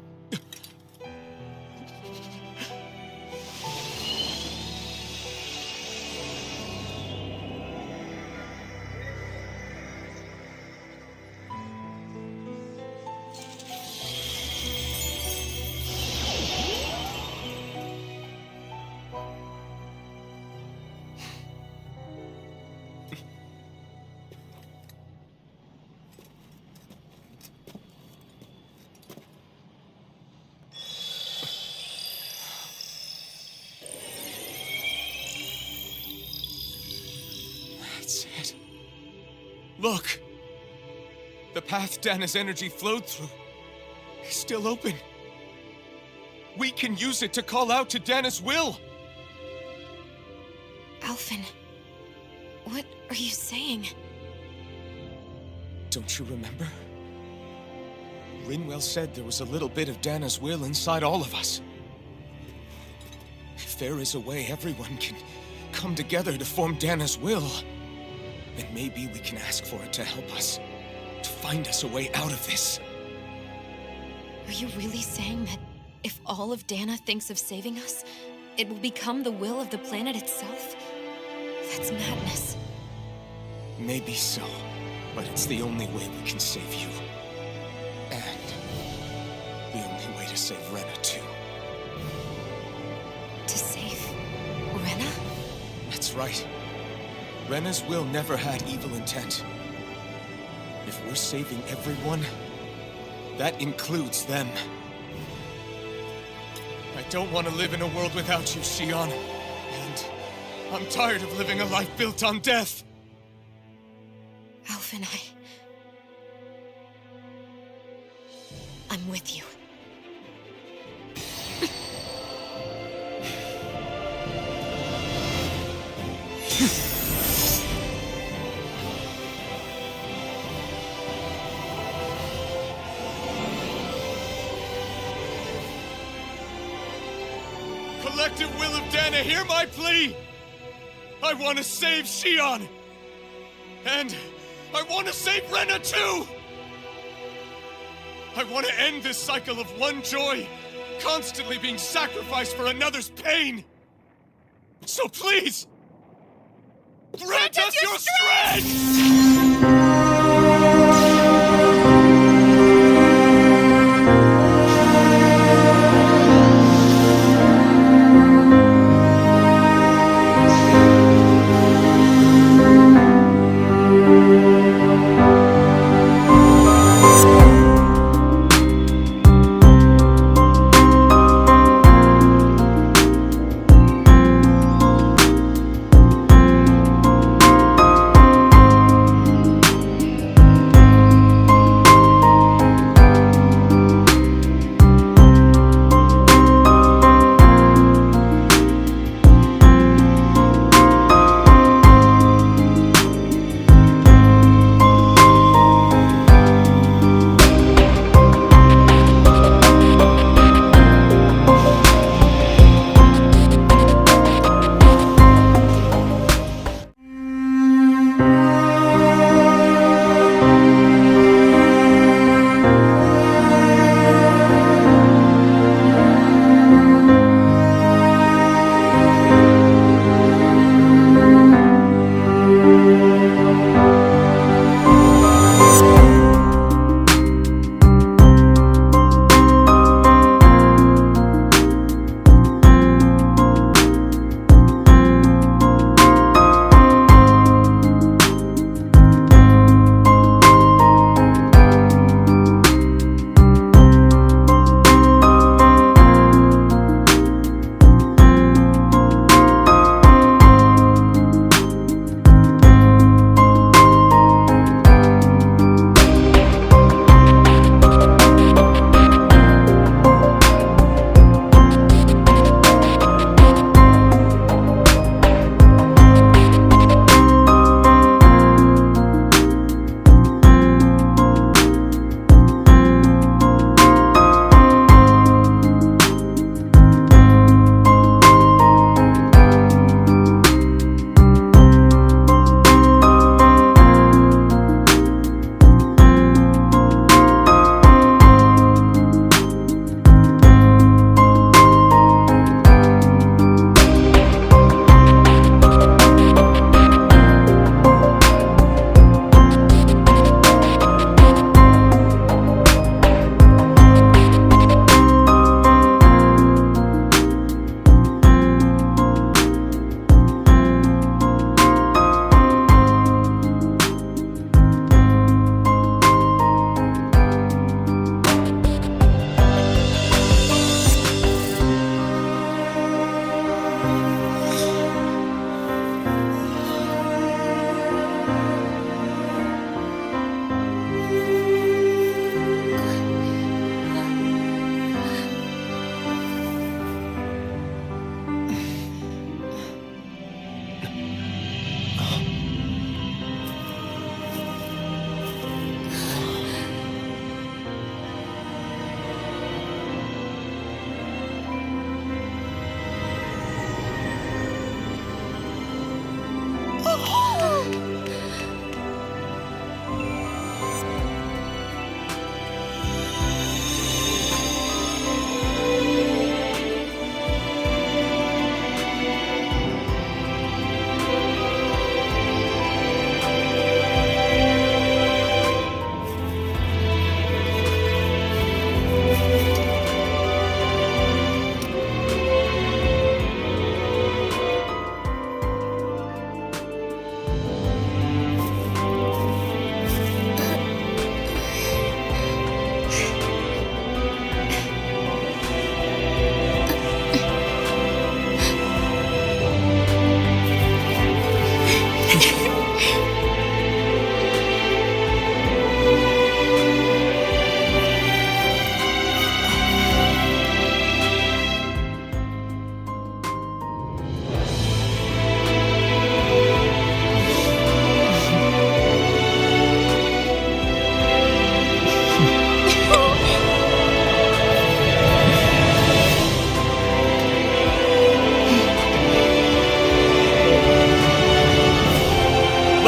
That's it. Look! The path Dana's energy flowed through is still open. We can use it to call out to Dana's will! Alphen, what are you saying? Don't you remember? Rinwell said there was a little bit of Dana's will inside all of us. If there is a way everyone can come together to form Dana's will, then maybe we can ask for it to help us, to find us a way out of this. Are you really saying that if all of Dana thinks of saving us, it will become the will of the planet itself? That's madness. Maybe so, but it's the only way we can save you. And the only way to save Rena, too. To save Rena? That's right. Rena's will never had evil intent. If we're saving everyone, that includes them. I don't want to live in a world without you, Xion. And I'm tired of living a life built on death. Alphen, I'm with you. Collective will of Dana, hear my plea! I want to save Xion! And I want to save Rena too! I want to end this cycle of one joy, constantly being sacrificed for another's pain! So please, grant us your strength!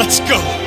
Let's go!